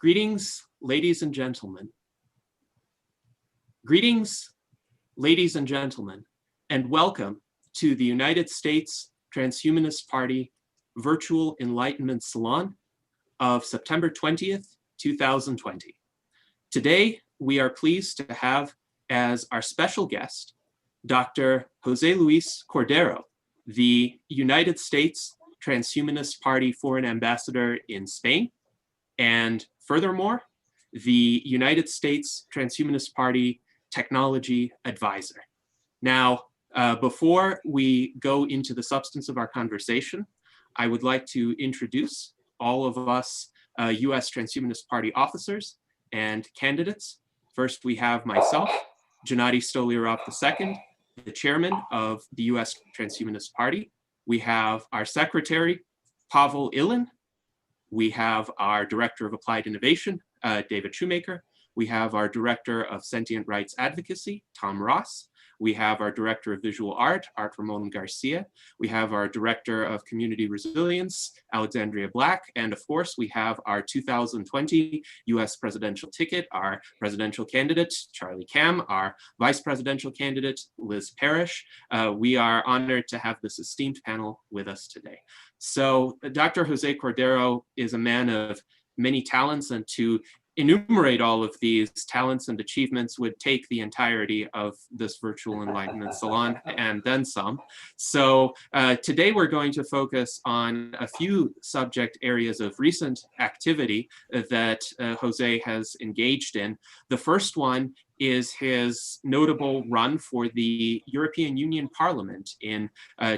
Greetings, ladies and gentlemen. Greetings, ladies and gentlemen, and welcome to the United States Transhumanist Party Virtual Enlightenment Salon of September 20th, 2020. Today, we are pleased to have as our special guest, Dr. José Luis Cordeiro, the United States Transhumanist Party Foreign Ambassador in Spain, and furthermore, the United States Transhumanist Party Technology Advisor. Now, before we go into the substance of our conversation, I would like to introduce all of us US Transhumanist Party officers and candidates. First, we have myself, Gennady Stolyarov II, the chairman of the US Transhumanist Party. We have our secretary, Pavel Ilin. We have our director of applied innovation, David Shoemaker. We have our director of sentient rights advocacy, Tom Ross. We have our director of visual art, Art Ramon Garcia. We have our director of community resilience, Alexandria Black. And of course, we have our 2020 US presidential ticket, our presidential candidate, Charlie Kam, our vice presidential candidate, Liz Parrish. We are honored to have this esteemed panel with us today. So Dr. José Cordeiro is a man of many talents, and to enumerate all of these talents and achievements would take the entirety of this virtual enlightenment salon and then some. So today we're going to focus on a few subject areas of recent activity that Jose has engaged in. The first one is his notable run for the European Union Parliament in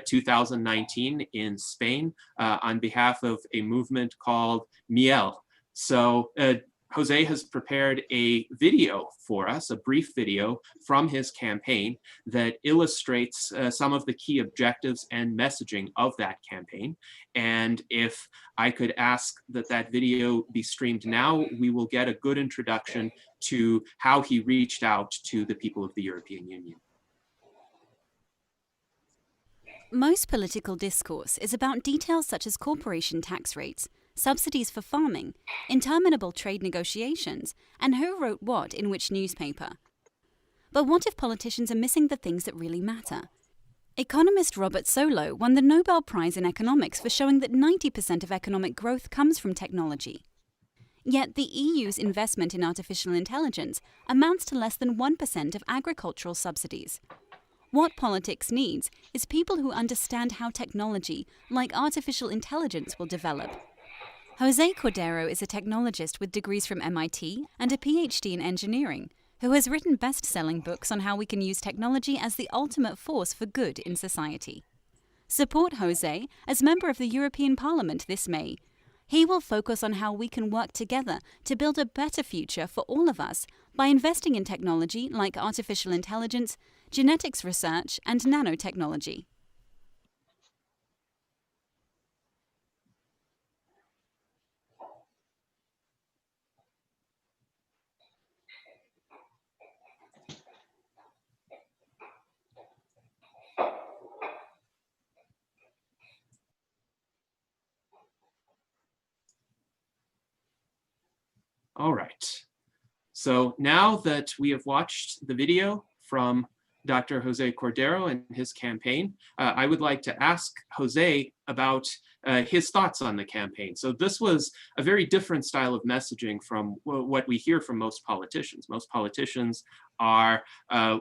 2019 in Spain on behalf of a movement called Miel. So Jose has prepared a video for us, a brief video from his campaign that illustrates some of the key objectives and messaging of that campaign. And if I could ask that that video be streamed now, we will get a good introduction to how he reached out to the people of the European Union. Most political discourse is about details such as corporation tax rates, subsidies for farming, interminable trade negotiations, and who wrote what in which newspaper. But what if politicians are missing the things that really matter? Economist Robert Solow won the Nobel Prize in Economics for showing that 90% of economic growth comes from technology. Yet the EU's investment in artificial intelligence amounts to less than 1% of agricultural subsidies. What politics needs is people who understand how technology, like artificial intelligence, will develop. José Cordeiro is a technologist with degrees from MIT and a PhD in engineering, who has written best-selling books on how we can use technology as the ultimate force for good in society. Support José as member of the European Parliament this May. He will focus on how we can work together to build a better future for all of us by investing in technology like artificial intelligence, genetics research, and nanotechnology. All right. So now that we have watched the video from Dr. José Cordeiro and his campaign, I would like to ask Jose about his thoughts on the campaign. So this was a very different style of messaging from what we hear from most politicians. Most politicians are,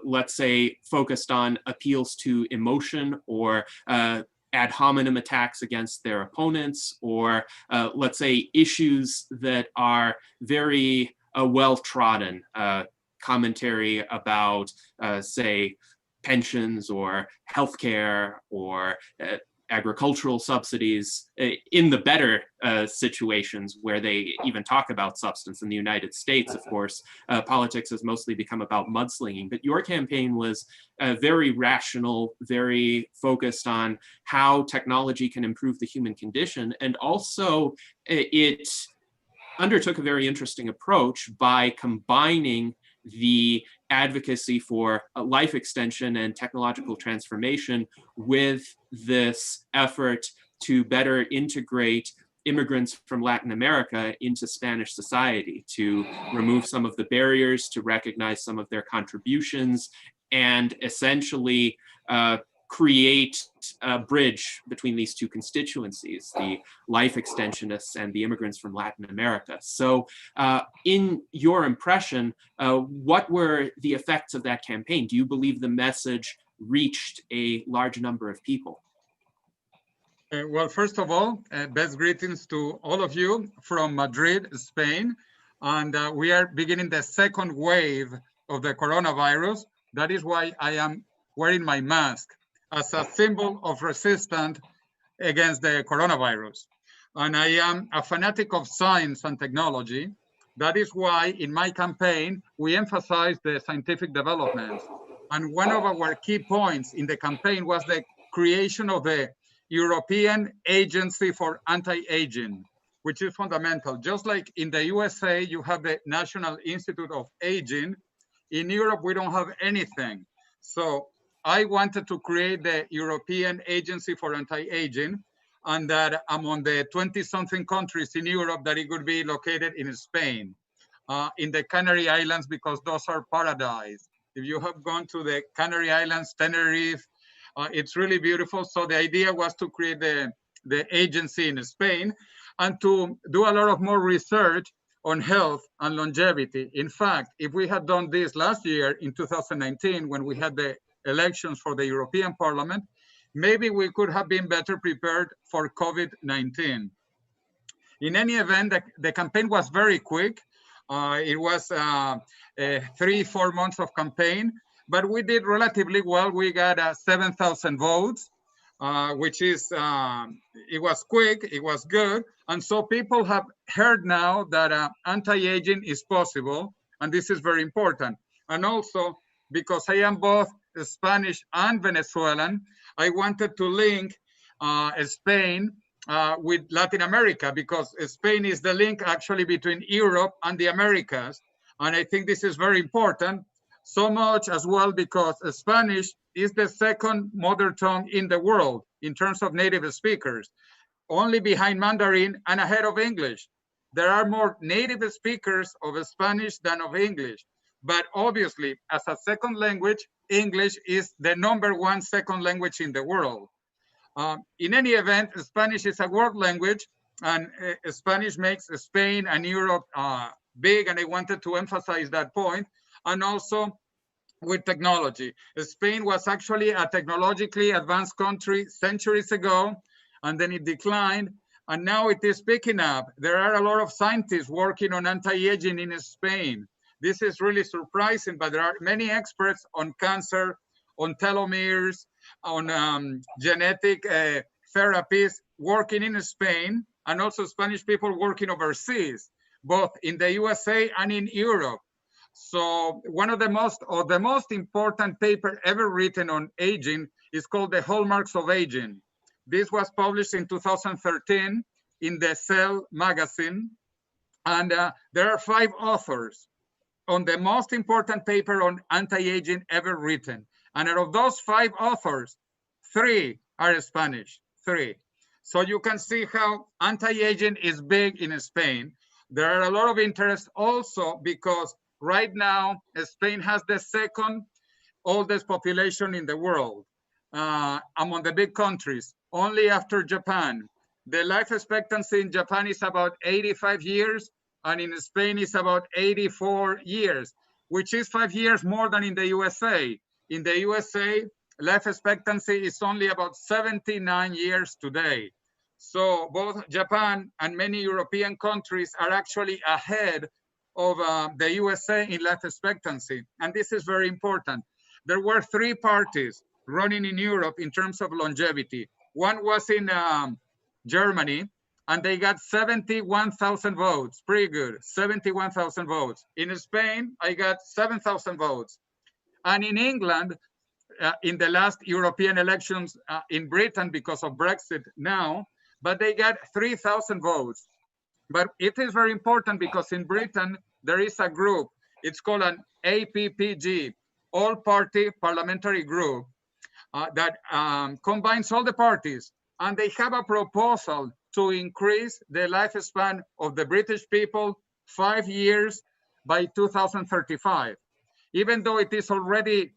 let's say, focused on appeals to emotion or ad hominem attacks against their opponents, or let's say issues that are very well-trodden, commentary about, say, pensions or healthcare or agricultural subsidies in the better situations where they even talk about substance. In the United States, of course, politics has mostly become about mudslinging, but your campaign was very rational, very focused on how technology can improve the human condition, and also it undertook a very interesting approach by combining the advocacy for life extension and technological transformation with this effort to better integrate immigrants from Latin America into Spanish society, to remove some of the barriers, to recognize some of their contributions, and essentially create a bridge between these two constituencies, the life extensionists and the immigrants from Latin America. So in your impression, what were the effects of that campaign? Do you believe the message reached a large number of people? Well, first of all, best greetings to all of you from Madrid, Spain. And we are beginning the second wave of the coronavirus. That is why I am wearing my mask, as a symbol of resistance against the coronavirus. And I am a fanatic of science and technology. That is why in my campaign, we emphasize the scientific developments. And one of our key points in the campaign was the creation of the European Agency for Anti-Aging, which is fundamental. Just like in the USA, you have the National Institute of Aging. In Europe, we don't have anything. So I wanted to create the European Agency for Anti-Aging, and that among the 20-something countries in Europe, that it would be located in Spain, in the Canary Islands, because those are paradise. If you have gone to the Canary Islands, Tenerife, it's really beautiful. So the idea was to create the agency in Spain and to do a lot of more research on health and longevity. In fact, if we had done this last year in 2019, when we had the elections for the European Parliament, maybe we could have been better prepared for COVID-19. In any event, the campaign was very quick. It was 3-4 months of campaign, but we did relatively well. We got 7,000 votes, which is, it was quick, it was good. And so people have heard now that anti-aging is possible, and this is very important. And also, because I am both Spanish and Venezuelan, I wanted to link Spain with Latin America, because Spain is the link actually between Europe and the Americas. And I think this is very important, so much as well because Spanish is the second mother tongue in the world in terms of native speakers, only behind Mandarin and ahead of English. There are more native speakers of Spanish than of English. But obviously, as a second language, English is the #1 second language in the world. In any event, Spanish is a world language, and Spanish makes Spain and Europe big, and I wanted to emphasize that point. And also with technology. Spain was actually a technologically advanced country centuries ago, and then it declined, and now it is picking up. There are a lot of scientists working on anti-aging in Spain. This is really surprising, but there are many experts on cancer, on telomeres, on genetic therapies working in Spain, and also Spanish people working overseas, both in the USA and in Europe. So one of the most important paper ever written on aging is called The Hallmarks of Aging. This was published in 2013 in the Cell magazine. And there are 5 authors on the most important paper on anti-aging ever written. And out of those 5 authors, 3 are Spanish, 3. So you can see how anti-aging is big in Spain. There are a lot of interest also because right now, Spain has the second oldest population in the world among the big countries, only after Japan. The life expectancy in Japan is about 85 years, and in Spain is about 84 years, which is 5 years more than in the USA. In the USA, life expectancy is only about 79 years today. So both Japan and many European countries are actually ahead of the USA in life expectancy. And this is very important. There were 3 parties running in Europe in terms of longevity. One was in Germany, and they got 71,000 votes, pretty good, 71,000 votes. In Spain, I got 7,000 votes. And in England, in the last European elections in Britain because of Brexit now, but they got 3,000 votes. But it is very important because in Britain, there is a group, it's called an APPG, All-Party Parliamentary Group, that combines all the parties. And they have a proposal to increase the lifespan of the British people 5 years by 2035. Even though it is already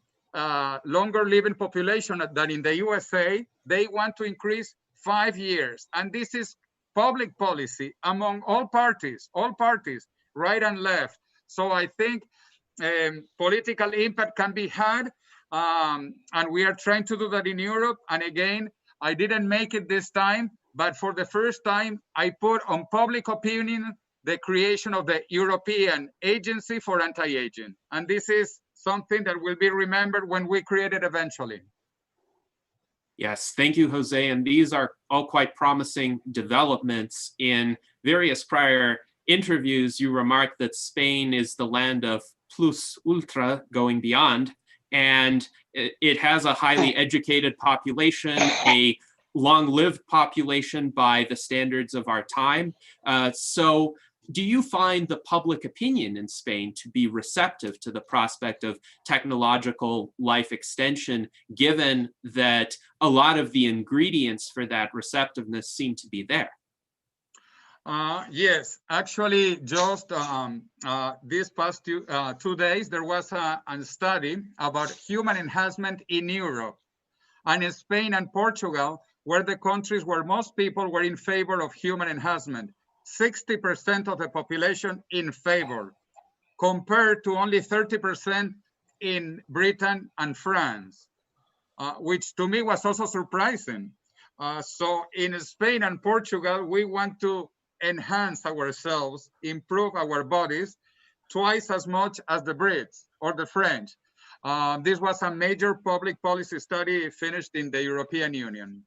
longer living population than in the USA, they want to increase 5 years. And this is public policy among all parties, right and left. So I think political impact can be had, and we are trying to do that in Europe. And again, I didn't make it this time, but for the first time, I put on public opinion the creation of the European Agency for Anti-Aging. And this is something that will be remembered when we create it eventually. Yes, thank you, Jose. And these are all quite promising developments. In various prior interviews, you remarked that Spain is the land of plus ultra, going beyond, and it has a highly educated population, a long-lived population by the standards of our time. So do you find the public opinion in Spain to be receptive to the prospect of technological life extension, given that a lot of the ingredients for that receptiveness seem to be there? Yes, actually, just these past 2 days, there was a study about human enhancement in Europe. And in Spain and Portugal were the countries where most people were in favor of human enhancement. 60% of the population in favor, compared to only 30% in Britain and France, which to me was also surprising. So in Spain and Portugal, we want to enhance ourselves, improve our bodies twice as much as the Brits or the French. This was a major public policy study finished in the European Union.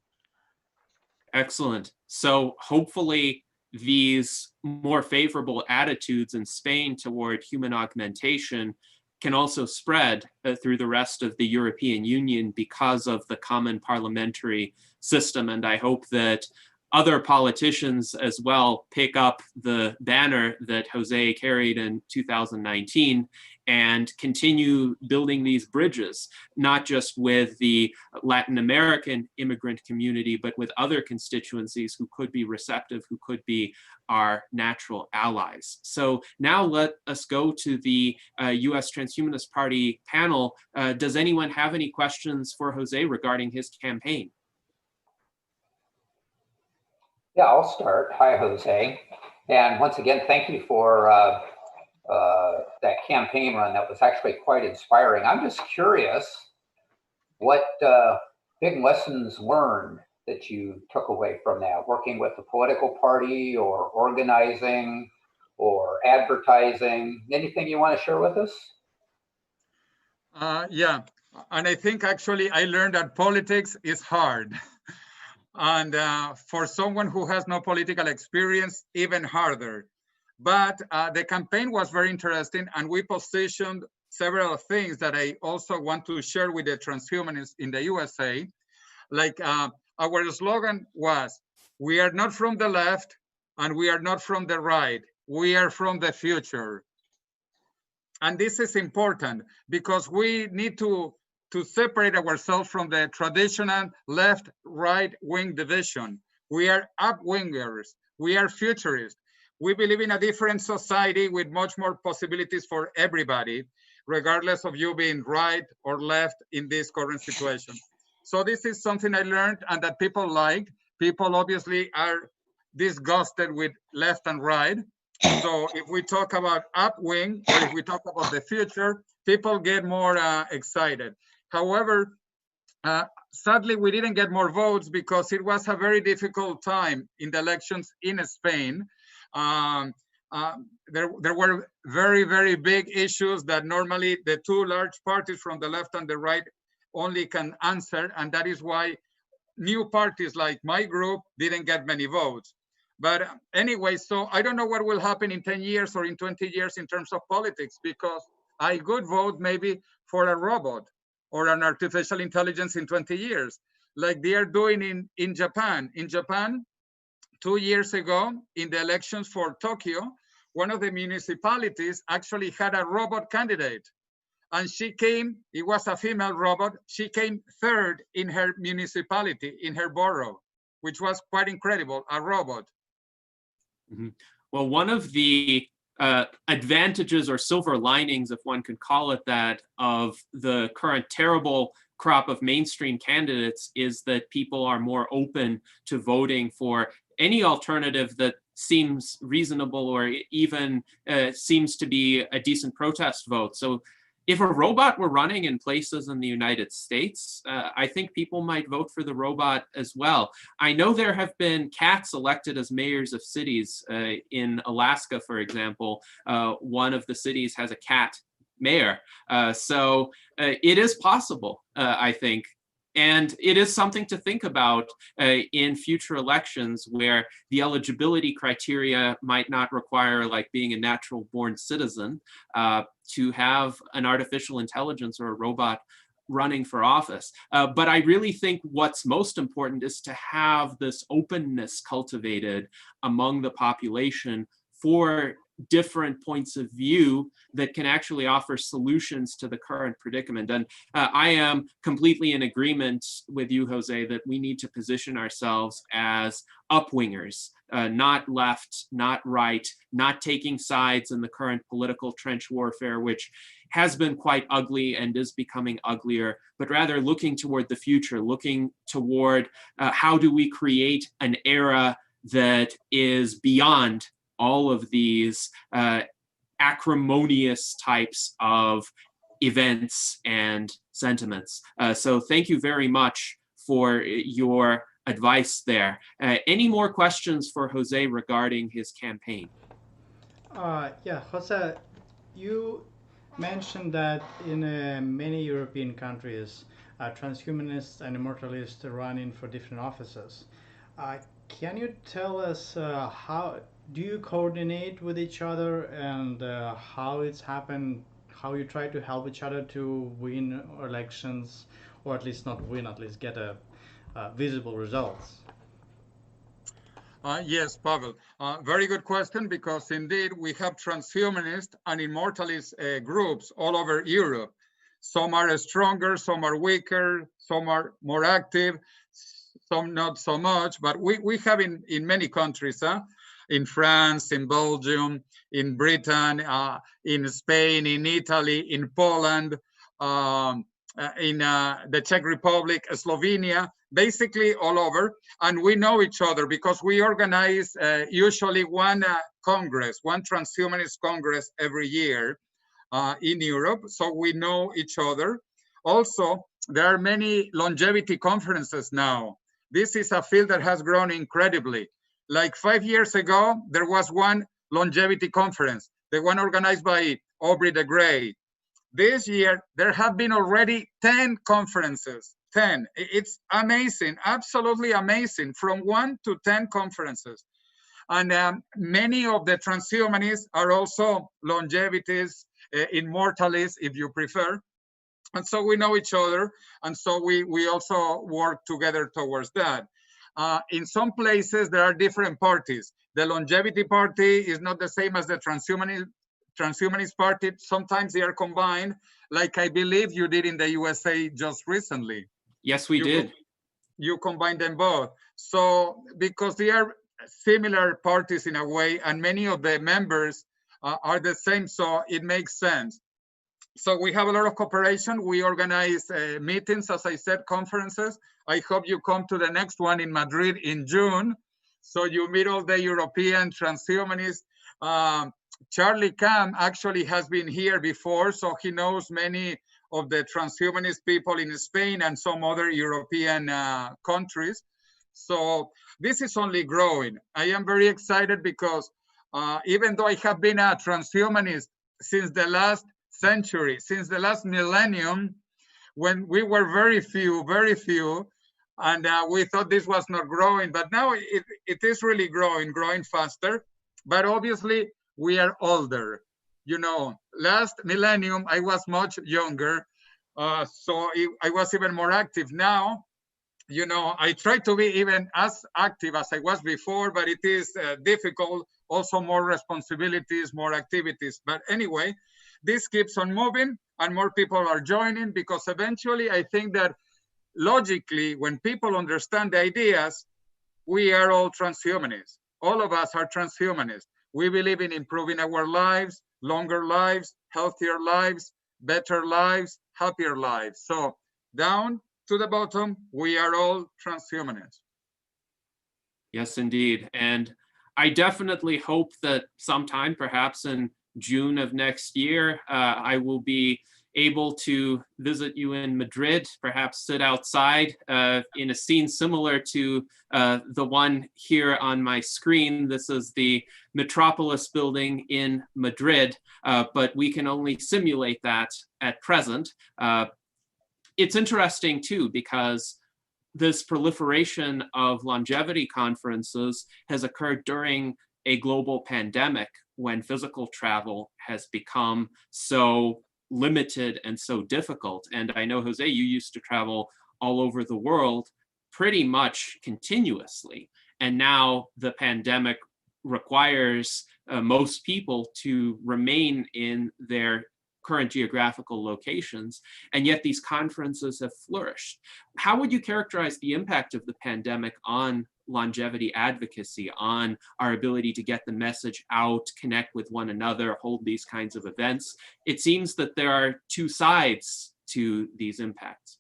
Excellent. So hopefully these more favorable attitudes in Spain toward human augmentation can also spread through the rest of the European Union because of the common parliamentary system. And I hope that other politicians as well pick up the banner that Jose carried in 2019 and continue building these bridges, not just with the Latin American immigrant community, but with other constituencies who could be receptive, who could be our natural allies. So now let us go to the US Transhumanist Party panel. Does anyone have any questions for Jose regarding his campaign? Yeah, I'll start. Hi, Jose. And once again, thank you for that campaign run. That was actually quite inspiring. I'm just curious what big lessons learned that you took away from that, working with a political party or organizing or advertising. Anything you want to share with us? Yeah, and I think actually I learned that politics is hard. And for someone who has no political experience, even harder. But the campaign was very interesting, and we positioned several things that I also want to share with the transhumanists in the USA. Like our slogan was, we are not from the left and we are not from the right, we are from the future. And this is important because we need to separate ourselves from the traditional left-right wing division. We are up-wingers, we are futurists. We believe in a different society with much more possibilities for everybody, regardless of you being right or left in this current situation. So this is something I learned and that people like. People obviously are disgusted with left and right. So if we talk about up-wing or if we talk about the future, people get more excited. However, sadly, we didn't get more votes because it was a very difficult time in the elections in Spain. There were very, very big issues that normally the two large parties from the left and the right only can answer. And that is why new parties like my group didn't get many votes. But anyway, so I don't know what will happen in 10 years or in 20 years in terms of politics, because I could vote maybe for a robot or an artificial intelligence in 20 years, like they are doing in Japan. In Japan, 2 years ago, in the elections for Tokyo, one of the municipalities actually had a robot candidate. And she came, it was a female robot, she came third in her municipality, in her borough. which was quite incredible, a robot. Mhm. Well, one of the advantages or silver linings, if one could call it that, of the current terrible crop of mainstream candidates is that people are more open to voting for any alternative that seems reasonable or even seems to be a decent protest vote. So if a robot were running in places in the United States, I think people might vote for the robot as well. I know there have been cats elected as mayors of cities. In Alaska, for example, one of the cities has a cat mayor. So it is possible, I think. And it is something to think about in future elections where the eligibility criteria might not require like being a natural born citizen to have an artificial intelligence or a robot running for office. But I really think what's most important is to have this openness cultivated among the population for different points of view that can actually offer solutions to the current predicament. And I am completely in agreement with you, Jose, that we need to position ourselves as upwingers, not left, not right, not taking sides in the current political trench warfare, which has been quite ugly and is becoming uglier, but rather looking toward the future, looking toward how do we create an era that is beyond all of these acrimonious types of events and sentiments. So thank you very much for your advice there. Any more questions for Jose regarding his campaign? Yeah, Jose, you mentioned that in many European countries, transhumanists and immortalists are running for different offices. Can you tell us how do you coordinate with each other and how it's happened, how you try to help each other to win elections, or at least not win, at least get a visible results? Yes, Pavel. Very good question, because indeed we have transhumanist and immortalist groups all over Europe. Some are stronger, some are weaker, some are more active, some not so much, but we have in many countries, in France, in Belgium, in Britain, in Spain, in Italy, in Poland, in the Czech Republic, Slovenia, basically all over. And we know each other because we organize usually one congress, one transhumanist congress every year in Europe. So we know each other. Also, there are many longevity conferences now. This is a field that has grown incredibly. Like 5 years ago, there was one longevity conference, the one organized by Aubrey de Grey. This year, there have been already 10 conferences, 10. It's amazing, absolutely amazing, from 1 to 10 conferences. And many of the transhumanists are also longevities, immortalists, if you prefer. And so we know each other. And so we also work together towards that. In some places, there are different parties. The Longevity Party is not the same as the Transhumanist Party. Sometimes they are combined, like I believe you did in the USA just recently. Yes, we did. You combined them both. So because they are similar parties in a way, and many of the members are the same, so it makes sense. So we have a lot of cooperation. We organize meetings, as I said, conferences. I hope you come to the next one in Madrid in June. So you meet all the European transhumanists. Charlie Cam actually has been here before, so he knows many of the transhumanist people in Spain and some other European countries. So this is only growing. I am very excited because even though I have been a transhumanist since the last century, since the last millennium, when we were very few, and we thought this was not growing, but now it is really growing faster. But obviously, we are older. You know, last millennium, I was much younger, so I was even more active. Now, you know, I try to be even as active as I was before, but it is difficult. Also, more responsibilities, more activities. But anyway, this keeps on moving and more people are joining, because eventually I think that logically, when people understand the ideas, we are all transhumanists. All of us are transhumanists. We believe in improving our lives, longer lives, healthier lives, better lives, happier lives. So down to the bottom, we are all transhumanists. Yes, indeed. And I definitely hope that sometime, perhaps in June of next year, I will be able to visit you in Madrid, perhaps sit outside in a scene similar to the one here on my screen. This is the Metropolis building in Madrid, but we can only simulate that at present. It's interesting too, because this proliferation of longevity conferences has occurred during a global pandemic when physical travel has become so limited and so difficult. And I know, Jose, you used to travel all over the world pretty much continuously. And now the pandemic requires most people to remain in their current geographical locations, and yet these conferences have flourished. How would you characterize the impact of the pandemic on longevity advocacy, on our ability to get the message out, connect with one another, hold these kinds of events? It seems that there are two sides to these impacts.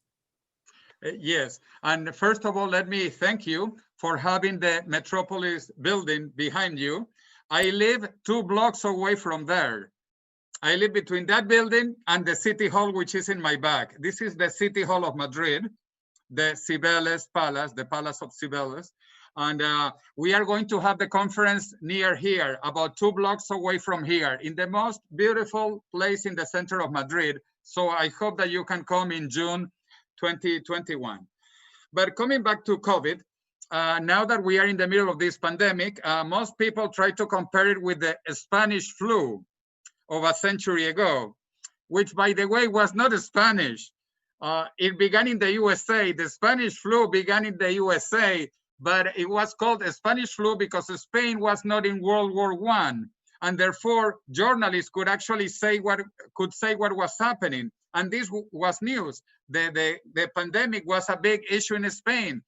Yes, and first of all, let me thank you for having the Metropolis building behind you. I live 2 blocks away from there. I live between that building and the City Hall, which is in my back. This is the City Hall of Madrid, the Cibeles Palace, the Palace of Cibeles. And we are going to have the conference near here, about 2 blocks away from here, in the most beautiful place in the center of Madrid. So I hope that you can come in June 2021. But coming back to COVID, now that we are in the middle of this pandemic, most people try to compare it with the Spanish flu of a century ago, which, by the way, was not Spanish. It began in the USA. The Spanish flu began in the USA, but it was called a Spanish flu because Spain was not in World War I, and therefore journalists could actually say what was happening, and this was news. The pandemic was a big issue in Spain.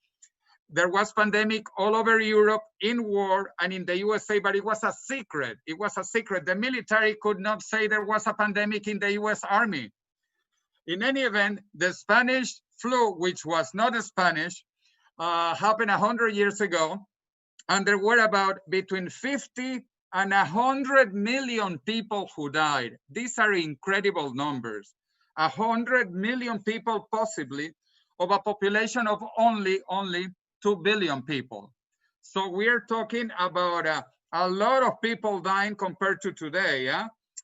There was pandemic all over Europe, in war, and in the USA, but it was a secret. It was a secret. The military could not say there was a pandemic in the US Army. In any event, the Spanish flu, which was not Spanish, happened 100 years ago, and there were about between 50 and 100 million people who died. These are incredible numbers. 100 million people, possibly, of a population of only 2 billion people. So we're talking about a lot of people dying compared to today.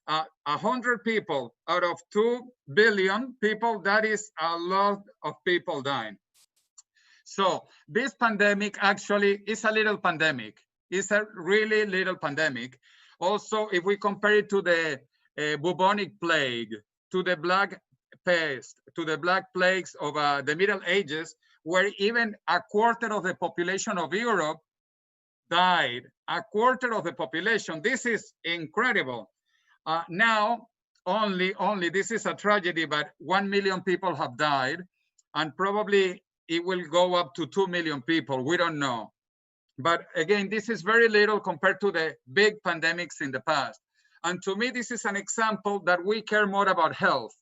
100 people out of 2 billion people, that is a lot of people dying. So this pandemic actually is a little pandemic. It's a really little pandemic. Also, if we compare it to the bubonic plague, to the black pest, to the black plagues of the Middle Ages, where even 1/4 of the population of Europe died, 1/4 of the population. This is incredible. Now, only, this is a tragedy, but 1 million people have died, and probably it will go up to 2 million people. We don't know. But again, this is very little compared to the big pandemics in the past. And to me, this is an example that we care more about health.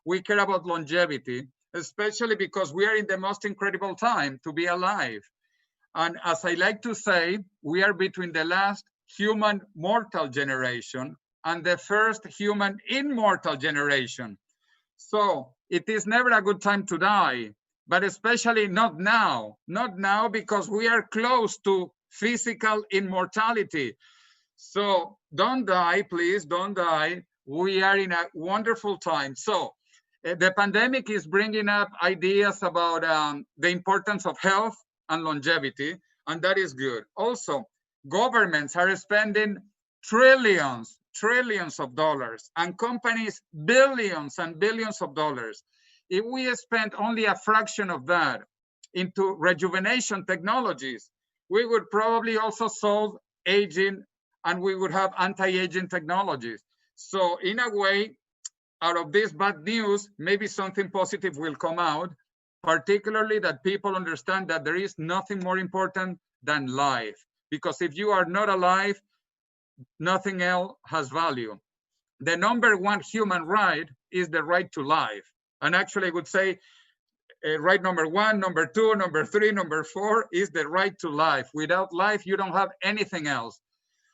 We care about longevity, especially because we are in the most incredible time to be alive. And as I like to say, we are between the last human mortal generation and the first human immortal generation. So it is never a good time to die, but especially not now. Not now, because we are close to physical immortality. So don't die, please, don't die. We are in a wonderful time. So the pandemic is bringing up ideas about the importance of health and longevity, and that is good. Also, governments are spending trillions of dollars, and companies billions and billions of dollars. If we spend only a fraction of that into rejuvenation technologies, we would probably also solve aging, and we would have anti-aging technologies. So in a way, out of this bad news, maybe something positive will come out, particularly that people understand that there is nothing more important than life. Because if you are not alive, nothing else has value. The number one human right is the right to life. And actually, I would say right number one, number two, number three, number four is the right to life. Without life, you don't have anything else.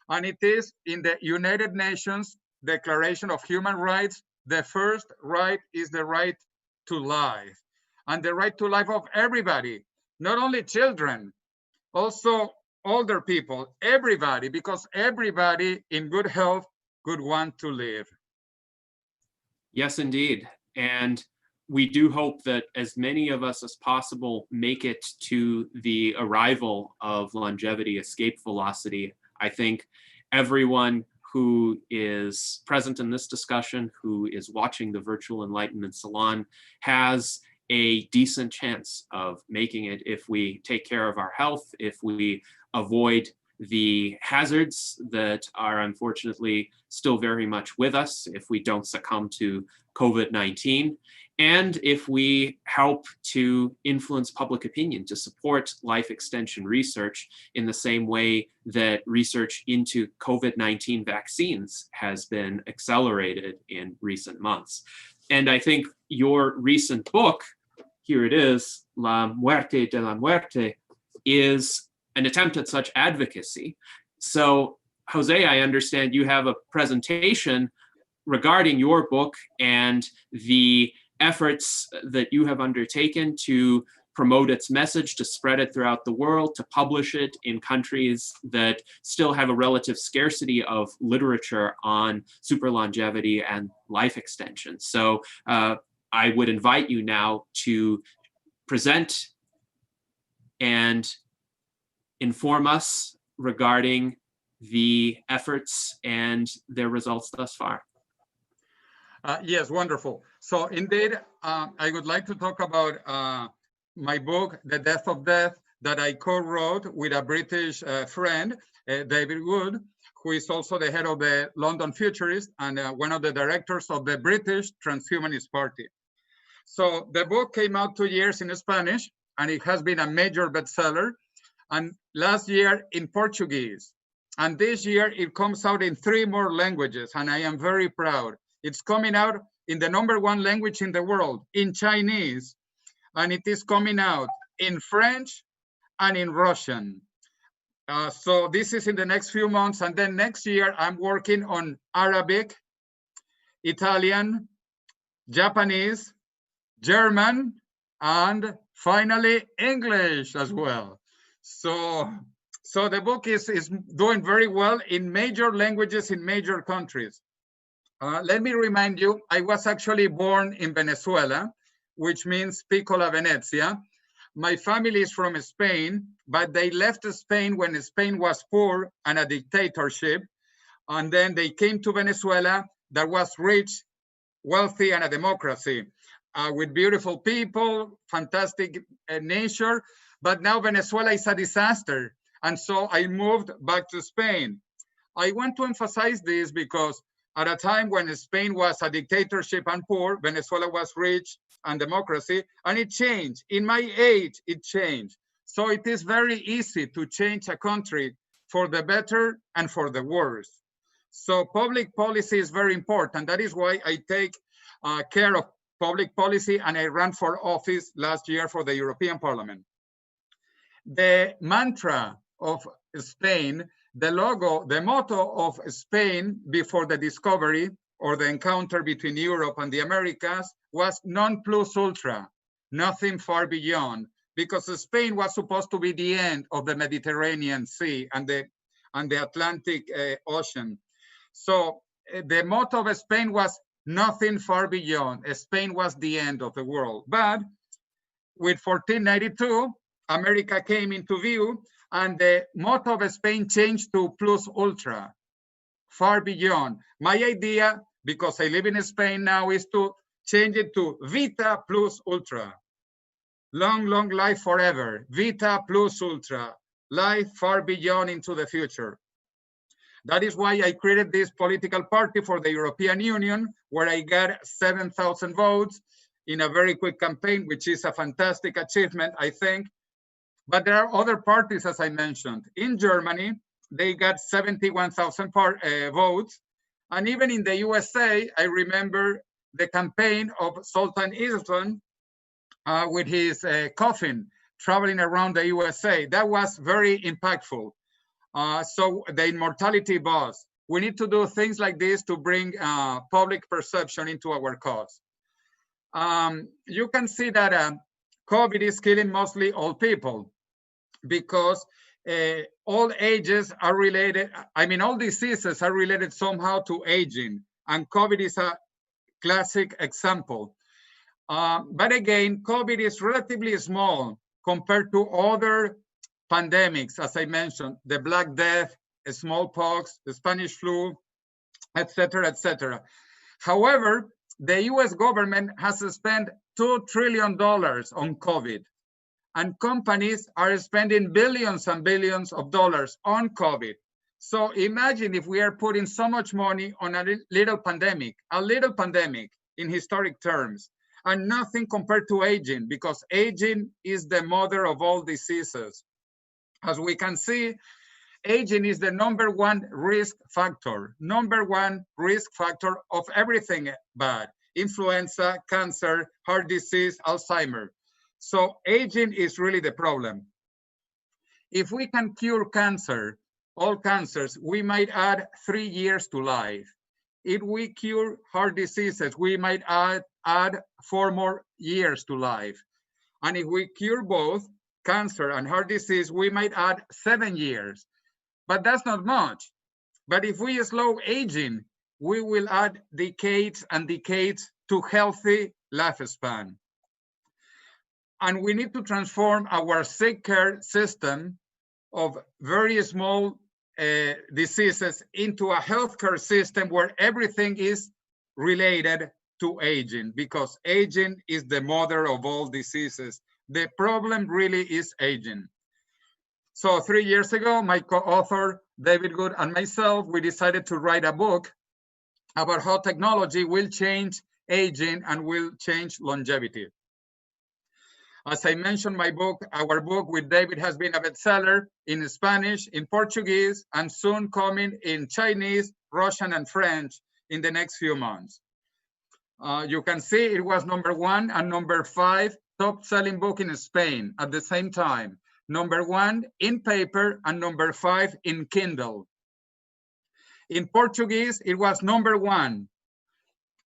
And it is in the United Nations Declaration of Human Rights, the first right is the right to life. And the right to life of everybody, not only children, also older people, everybody, because everybody in good health could want to live. Yes, indeed. And we do hope that as many of us as possible make it to the arrival of longevity escape velocity. I think everyone who is present in this discussion, who is watching the virtual Enlightenment Salon, has a decent chance of making it if we take care of our health, if we avoid the hazards that are unfortunately still very much with us, if we don't succumb to COVID-19, and if we help to influence public opinion to support life extension research in the same way that research into COVID-19 vaccines has been accelerated in recent months. And I think your recent book, here it is, La Muerte de la Muerte, is an attempt at such advocacy. So, Jose, I understand you have a presentation regarding your book and the efforts that you have undertaken to promote its message, to spread it throughout the world, to publish it in countries that still have a relative scarcity of literature on super longevity and life extension. So I would invite you now to present and inform us regarding the efforts and their results thus far. Yes, wonderful. So indeed, I would like to talk about my book, The Death of Death, that I co-wrote with a British friend, David Wood, who is also the head of the London Futurist and one of the directors of the British Transhumanist Party. So the book came out 2 years in Spanish, and it has been a major bestseller. And last year in Portuguese. And this year it comes out in 3 more languages, and I am very proud. It's coming out in the #1 language in the world, in Chinese, and it is coming out in French and in Russian. So this is in the next few months, and then next year I'm working on Arabic, Italian, Japanese, German, and finally English as well. So the book is doing very well in major languages in major countries. Let me remind you, I was actually born in Venezuela, which means Piccola Venezia. My family is from Spain, but they left Spain when Spain was poor and a dictatorship. And then they came to Venezuela that was rich, wealthy, and a democracy with beautiful people, fantastic nature. But now Venezuela is a disaster. And so I moved back to Spain. I want to emphasize this because at a time when Spain was a dictatorship and poor, Venezuela was rich and democracy, and it changed. In my age, it changed. So it is very easy to change a country for the better and for the worse. So public policy is very important. That is why I take care of public policy, and I ran for office last year for the European Parliament. The mantra of Spain, the logo, the motto of Spain before the discovery or the encounter between Europe and the Americas was non plus ultra, nothing far beyond, because Spain was supposed to be the end of the Mediterranean Sea and the Atlantic Ocean. So the motto of Spain was nothing far beyond. Spain was the end of the world. But with 1492, America came into view, and the motto of Spain changed to plus ultra, far beyond. My idea, because I live in Spain now, is to change it to vita plus ultra. Long, long life forever. Vita plus ultra. Life far beyond into the future. That is why I created this political party for the European Union, where I got 7,000 votes in a very quick campaign, which is a fantastic achievement, I think. But there are other parties, as I mentioned. In Germany, they got 71,000 votes. And even in the USA, I remember the campaign of Sultan Islam with his coffin traveling around the USA. That was very impactful. So the Immortality buzz. We need to do things like this to bring public perception into our cause. You can see that COVID is killing mostly old people because all ages are related. I mean, all diseases are related somehow to aging, and COVID is a classic example. But again, COVID is relatively small compared to other pandemics, as I mentioned, the Black Death, smallpox, the Spanish flu, etc., etc. However, the US government has spent $2 trillion on COVID, and companies are spending billions and billions of dollars on COVID. So imagine if we are putting so much money on a little pandemic in historic terms, and nothing compared to aging, because aging is the mother of all diseases. As we can see, aging is the #1 risk factor, #1 risk factor of everything bad: influenza, cancer, heart disease, Alzheimer. So aging is really the problem. If we can cure cancer, all cancers, we might add 3 years to life. If we cure heart diseases, we might add 4 more years to life. And if we cure both cancer and heart disease, we might add 7 years. But that's not much. But if we slow aging, we will add decades and decades to healthy lifespan. And we need to transform our sick care system of very small diseases into a healthcare system where everything is related to aging, because aging is the mother of all diseases. The problem really is aging. So 3 years ago, my co-author, David Good, and myself, we decided to write a book about how technology will change aging and will change longevity. As I mentioned, our book with David has been a bestseller in Spanish, in Portuguese, and soon coming in Chinese, Russian, and French in the next few months. You can see it was #1 and #5 top-selling book in Spain at the same time. #1 in paper and #5 in Kindle. In Portuguese, it was #1.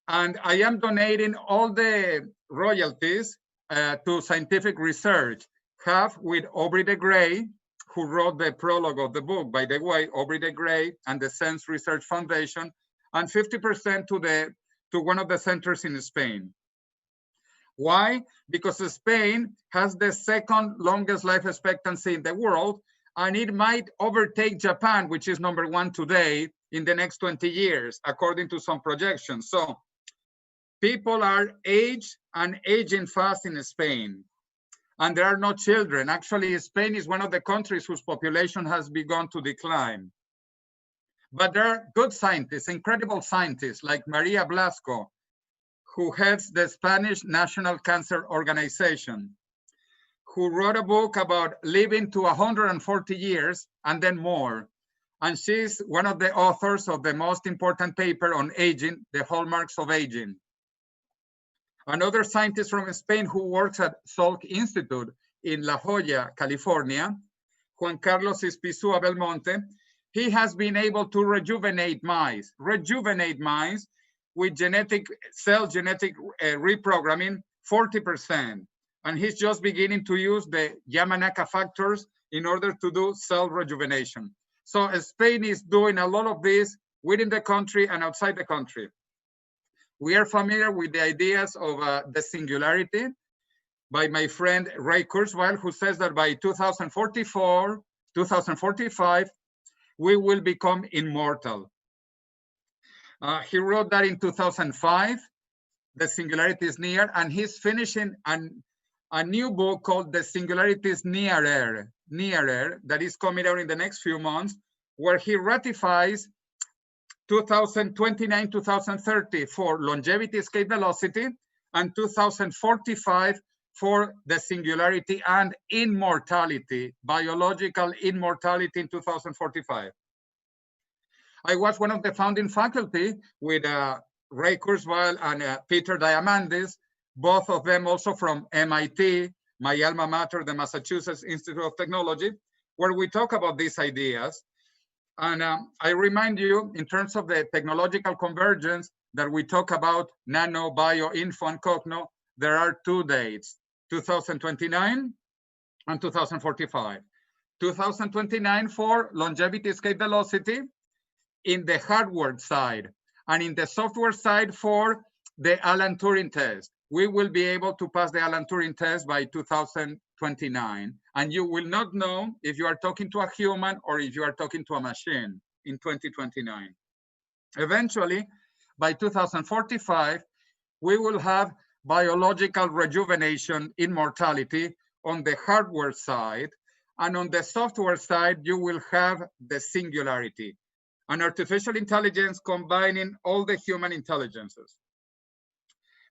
And I am donating all the royalties to scientific research, half with Aubrey de Grey, who wrote the prologue of the book, by the way, Aubrey de Grey and the Sense Research Foundation, and 50% to one of the centers in Spain. Why? Because Spain has the second longest life expectancy in the world, and it might overtake Japan, which is #1 today, in the next 20 years, according to some projections. So people are aging fast in Spain, and there are no children. Actually, Spain is one of the countries whose population has begun to decline. But there are good scientists, incredible scientists like Maria Blasco, who heads the Spanish National Cancer Organization, who wrote a book about living to 140 years and then more. And she's one of the authors of the most important paper on aging, The Hallmarks of Aging. Another scientist from Spain who works at Salk Institute in La Jolla, California, Juan Carlos Ispizua Belmonte, he has been able to rejuvenate mice with genetic reprogramming 40%. And he's just beginning to use the Yamanaka factors in order to do cell rejuvenation. So Spain is doing a lot of this within the country and outside the country. We are familiar with the ideas of the Singularity by my friend Ray Kurzweil, who says that by 2045, we will become immortal. He wrote that in 2005, the Singularity is near, and he's finishing a new book called The Singularity is Nearer, that is coming out in the next few months, where he ratifies 2029, 2030 for longevity escape velocity, and 2045 for the singularity and immortality, biological immortality in 2045. I was one of the founding faculty with Ray Kurzweil and Peter Diamandis, both of them also from MIT, my alma mater, the Massachusetts Institute of Technology, where we talk about these ideas. And I remind you, in terms of the technological convergence that we talk about, nano, bio, info, and cogno, there are two dates, 2029 and 2045. 2029 for longevity escape velocity in the hardware side, and in the software side for the Alan Turing test. We will be able to pass the Alan Turing test by 2029, and you will not know if you are talking to a human or if you are talking to a machine in 2029. Eventually, by 2045, we will have biological rejuvenation, immortality on the hardware side, and on the software side, you will have the singularity, an artificial intelligence combining all the human intelligences.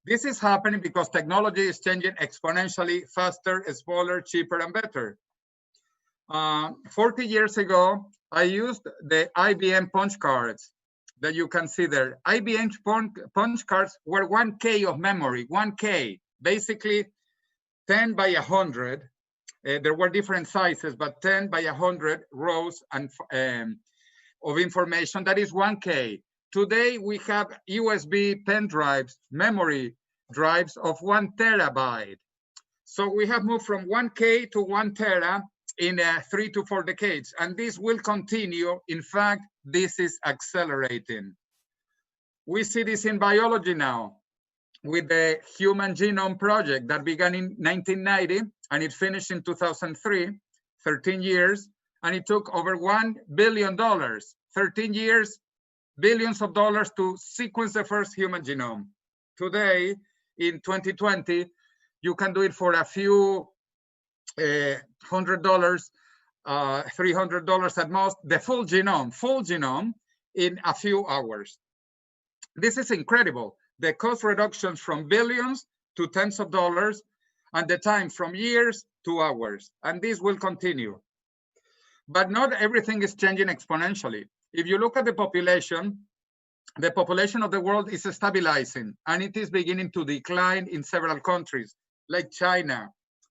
This is happening because technology is changing exponentially faster, smaller, cheaper, and better. 40 years ago, I used the IBM punch cards that you can see there. IBM punch cards were 1K of memory, 1K, basically 10 by 100. There were different sizes, but 10 by 100 rows and of information, that is 1K. Today, we have USB pen drives, memory drives of 1 terabyte. So we have moved from 1K to 1 tera in 3 to 4 decades, and this will continue. In fact, this is accelerating. We see this in biology now with the Human Genome Project that began in 1990, and it finished in 2003, 13 years, and it took over $1 billion, 13 years, billions of dollars to sequence the first human genome. Today, in 2020, you can do it for a few $100, $300 at most, the full genome in a few hours. This is incredible. The cost reductions from billions to tens of dollars, and the time from years to hours, and this will continue. But not everything is changing exponentially. If you look at the population of the world is stabilizing, and it is beginning to decline in several countries like China,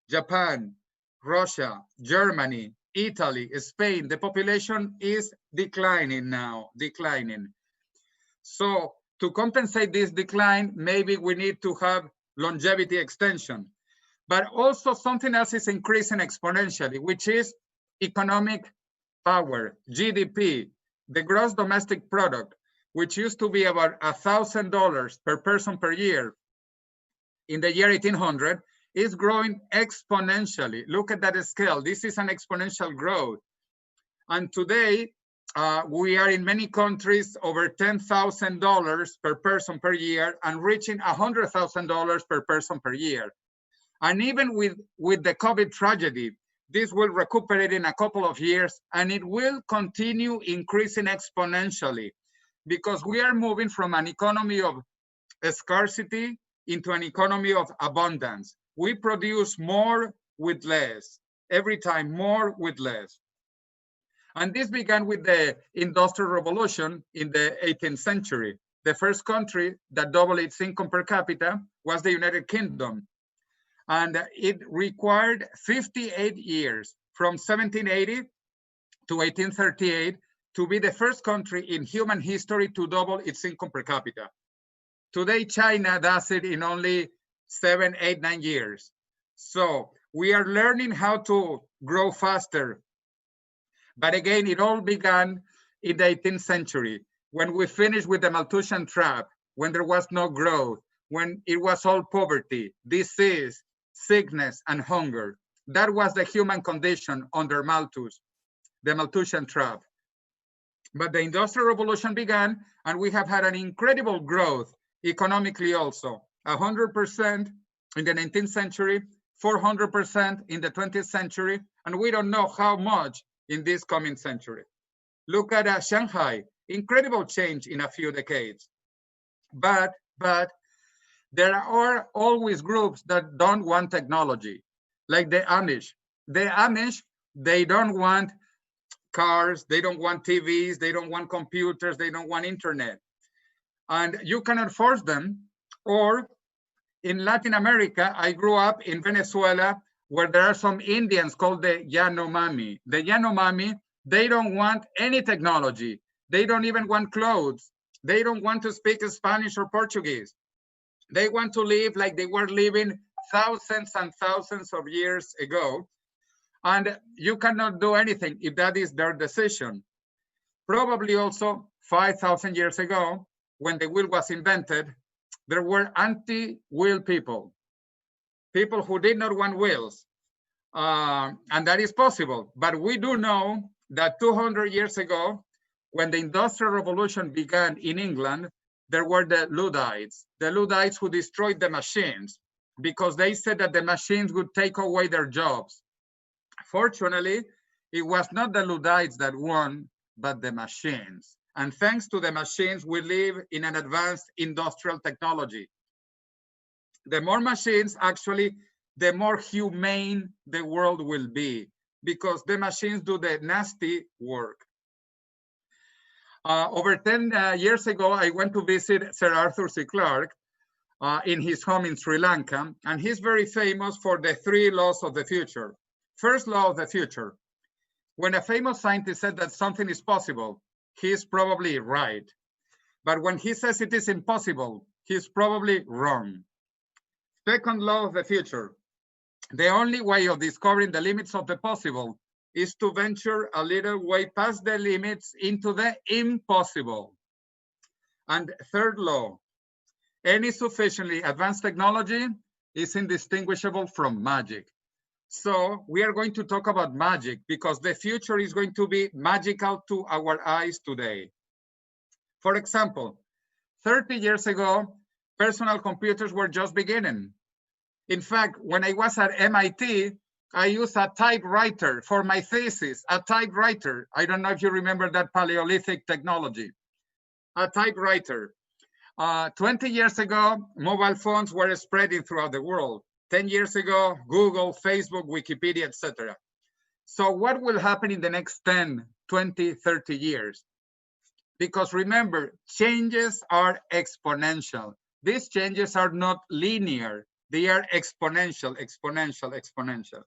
Japan, Russia, Germany, Italy, Spain. The population is declining now, So to compensate this decline, maybe we need to have longevity extension. But also something else is increasing exponentially, which is economic power, GDP, the gross domestic product, which used to be about $1,000 per person per year in the year 1800, is growing exponentially. Look at that scale. This is an exponential growth. And today, we are in many countries over $10,000 per person per year and reaching $100,000 per person per year. And even with the COVID tragedy, this will recuperate in a couple of years, and it will continue increasing exponentially because we are moving from an economy of scarcity into an economy of abundance. We produce more with less, every time more with less. And this began with the Industrial Revolution in the 18th century. The first country that doubled its income per capita was the United Kingdom. And it required 58 years from 1780 to 1838 to be the first country in human history to double its income per capita. Today, China does it in only 7, 8, 9 years. So we are learning how to grow faster. But again, it all began in the 18th century when we finished with the Malthusian trap, when there was no growth, when it was all poverty, disease, sickness, and hunger. That was the human condition under Malthus, the Malthusian trap. But the Industrial Revolution began, and we have had an incredible growth economically also. 100% in the 19th century, 400% in the 20th century, and we don't know how much in this coming century. Look at Shanghai, incredible change in a few decades. But There are always groups that don't want technology, like the Amish. The Amish, they don't want cars, they don't want TVs, they don't want computers, they don't want internet. And you cannot force them. Or in Latin America, I grew up in Venezuela, where there are some Indians called the Yanomami. The Yanomami, they don't want any technology. They don't even want clothes. They don't want to speak Spanish or Portuguese. They want to live like they were living thousands and thousands of years ago. And you cannot do anything if that is their decision. Probably also 5,000 years ago, when the wheel was invented, there were anti-wheel people, people who did not want wheels. And that is possible. But we do know that 200 years ago, when the Industrial Revolution began in England, there were the Luddites who destroyed the machines because they said that the machines would take away their jobs. Fortunately, it was not the Luddites that won, but the machines. And thanks to the machines, we live in an advanced industrial technology. The more machines, actually, the more humane the world will be, because the machines do the nasty work. Over 10 years ago, I went to visit Sir Arthur C. Clarke in his home in Sri Lanka, and he's very famous for the 3 laws of the future. First law of the future: when a famous scientist said that something is possible, he's probably right. But when he says it is impossible, he's probably wrong. Second law of the future: the only way of discovering the limits of the possible is to venture a little way past the limits into the impossible. And third law: any sufficiently advanced technology is indistinguishable from magic. So we are going to talk about magic because the future is going to be magical to our eyes today. For example, 30 years ago, personal computers were just beginning. In fact, when I was at MIT, I used a typewriter for my thesis, a typewriter. I don't know if you remember that Paleolithic technology, a typewriter. 20 years ago, mobile phones were spreading throughout the world. 10 years ago, Google, Facebook, Wikipedia, etc. So what will happen in the next 10, 20, 30 years? Because remember, changes are exponential. These changes are not linear. They are exponential, exponential, exponential.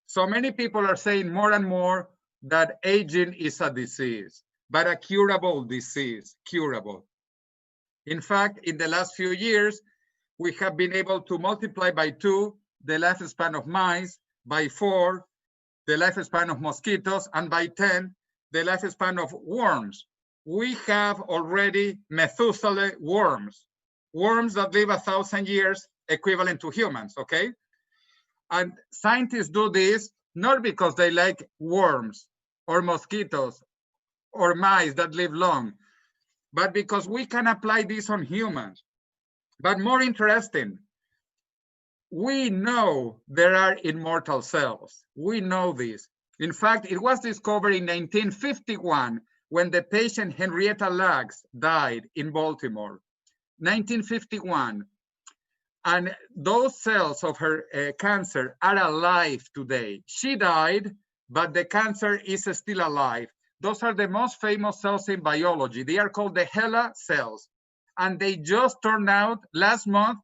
So many people are saying more and more that aging is a disease, but a curable disease, curable. In fact, in the last few years, we have been able to multiply by 2 the lifespan of mice, by 4 the lifespan of mosquitoes, and by 10 the lifespan of worms. We have already Methuselah worms, worms that live 1,000 years, equivalent to humans, okay? And scientists do this not because they like worms or mosquitoes or mice that live long, but because we can apply this on humans. But more interesting, we know there are immortal cells. We know this. In fact, it was discovered in 1951 when the patient Henrietta Lacks died in Baltimore. 1951. And those cells of her cancer are alive today. She died, but the cancer is still alive. Those are the most famous cells in biology. They are called the HeLa cells. And they just turned out last month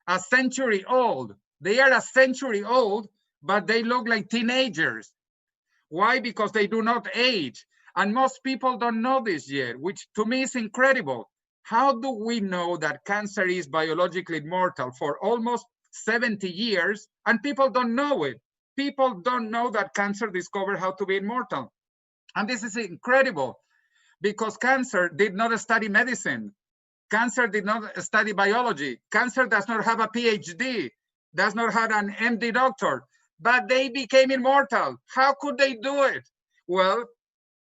a century old. They are a century old, but they look like teenagers. Why? Because they do not age. And most people don't know this yet, which to me is incredible. How do we know that cancer is biologically immortal for almost 70 years and people don't know it? People don't know that cancer discovered how to be immortal. And this is incredible because cancer did not study medicine. Cancer did not study biology. Cancer does not have a PhD, does not have an MD doctor, but they became immortal. How could they do it? Well,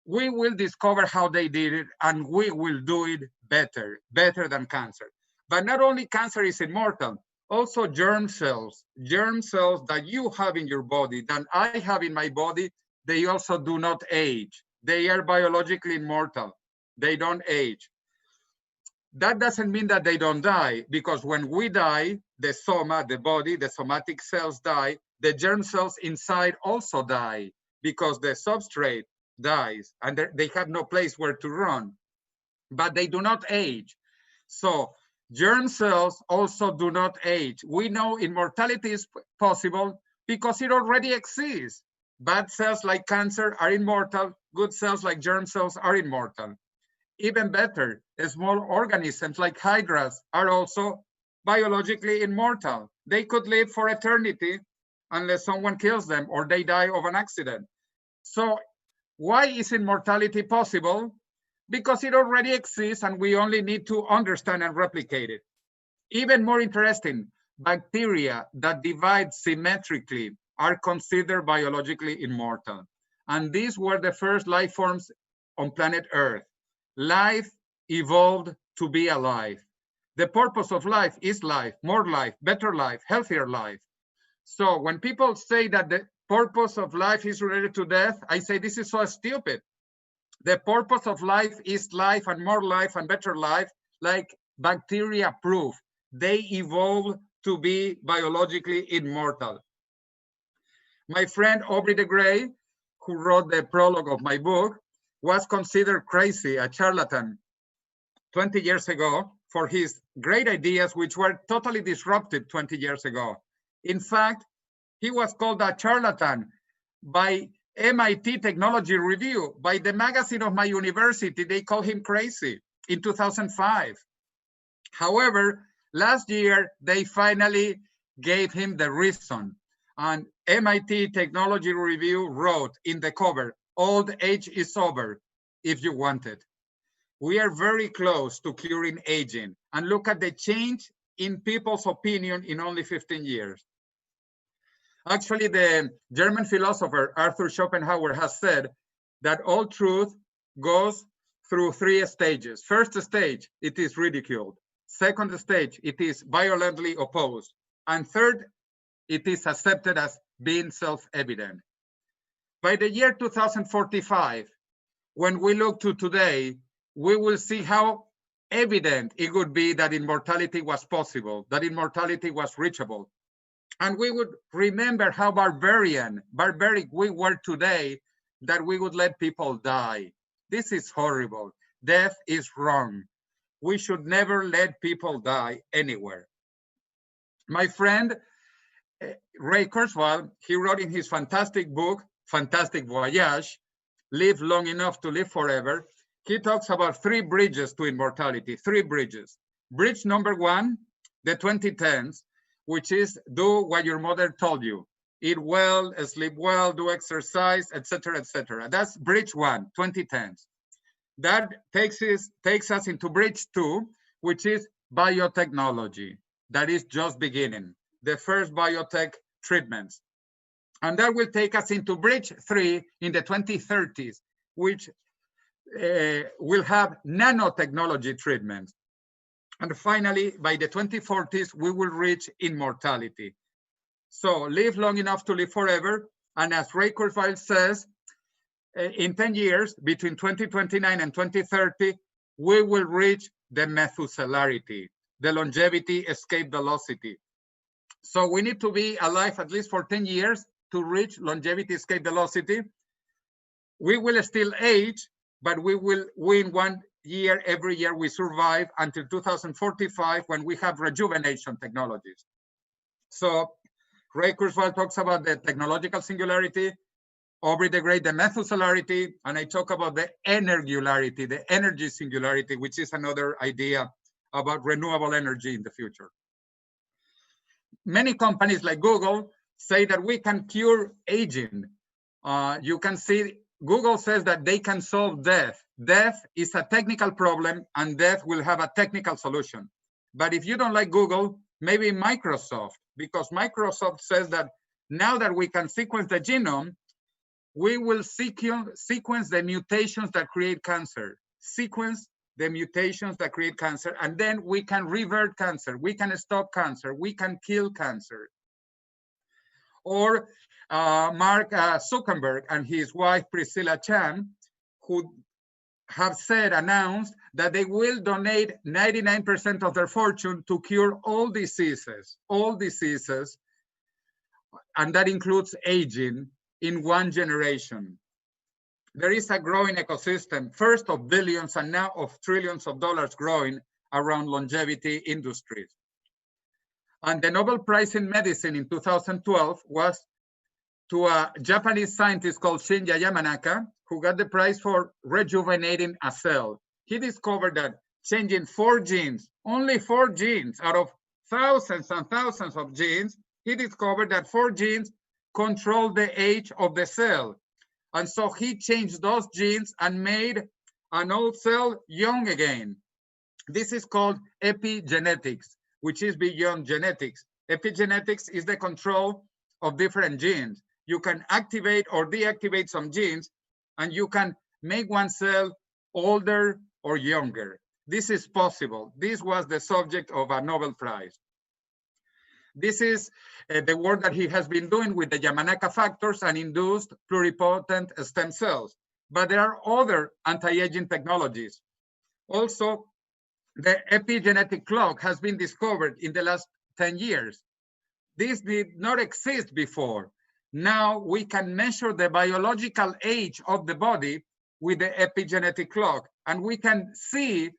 we will discover how they did it, and we will do it better than cancer. But not only cancer is immortal, also germ cells that you have in your body, that I have in my body, they also do not age. They are biologically immortal. They don't age. That doesn't mean that they don't die, because when we die, the soma, the body, the somatic cells die, the germ cells inside also die, because the substrate dies and they have no place where to run, but they do not age. So germ cells also do not age. We know immortality is possible because it already exists. Bad cells like cancer are immortal. Good cells like germ cells are immortal. Even better, small organisms like hydras are also biologically immortal. They could live for eternity unless someone kills them or they die of an accident. So why is immortality possible? Because it already exists and we only need to understand and replicate it. Even more interesting, bacteria that divide symmetrically are considered biologically immortal. And these were the first life forms on planet Earth. Life evolved to be alive. The purpose of life is life, more life, better life, healthier life. So when people say that the purpose of life is related to death, I say this is so stupid. The purpose of life is life and more life and better life, like bacteria prove. They evolved to be biologically immortal. My friend Aubrey de Grey, who wrote the prologue of my book, was considered crazy, a charlatan, 20 years ago for his great ideas, which were totally disrupted 20 years ago. In fact, he was called a charlatan by MIT Technology Review, by the magazine of my university. They called him crazy in 2005. However, last year, they finally gave him the reason. And MIT Technology Review wrote in the cover, "Old age is over if you want it." We are very close to curing aging. And look at the change in people's opinion in only 15 years. Actually, the German philosopher Arthur Schopenhauer has said that all truth goes through 3 stages. First stage, it is ridiculed. Second stage, it is violently opposed. And third, it is accepted as being self-evident. By the year 2045, when we look to today, we will see how evident it would be that immortality was possible, that immortality was reachable. And we would remember how barbaric we were today, that we would let people die. This is horrible. Death is wrong. We should never let people die anywhere. My friend, Ray Kurzweil, he wrote in his fantastic book, Fantastic Voyage, Live Long Enough to Live Forever. He talks about 3 bridges to immortality, 3 bridges. Bridge number 1, the 2010s, which is do what your mother told you. Eat well, sleep well, do exercise, etc., etc. That's bridge 1, 2010s. That takes us into bridge 2, which is biotechnology. That is just beginning, the first biotech treatments. And that will take us into bridge 3 in the 2030s, which will have nanotechnology treatments. And finally, by the 2040s, we will reach immortality. So live long enough to live forever. And as Ray Kurzweil says, in 10 years, between 2029 and 2030, we will reach the Methuselarity, the longevity escape velocity. So we need to be alive at least for 10 years to reach longevity escape velocity. We will still age, but we will win 1 year every year we survive until 2045, when we have rejuvenation technologies. So Ray Kurzweil talks about the technological singularity, Aubrey de Grey, the Methuselarity, and I talk about the energularity, the energy singularity, which is another idea about renewable energy in the future. Many companies like Google say that we can cure aging. You can see Google says that they can solve death. Death is a technical problem and death will have a technical solution. But if you don't like Google, maybe Microsoft, because Microsoft says that now that we can sequence the genome, we will sequence the mutations that create cancer, sequence the mutations that create cancer, and then we can revert cancer, we can stop cancer, we can kill cancer. Or Mark Zuckerberg and his wife Priscilla Chan, who have announced that they will donate 99% of their fortune to cure all diseases, and that includes aging in one generation. There is a growing ecosystem, first of billions and now of trillions of dollars growing around longevity industries. And the Nobel Prize in Medicine in 2012 was to a Japanese scientist called Shinya Yamanaka, who got the prize for rejuvenating a cell. He discovered that changing 4 genes, only 4 genes out of thousands and thousands of genes, he discovered that 4 genes control the age of the cell. And so he changed those genes and made an old cell young again. This is called epigenetics, which is beyond genetics. Epigenetics is the control of different genes. You can activate or deactivate some genes, and you can make one cell older or younger. This is possible. This was the subject of a Nobel Prize. This is the work that he has been doing with the Yamanaka factors and induced pluripotent stem cells. But there are other anti-aging technologies. Also, the epigenetic clock has been discovered in the last 10 years. This did not exist before. Now we can measure the biological age of the body with the epigenetic clock, and we can see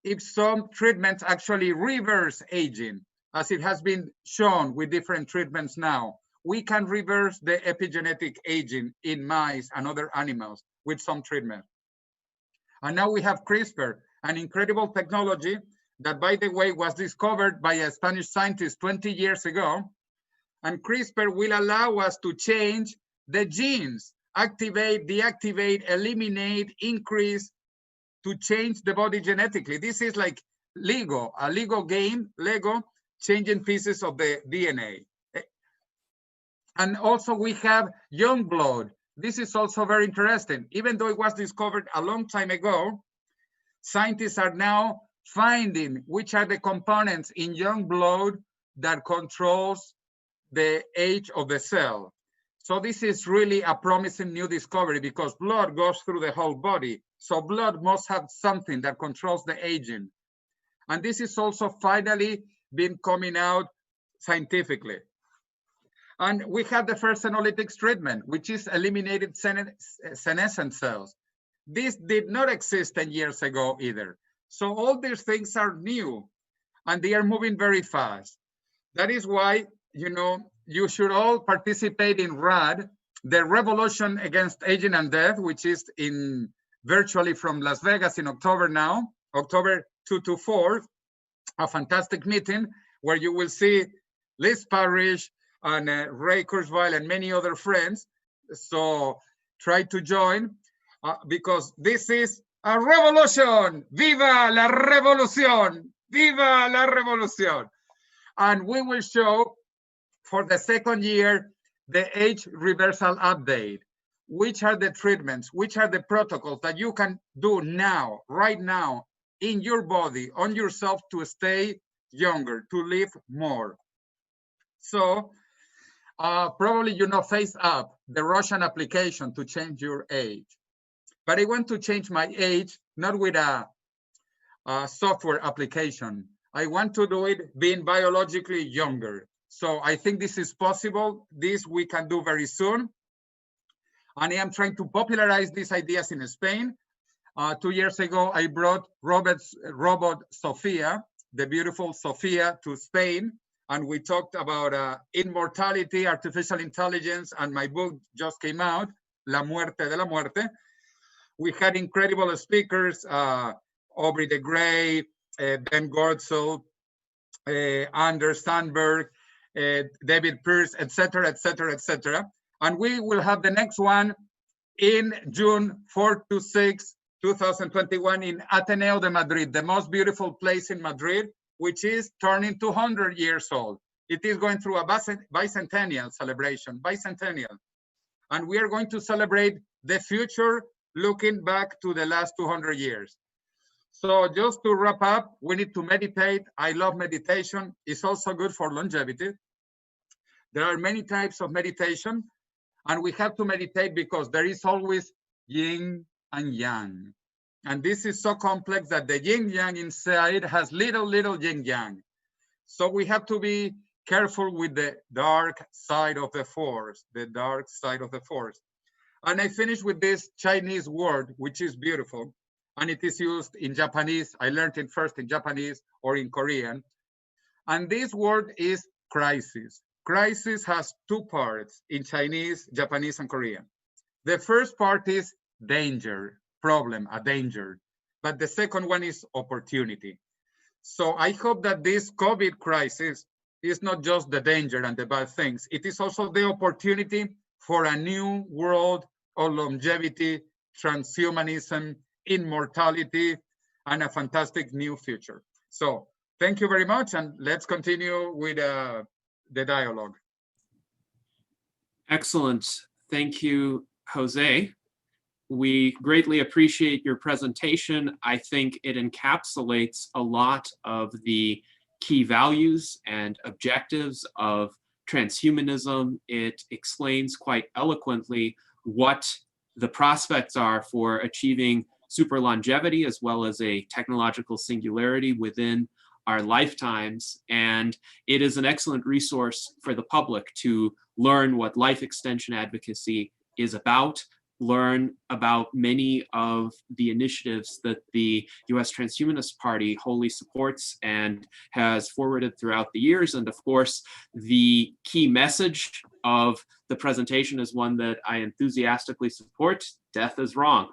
if some treatments actually reverse aging, as it has been shown with different treatments now. We can reverse the epigenetic aging in mice and other animals with some treatment. And now we have CRISPR, an incredible technology that, by the way, was discovered by a Spanish scientist 20 years ago. And CRISPR will allow us to change the genes, activate, deactivate, eliminate, increase, to change the body genetically. This is like Lego, a Lego game, Lego, changing pieces of the DNA. And also we have young blood. This is also very interesting. Even though it was discovered a long time ago, scientists are now finding which are the components in young blood that controls the age of the cell. So this is really a promising new discovery, because blood goes through the whole body. So blood must have something that controls the aging. And this is also finally been coming out scientifically. And we have the first senolytics treatment, which is eliminated senescent cells. This did not exist 10 years ago either. So all these things are new, and they are moving very fast. That is why, you know, you should all participate in RAD, the Revolution Against Aging and Death, which is in virtually from Las Vegas in October now, October 2 to 4, a fantastic meeting where you will see Liz Parrish and Ray Kurzweil and many other friends. So try to join because this is a revolution. Viva la revolución! Viva la revolución! And we will show for the second year the age reversal update. Which are the treatments, which are the protocols that you can do now, right now, in your body, on yourself, to stay younger, to live more. So probably you know Face Up, the Russian application to change your age. But I want to change my age, not with a software application. I want to do it being biologically younger. So I think this is possible. This we can do very soon. And I am trying to popularize these ideas in Spain. 2 years ago, I brought robot Sophia, the beautiful Sophia, to Spain. And we talked about immortality, artificial intelligence, and my book just came out, La Muerte de la Muerte. We had incredible speakers, Aubrey de Grey, Ben Goertzel, Anders Sandberg, David Pearce, etc., etc., etc. And we will have the next one in June 4 to 6, 2021 in Ateneo de Madrid, the most beautiful place in Madrid, which is turning 200 years old. It is going through a bicentennial celebration, bicentennial. And we are going to celebrate the future looking back to the last 200 years. So just to wrap up, we need to meditate. I love meditation. It's also good for longevity. There are many types of meditation. And we have to meditate because there is always yin and yang. And this is so complex that the yin-yang inside has little yin-yang. So we have to be careful with the dark side of the force, the dark side of the force. And I finish with this Chinese word, which is beautiful. And it is used in Japanese. I learned it first in Japanese or in Korean. And this word is crisis. Crisis has two parts in Chinese, Japanese, and Korean. The first part is danger, problem, a danger. But the second one is opportunity. So I hope that this COVID crisis is not just the danger and the bad things. It is also the opportunity for a new world of longevity, transhumanism, immortality, and a fantastic new future. So thank you very much, and let's continue with the dialogue. Excellent. Thank you, Jose. We greatly appreciate your presentation. I think it encapsulates a lot of the key values and objectives of transhumanism. It explains quite eloquently what the prospects are for achieving super longevity as well as a technological singularity within our lifetimes. And it is an excellent resource for the public to learn what life extension advocacy is about, learn about many of the initiatives that the US Transhumanist Party wholly supports and has forwarded throughout the years. And of course, the key message of the presentation is one that I enthusiastically support: death is wrong.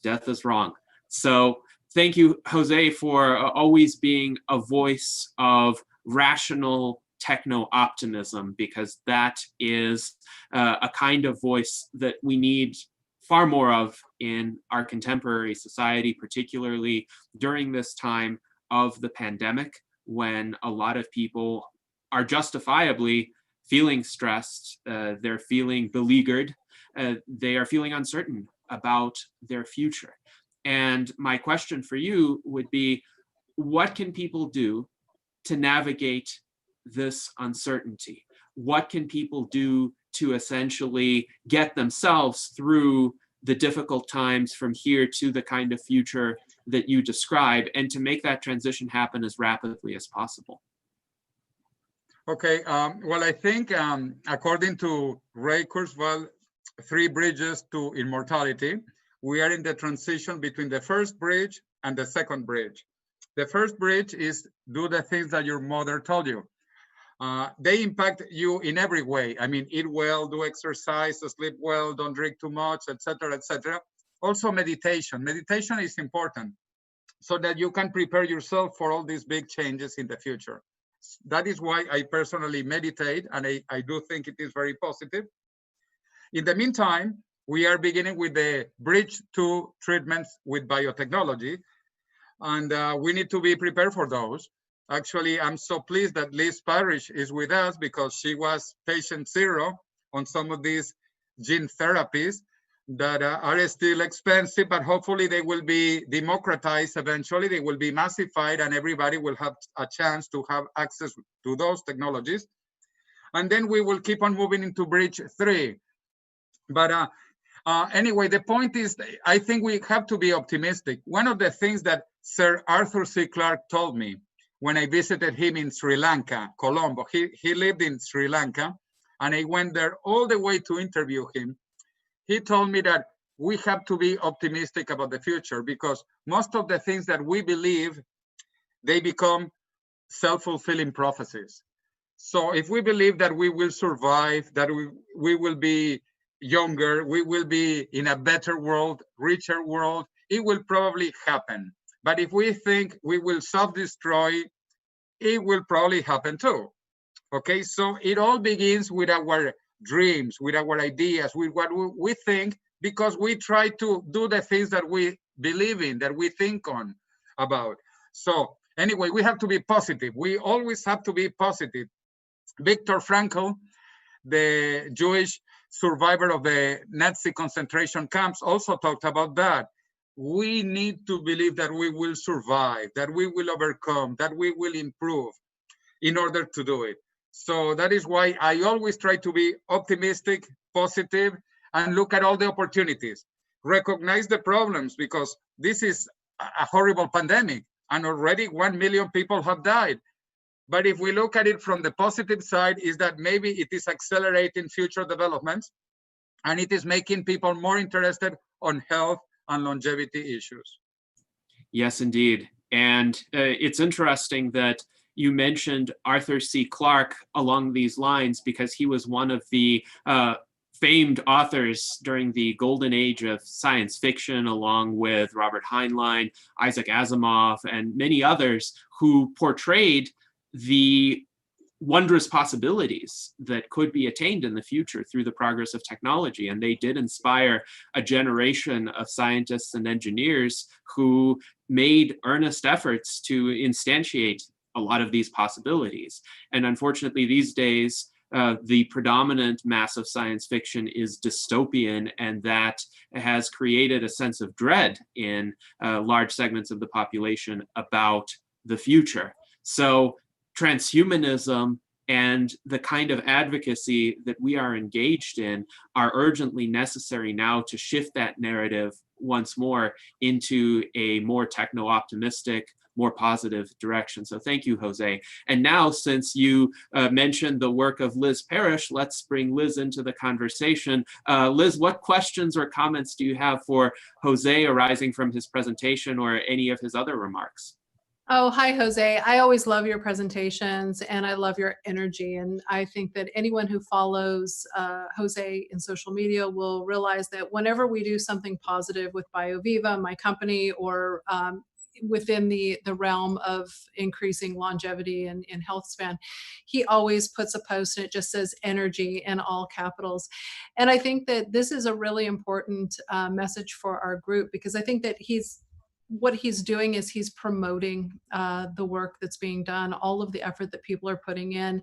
Death is wrong. So thank you, Jose, for always being a voice of rational techno-optimism, because that is a kind of voice that we need far more of in our contemporary society, particularly during this time of the pandemic, when a lot of people are justifiably feeling stressed, they're feeling beleaguered, they are feeling uncertain about their future. And my question for you would be, what can people do to navigate this uncertainty? What can people do to essentially get themselves through the difficult times from here to the kind of future that you describe, and to make that transition happen as rapidly as possible? Okay, well, I think according to Ray Kurzweil, 3 bridges to immortality, we are in the transition between the first bridge and the second bridge. The first bridge is do the things that your mother told you. They impact you in every way. I mean, eat well, do exercise, sleep well, don't drink too much, etc., etc. Also meditation. Meditation is important so that you can prepare yourself for all these big changes in the future. That is why I personally meditate, and I do think it is very positive. In the meantime, we are beginning with the bridge to treatments with biotechnology, and we need to be prepared for those. Actually, I'm so pleased that Liz Parrish is with us, because she was patient zero on some of these gene therapies that are still expensive, but hopefully they will be democratized eventually. They will be massified, and everybody will have a chance to have access to those technologies. And then we will keep on moving into bridge 3. But anyway, the point is, I think we have to be optimistic. One of the things that Sir Arthur C. Clarke told me when I visited him in Sri Lanka, Colombo, he lived in Sri Lanka, and I went there all the way to interview him. He told me that we have to be optimistic about the future, because most of the things that we believe, they become self-fulfilling prophecies. So if we believe that we will survive, that we will be younger, we will be in a better world, richer world, it will probably happen. But if we think we will self-destroy, it will probably happen too. Okay, so it all begins with our dreams, with our ideas, with what we think, because we try to do the things that we believe in, that we think on about. So anyway, we have to be positive. We always have to be positive. Viktor Frankl, the Jewish survivor of the Nazi concentration camps, also talked about that. We need to believe that we will survive, that we will overcome, that we will improve in order to do it. So that is why I always try to be optimistic, positive, and look at all the opportunities. recognize the problems, because this is a horrible pandemic and already 1 million people have died. But if we look at it from the positive side, is that maybe it is accelerating future developments, and it is making people more interested on health and longevity issues. Yes, indeed. And it's interesting that you mentioned Arthur C. Clarke along these lines, because he was one of the famed authors during the golden age of science fiction, along with Robert Heinlein, Isaac Asimov, and many others who portrayed the wondrous possibilities that could be attained in the future through the progress of technology. And they did inspire a generation of scientists and engineers who made earnest efforts to instantiate a lot of these possibilities. And unfortunately, these days, the predominant mass of science fiction is dystopian, and that has created a sense of dread in large segments of the population about the future. So transhumanism and the kind of advocacy that we are engaged in are urgently necessary now to shift that narrative once more into a more techno-optimistic, more positive direction. So thank you, Jose. And now, since you mentioned the work of Liz Parrish, let's bring Liz into the conversation. Liz, what questions or comments do you have for Jose arising from his presentation or any of his other remarks? Oh, hi, Jose. I always love your presentations and I love your energy. And I think that anyone who follows Jose in social media will realize that whenever we do something positive with BioViva, my company, or within the realm of increasing longevity and health span, he always puts a post and it just says energy in all capitals. And I think that this is a really important message for our group, because I think that what he's doing is he's promoting the work that's being done, all of the effort that people are putting in.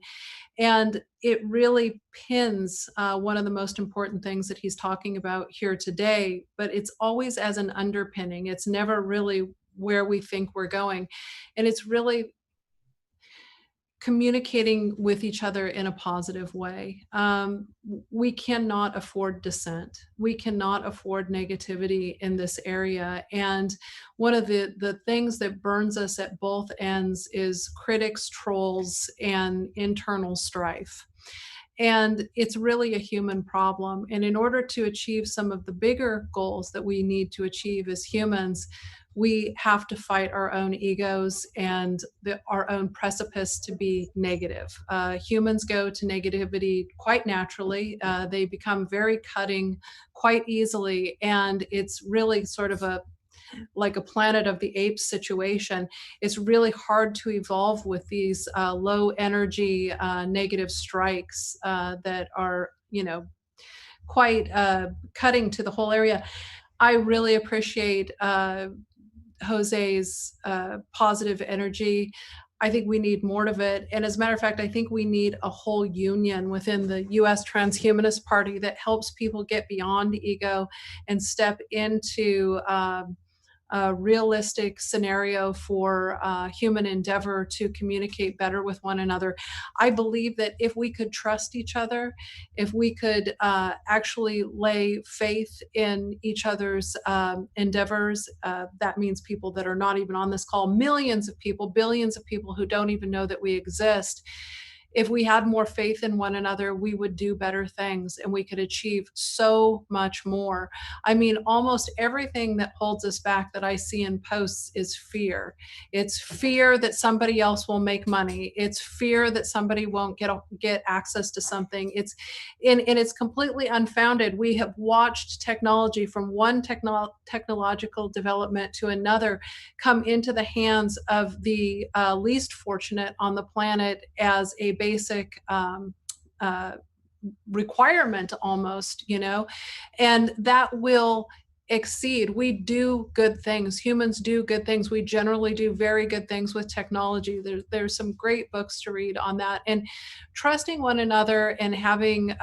And it really pins one of the most important things that he's talking about here today, but it's always as an underpinning. It's never really where we think we're going. And it's really communicating with each other in a positive way. We cannot afford dissent. We cannot afford negativity in this area. And one of the things that burns us at both ends is critics, trolls, and internal strife. And it's really a human problem. And in order to achieve some of the bigger goals that we need to achieve as humans, we have to fight our own egos and our own precipice to be negative. Humans go to negativity quite naturally. They become very cutting quite easily. And it's really sort of like a Planet of the Apes situation. It's really hard to evolve with these low energy negative strikes that are, quite cutting to the whole area. I really appreciate Jose's positive energy. I think we need more of it. And as a matter of fact, I think we need a whole union within the US Transhumanist Party that helps people get beyond ego and step into a realistic scenario for human endeavor to communicate better with one another. I believe that if we could trust each other, if we could actually lay faith in each other's endeavors, that means people that are not even on this call, millions of people, billions of people who don't even know that we exist. If we had more faith in one another, we would do better things and we could achieve so much more. I mean, almost everything that holds us back that I see in posts is fear. It's fear that somebody else will make money. It's fear that somebody won't get access to something. And it's completely unfounded. We have watched technology from one technological development to another come into the hands of the least fortunate on the planet as a basic requirement almost, and that will exceed. We do good things. Humans do good things. We generally do very good things with technology. There's some great books to read on that. And trusting one another and having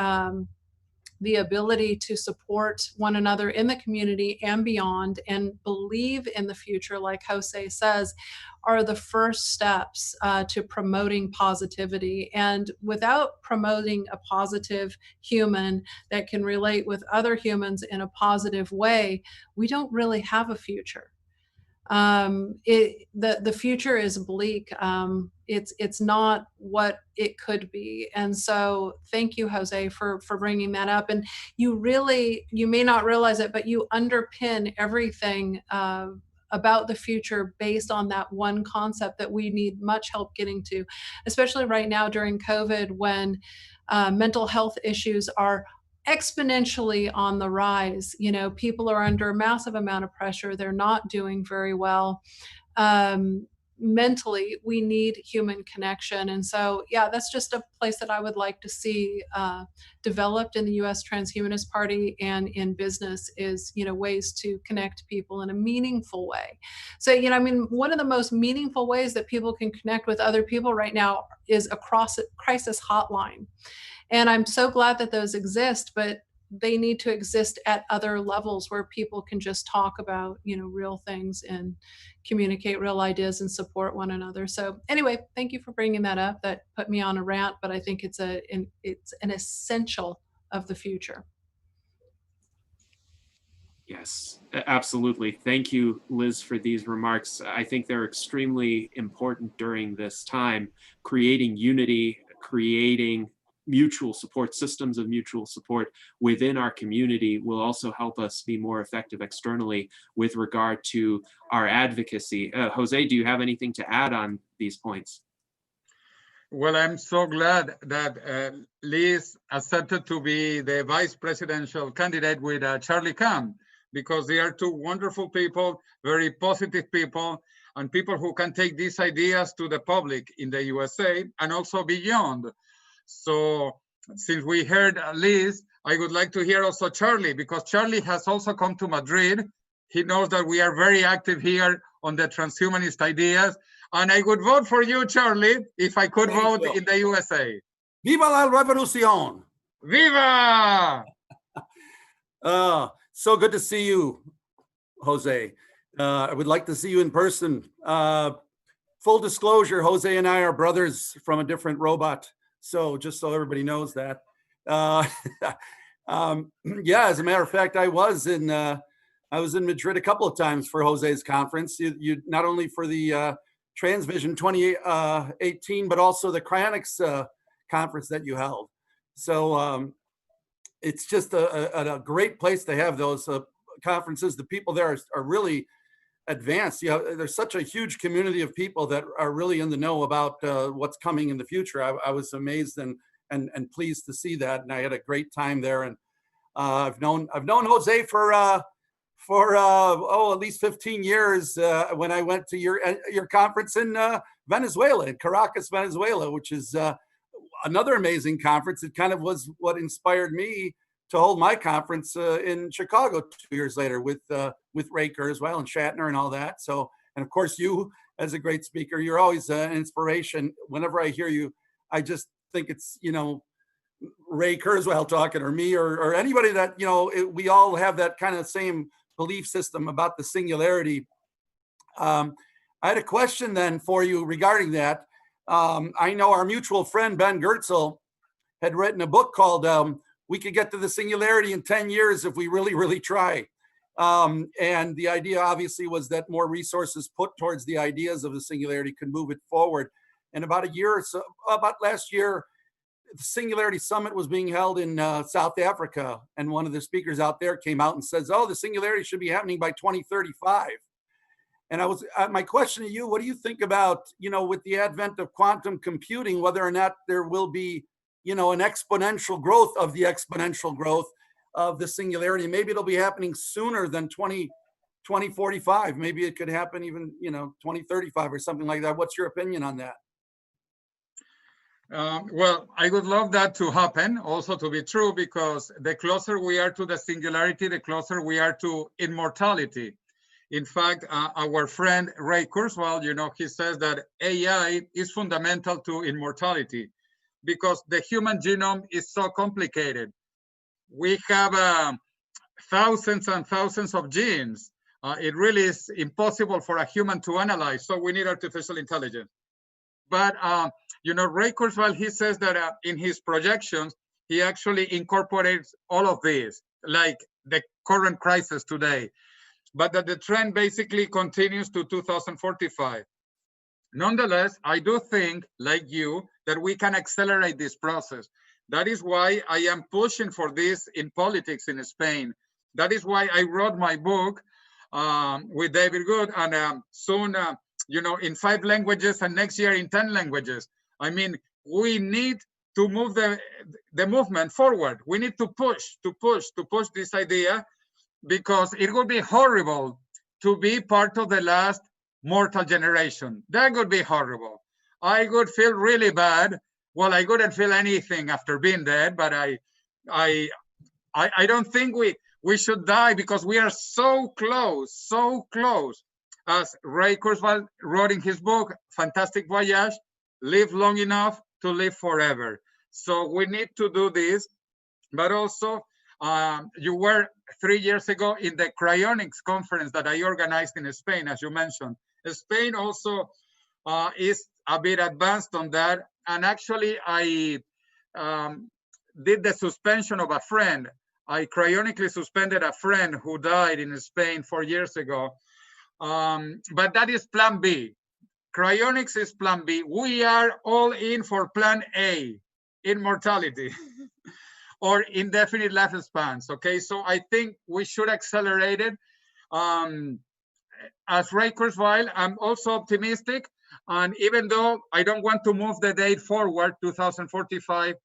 the ability to support one another in the community and beyond and believe in the future, like Jose says, are the first steps to promoting positivity. And without promoting a positive human that can relate with other humans in a positive way, we don't really have a future. The future is bleak. It's not what it could be. And so thank you, Jose, for bringing that up. And you may not realize it, but you underpin everything about the future based on that one concept that we need much help getting to, especially right now during COVID, when mental health issues are exponentially on the rise. You know, people are under a massive amount of pressure. They're not doing very well. Mentally, we need human connection. And so, yeah, that's just a place that I would like to see developed in the U.S. Transhumanist Party and in business is, you know, ways to connect people in a meaningful way. So, you know, I mean, one of the most meaningful ways that people can connect with other people right now is a crisis hotline. And I'm so glad that those exist, but they need to exist at other levels where people can just talk about, you know, real things and communicate real ideas and support one another. So anyway, thank you for bringing that up. That put me on a rant, but I think it's an essential of the future. Yes, absolutely. Thank you, Liz, for these remarks. I think they're extremely important during this time, creating unity, creating mutual support, systems of mutual support within our community will also help us be more effective externally with regard to our advocacy. Jose, do you have anything to add on these points? Well, I'm so glad that Liz accepted to be the vice presidential candidate with Charlie Camp, because they are two wonderful people, very positive people, and people who can take these ideas to the public in the USA and also beyond. So since we heard Liz, I would like to hear also Charlie, because Charlie has also come to Madrid. He knows that we are very active here on the transhumanist ideas. And I would vote for you, Charlie, if I could vote in the USA. Viva la revolución! Viva! So good to see you, Jose. I would like to see you in person. Full disclosure, Jose and I are brothers from a different robot. So just so everybody knows that. Yeah, as a matter of fact, I was in Madrid a couple of times for Jose's conference. You not only for the Transvision 2018, but also the Cryonics conference that you held. So it's just a great place to have those conferences. The people there are really advanced. You know, there's such a huge community of people that are really in the know about what's coming in the future. I was amazed and pleased to see that, and I had a great time there. And I've known Jose for at least 15 years when I went to your conference in Venezuela, in Caracas, Venezuela, which is another amazing conference. It kind of was what inspired me to hold my conference in Chicago 2 years later with Ray Kurzweil and Shatner and all that. So, and of course you as a great speaker, you're always an inspiration. Whenever I hear you, I just think it's, you know, Ray Kurzweil talking, or me, or anybody that, you know, we all have that kind of same belief system about the singularity. I had a question then for you regarding that. I know our mutual friend, Ben Goertzel, had written a book called We Could Get to the Singularity in 10 Years If We Really, Really Try. And the idea obviously was that more resources put towards the ideas of the singularity could move it forward. And about a year or so, about last year, the Singularity Summit was being held in South Africa. And one of the speakers out there came out and says, oh, the singularity should be happening by 2035. And my question to you, what do you think about, you know, with the advent of quantum computing, whether or not there will be, you know, an exponential growth of the exponential growth of the singularity? Maybe it'll be happening sooner than 2045. Maybe it could happen even, you know, 2035 or something like that. What's your opinion on that? Well, I would love that to happen, also to be true, because the closer we are to the singularity, the closer we are to immortality. In fact, our friend Ray Kurzweil, you know, he says that AI is fundamental to immortality because the human genome is so complicated. we have thousands and thousands of genes. It really is impossible for a human to analyze, so we need artificial intelligence. But Ray Kurzweil, he says that in his projections, he actually incorporates all of these, like the current crisis today, but that the trend basically continues to 2045. Nonetheless, I do think, like you, that we can accelerate this process. That is why I am pushing for this in politics in Spain. That is why I wrote my book with David Good, and soon, in 5 languages, and next year in 10 languages. I mean, we need to move the movement forward. We need to push this idea, because it would be horrible to be part of the last mortal generation. That would be horrible. I would feel really bad. Well, I wouldn't feel anything after being dead, but I don't think we should die, because we are so close. As Ray Kurzweil wrote in his book, Fantastic Voyage, live long enough to live forever. So we need to do this, but also you were 3 years ago in the cryonics conference that I organized in Spain, as you mentioned. Spain also is a bit advanced on that. And actually, I did the suspension of a friend. I cryonically suspended a friend who died in Spain 4 years ago. But that is plan B. Cryonics is plan B. We are all in for plan A, immortality, or indefinite lifespans, okay? So I think we should accelerate it. As Ray Kurzweil, I'm also optimistic. And even though I don't want to move the date forward, 2045,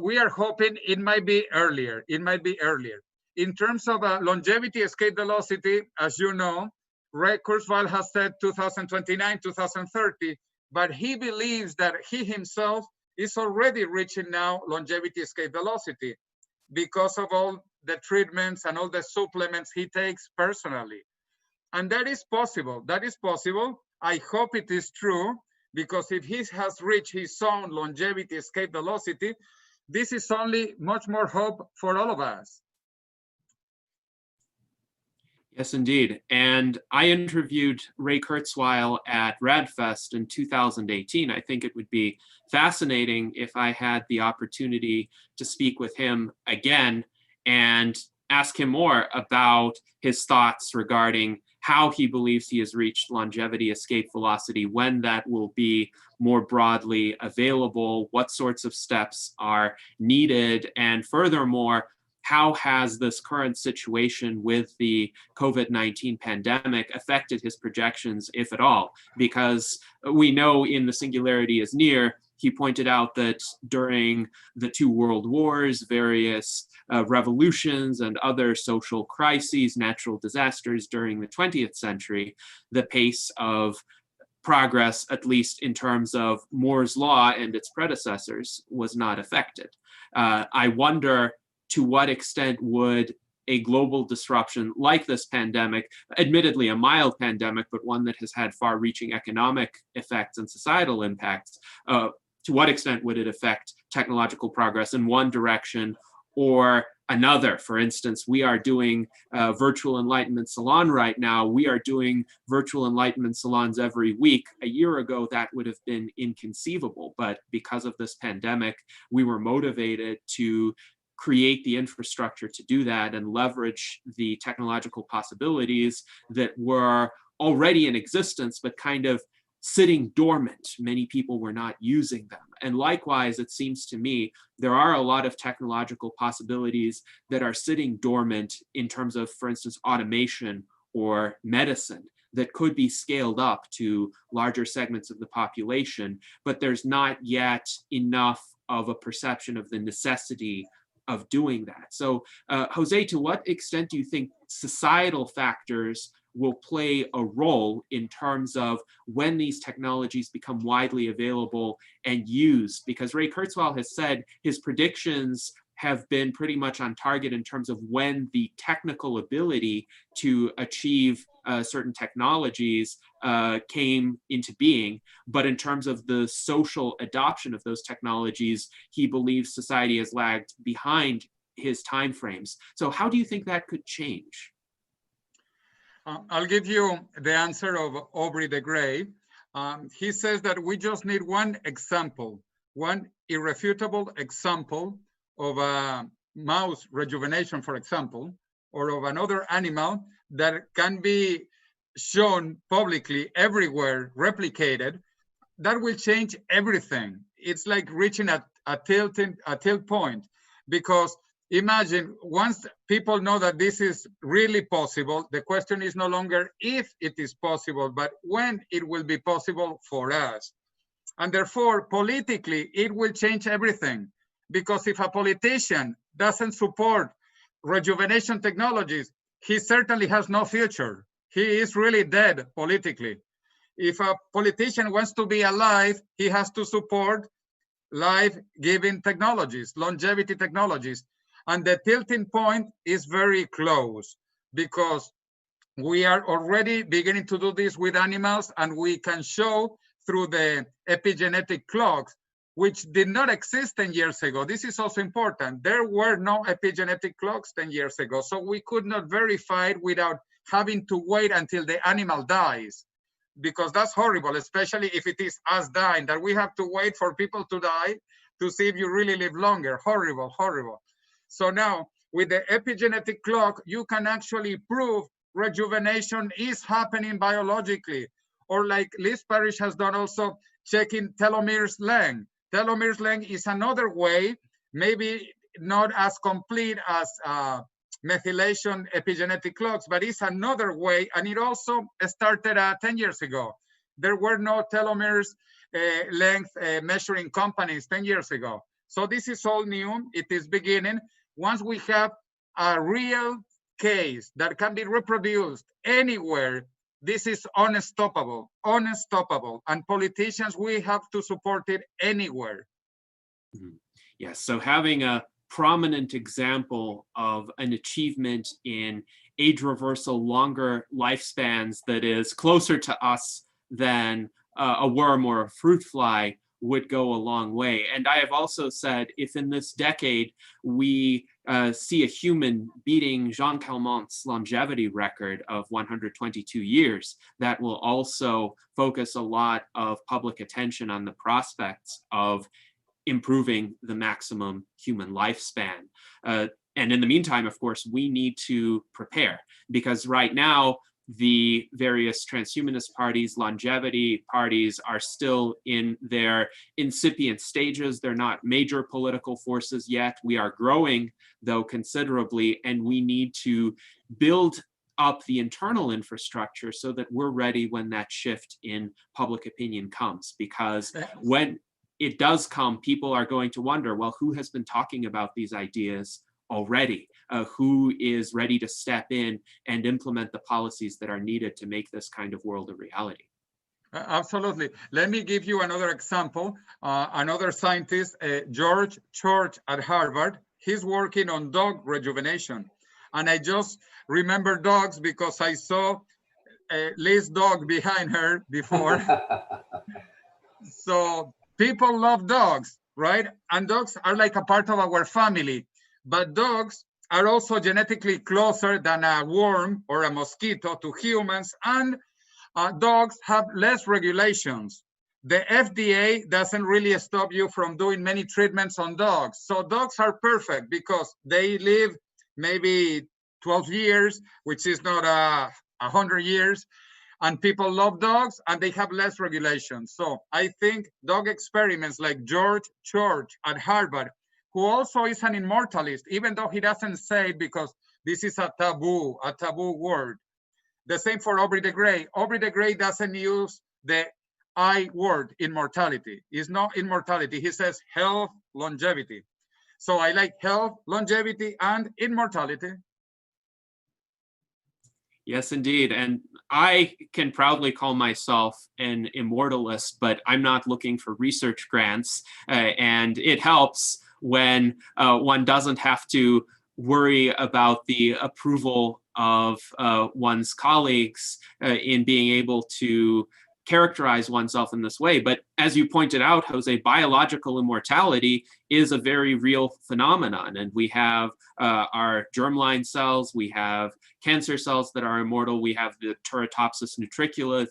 we are hoping it might be earlier. In terms of longevity escape velocity, as you know, Ray Kurzweil has said 2029, 2030, but he believes that he himself is already reaching now longevity escape velocity because of all the treatments and all the supplements he takes personally. And that is possible. I hope it is true, because if he has reached his own longevity escape velocity, this is only much more hope for all of us. Yes, indeed. And I interviewed Ray Kurzweil at RadFest in 2018. I think it would be fascinating if I had the opportunity to speak with him again and ask him more about his thoughts regarding how he believes he has reached longevity escape velocity, when that will be more broadly available, what sorts of steps are needed, and furthermore, how has this current situation with the COVID-19 pandemic affected his projections, if at all? Because we know in The Singularity is Near, he pointed out that during the 2 world wars, various revolutions and other social crises, natural disasters during the 20th century, the pace of progress, at least in terms of Moore's Law and its predecessors, was not affected. I wonder to what extent would a global disruption like this pandemic, admittedly a mild pandemic, but one that has had far-reaching economic effects and societal impacts, to what extent would it affect technological progress in one direction or another? For instance, we are doing virtual Enlightenment Salon right now. We are doing virtual Enlightenment Salons every week. A year ago, that would have been inconceivable. But because of this pandemic, we were motivated to create the infrastructure to do that and leverage the technological possibilities that were already in existence, but kind of sitting dormant. Many people were not using them. And likewise, it seems to me, there are a lot of technological possibilities that are sitting dormant in terms of, for instance, automation or medicine that could be scaled up to larger segments of the population, but there's not yet enough of a perception of the necessity of doing that. So, Jose, to what extent do you think societal factors will play a role in terms of when these technologies become widely available and used? Because Ray Kurzweil has said his predictions have been pretty much on target in terms of when the technical ability to achieve certain technologies came into being. But in terms of the social adoption of those technologies, he believes society has lagged behind his timeframes. So how do you think that could change? I'll give you the answer of Aubrey de Grey. He says that we just need one example, one irrefutable example of a mouse rejuvenation, for example, or of another animal that can be shown publicly everywhere, replicated, that will change everything. It's like reaching a tilt point, because imagine once people know that this is really possible, the question is no longer if it is possible, but when it will be possible for us. And therefore, politically, it will change everything. Because if a politician doesn't support rejuvenation technologies, he certainly has no future. He is really dead politically. If a politician wants to be alive, he has to support life-giving technologies, longevity technologies. And the tilting point is very close, because we are already beginning to do this with animals, and we can show through the epigenetic clocks, which did not exist 10 years ago. This is also important. There were no epigenetic clocks 10 years ago, so we could not verify it without having to wait until the animal dies, because that's horrible, especially if it is us dying, that we have to wait for people to die to see if you really live longer. Horrible, horrible. So now, with the epigenetic clock, you can actually prove rejuvenation is happening biologically. Or like Liz Parrish has done also, checking telomeres length. Telomeres length is another way, maybe not as complete as methylation epigenetic clocks, but it's another way, and it also started 10 years ago. There were no telomeres length measuring companies 10 years ago. So this is all new, it is beginning. Once we have a real case that can be reproduced anywhere, this is unstoppable, unstoppable. And politicians, we have to support it anywhere. Mm-hmm. Yes, so having a prominent example of an achievement in age reversal, longer lifespans that is closer to us than a worm or a fruit fly would go a long way. And I have also said, if in this decade we see a human beating Jean Calment's longevity record of 122 years, that will also focus a lot of public attention on the prospects of improving the maximum human lifespan. And in the meantime, of course, we need to prepare, because right now, the various transhumanist parties, longevity parties are still in their incipient stages. They're not major political forces yet. We are growing, though, considerably, and we need to build up the internal infrastructure so that we're ready when that shift in public opinion comes. Because when it does come, people are going to wonder, well, who has been talking about these ideas already? Who is ready to step in and implement the policies that are needed to make this kind of world a reality? Absolutely. Let me give you another example. Another scientist, George Church at Harvard, he's working on dog rejuvenation. And I just remember dogs because I saw Liz's dog behind her before. So people love dogs, right? And dogs are like a part of our family. But dogs are also genetically closer than a worm or a mosquito to humans, and dogs have less regulations. The FDA doesn't really stop you from doing many treatments on dogs. So dogs are perfect because they live maybe 12 years, which is not 100 years. And people love dogs and they have less regulations. So I think dog experiments like George Church at Harvard, who also is an immortalist, even though he doesn't say it because this is a taboo word. The same for Aubrey de Grey. Aubrey de Grey doesn't use the I word, immortality. It's not immortality. He says health, longevity. So I like health, longevity, and immortality. Yes, indeed. And I can proudly call myself an immortalist, but I'm not looking for research grants. And it helps when one doesn't have to worry about the approval of one's colleagues in being able to characterize oneself in this way. But as you pointed out, Jose, biological immortality is a very real phenomenon. And we have our germline cells, we have cancer cells that are immortal, we have the Turritopsis nutricula,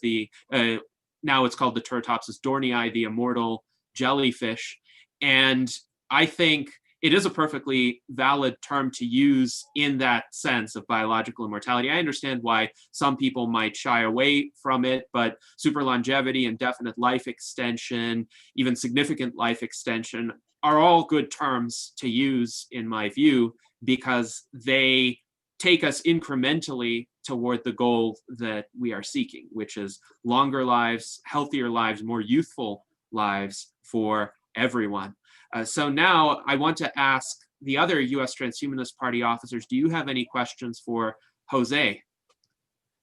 now it's called the Turritopsis dohrnii, the immortal jellyfish. And I think it is a perfectly valid term to use in that sense of biological immortality. I understand why some people might shy away from it, but super longevity, indefinite life extension, even significant life extension are all good terms to use in my view, because they take us incrementally toward the goal that we are seeking, which is longer lives, healthier lives, more youthful lives for everyone. So now I want to ask the other U.S. Transhumanist Party officers, do you have any questions for Jose?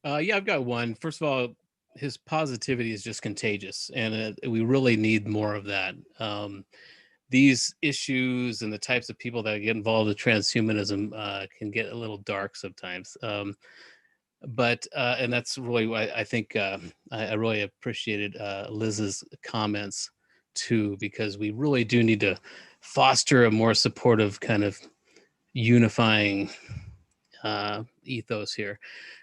Yeah, I've got one. First of all, his positivity is just contagious, and we really need more of that. These issues and the types of people that get involved with transhumanism can get a little dark sometimes. And that's really why I think I really appreciated Liz's comments too, because we really do need to foster a more supportive kind of unifying ethos here.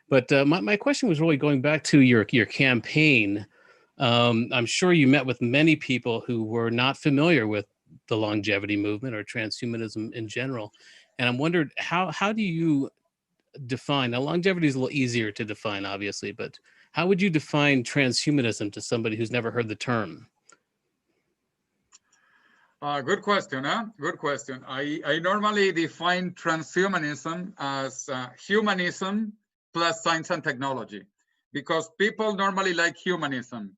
But my question was really going back to your campaign. I'm sure you met with many people who were not familiar with the longevity movement or transhumanism in general. And I'm wondered, how do you define, now longevity is a little easier to define, obviously, but how would you define transhumanism to somebody who's never heard the term? Good question, huh? Good question. I normally define transhumanism as humanism plus science and technology, because people normally like humanism.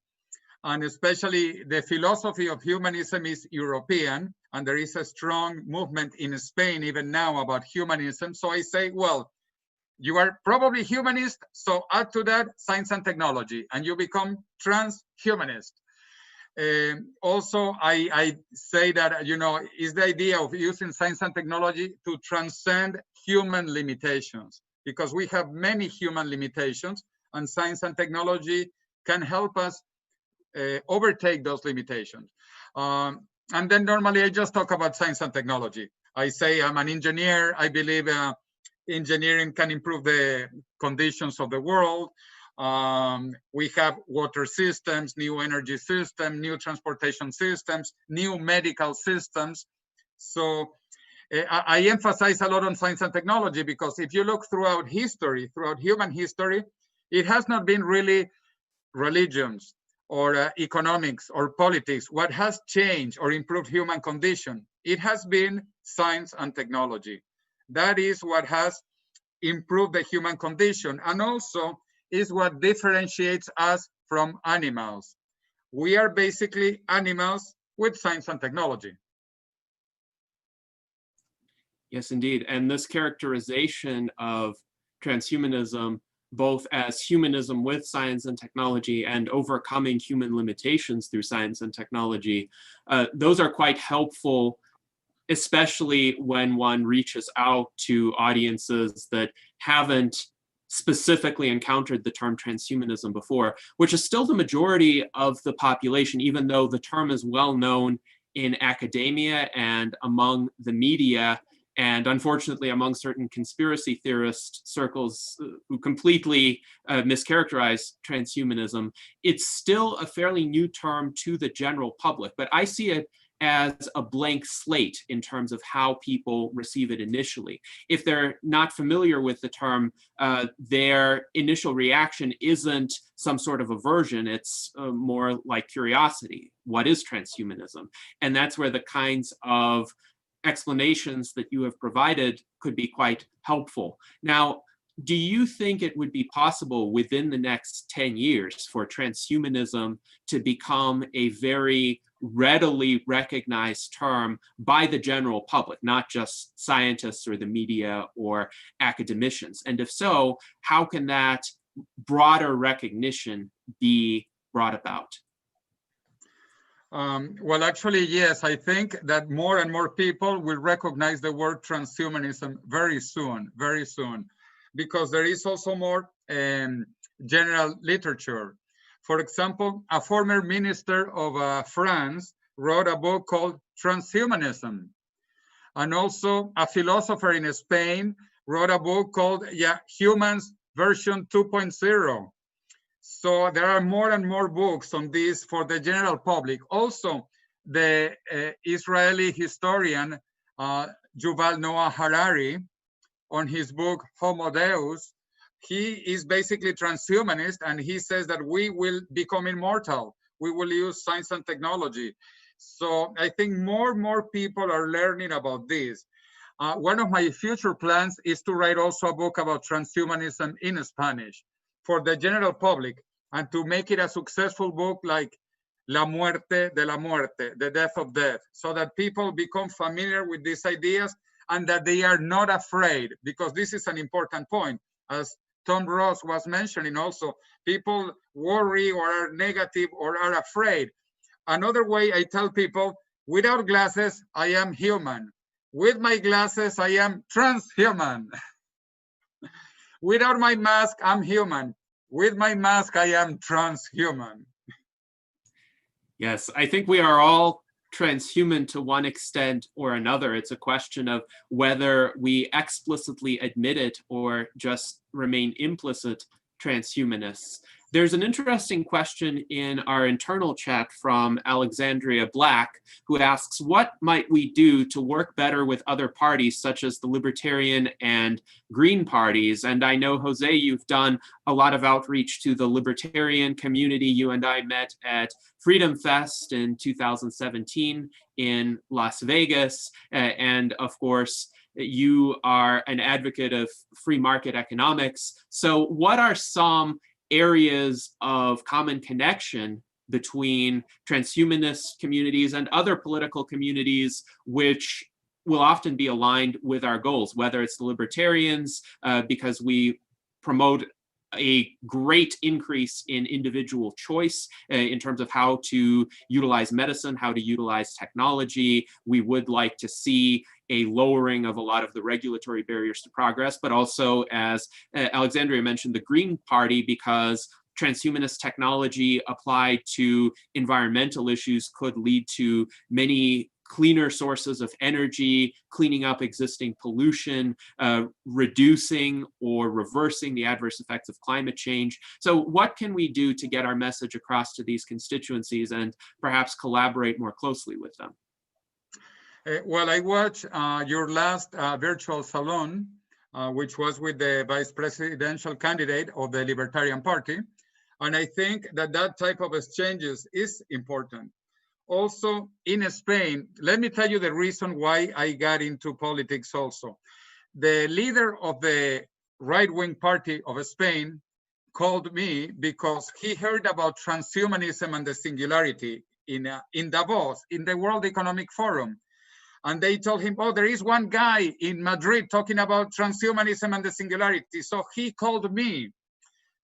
And especially the philosophy of humanism is European, and there is a strong movement in Spain even now about humanism. So I say, well, you are probably humanist, so add to that science and technology, and you become transhumanist. Also, I say that, you know, is the idea of using science and technology to transcend human limitations, because we have many human limitations, and science and technology can help us overtake those limitations. And then normally I just talk about science and technology. I say I'm an engineer. I believe engineering can improve the conditions of the world. We have water systems, new energy systems, new transportation systems, new medical systems. So I emphasize a lot on science and technology, because if you look throughout history, throughout human history, it has not been really religions or economics or politics what has changed or improved human condition. It has been science and technology. That is what has improved the human condition, and also is what differentiates us from animals. We are basically animals with science and technology. Yes, indeed. And this characterization of transhumanism, both as humanism with science and technology and overcoming human limitations through science and technology, those are quite helpful, especially when one reaches out to audiences that haven't specifically encountered the term transhumanism before, which is still the majority of the population, even though the term is well known in academia and among the media, and unfortunately among certain conspiracy theorist circles who completely mischaracterize transhumanism. It's still a fairly new term to the general public, but I see it as a blank slate in terms of how people receive it initially. If they're not familiar with the term, their initial reaction isn't some sort of aversion, it's more like curiosity. What is transhumanism? And that's where the kinds of explanations that you have provided could be quite helpful. Now, do you think it would be possible within the next 10 years for transhumanism to become a very readily recognized term by the general public, not just scientists or the media or academicians? And if so, how can that broader recognition be brought about? Well, actually, yes, I think that more and more people will recognize the word transhumanism very soon, because there is also more general literature. For example, a former minister of France wrote a book called Transhumanism. And also a philosopher in Spain wrote a book called Humans version 2.0. So there are more and more books on this for the general public. Also, the Israeli historian Yuval Noah Harari, on his book Homo Deus, he is basically transhumanist, and he says that we will become immortal. We will use science and technology. So I think more and more people are learning about this. One of my future plans is to write also a book about transhumanism in Spanish for the general public, and to make it a successful book like La Muerte de la Muerte, the death of death, so that people become familiar with these ideas and that they are not afraid, because this is an important point. As Tom Ross was mentioning also, people worry or are negative or are afraid. Another way I tell people, without glasses, I am human. With my glasses, I am transhuman. Without my mask, I'm human. With my mask, I am transhuman. Yes, I think we are all transhuman to one extent or another. It's a question of whether we explicitly admit it or just remain implicit transhumanists. There's an interesting question in our internal chat from Alexandria Black, who asks, what might we do to work better with other parties, such as the Libertarian and Green parties? And I know, Jose, you've done a lot of outreach to the Libertarian community. You and I met at Freedom Fest in 2017 in Las Vegas. And of course, you are an advocate of free market economics. So what are some areas of common connection between transhumanist communities and other political communities, which will often be aligned with our goals, whether it's the libertarians, because we promote a great increase in individual choice in terms of how to utilize medicine, how to utilize technology. We would like to see a lowering of a lot of the regulatory barriers to progress, but also, as Alexandria mentioned, the Green Party, because transhumanist technology applied to environmental issues could lead to many cleaner sources of energy, cleaning up existing pollution, reducing or reversing the adverse effects of climate change. So what can we do to get our message across to these constituencies and perhaps collaborate more closely with them? Well, I watched your last virtual Salon, which was with the vice presidential candidate of the Libertarian Party. And I think that that type of exchanges is important. Also, in Spain, let me tell you the reason why I got into politics also. The leader of the right-wing party of Spain called me because he heard about transhumanism and the Singularity in Davos, in the World Economic Forum. And they told him, oh, there is one guy in Madrid talking about transhumanism and the Singularity. So he called me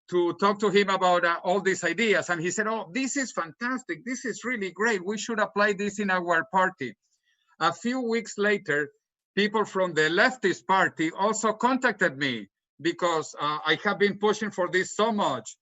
to talk to him about all these ideas. And he said, oh, this is fantastic. This is really great. We should apply this in our party. A few weeks later, people from the leftist party also contacted me because I have been pushing for this so much.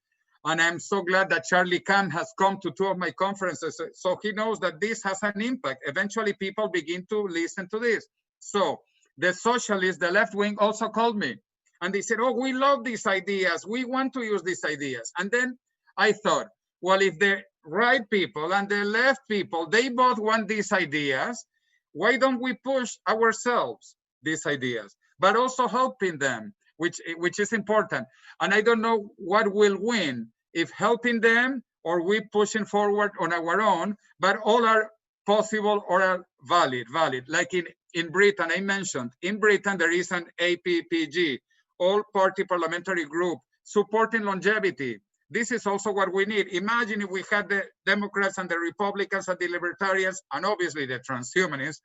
And I'm so glad that Charlie Kahn has come to 2 of my conferences. So he knows that this has an impact. Eventually, people begin to listen to this. So the socialists, the left wing, also called me. And they said, oh, we love these ideas. We want to use these ideas. And then I thought, well, if the right people and the left people, they both want these ideas, why don't we push ourselves these ideas, but also helping them, which is important. And I don't know what will win, if helping them or we pushing forward on our own, but all are possible or are valid. Like in Britain, I mentioned, in Britain, there is an APPG, all-party parliamentary group, supporting longevity. This is also what we need. Imagine if we had the Democrats and the Republicans and the Libertarians, and obviously the transhumanists,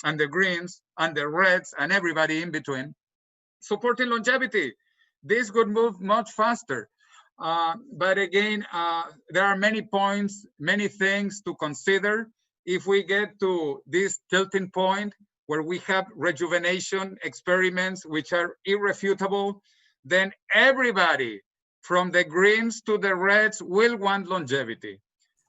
and the Greens, and the Reds, and everybody in between, supporting longevity. This would move much faster. But again, there are many points, many things to consider. If we get to this tilting point where we have rejuvenation experiments which are irrefutable, then everybody from the greens to the reds will want longevity.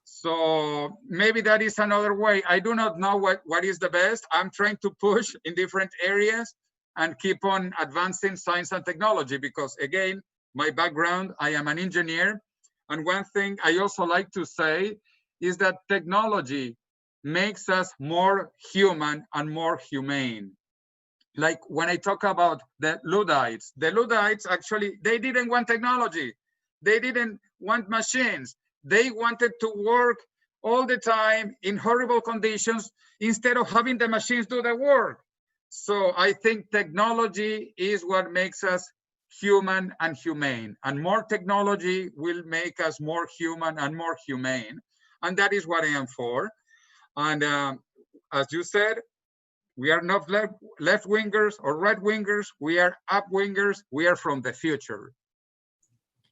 So maybe that is another way. I do not know what is the best. I'm trying to push in different areas and keep on advancing science and technology because, again, my background, I am an engineer. And one thing I also like to say is that technology makes us more human and more humane. Like when I talk about the Luddites actually, they didn't want technology. They didn't want machines. They wanted to work all the time in horrible conditions instead of having the machines do the work. So I think technology is what makes us human and humane, and more technology will make us more human and more humane. And that is what I am for. And as you said, we are not left-wingers or right-wingers. We are up-wingers. We are from the future.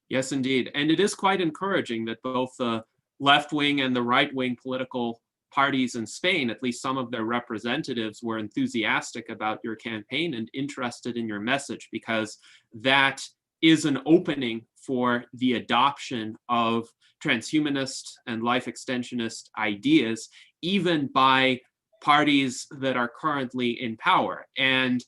Yes, indeed. And it is quite encouraging that both the left-wing and the right-wing political parties in Spain, at least some of their representatives, were enthusiastic about your campaign and interested in your message, because that is an opening for the adoption of transhumanist and life extensionist ideas, even by parties that are currently in power. And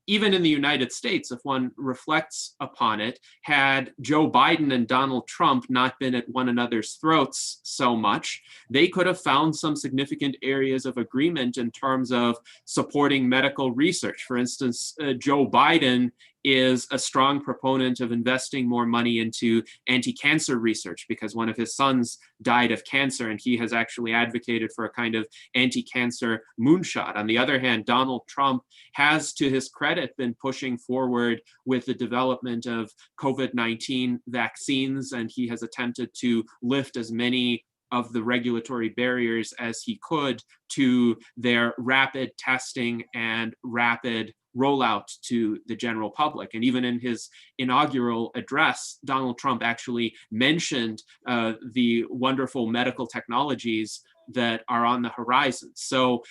even in the United States, if one reflects upon it, had Joe Biden and Donald Trump not been at one another's throats so much, they could have found some significant areas of agreement in terms of supporting medical research. For instance, Joe Biden is a strong proponent of investing more money into anti-cancer research because one of his sons died of cancer, and he has actually advocated for a kind of anti-cancer moonshot. On the other hand, Donald Trump has, to his credit, been pushing forward with the development of COVID-19 vaccines, and he has attempted to lift as many of the regulatory barriers as he could to their rapid testing and rapid rollout to the general public. And even in his inaugural address, Donald Trump actually mentioned the wonderful medical technologies that are on the horizon. So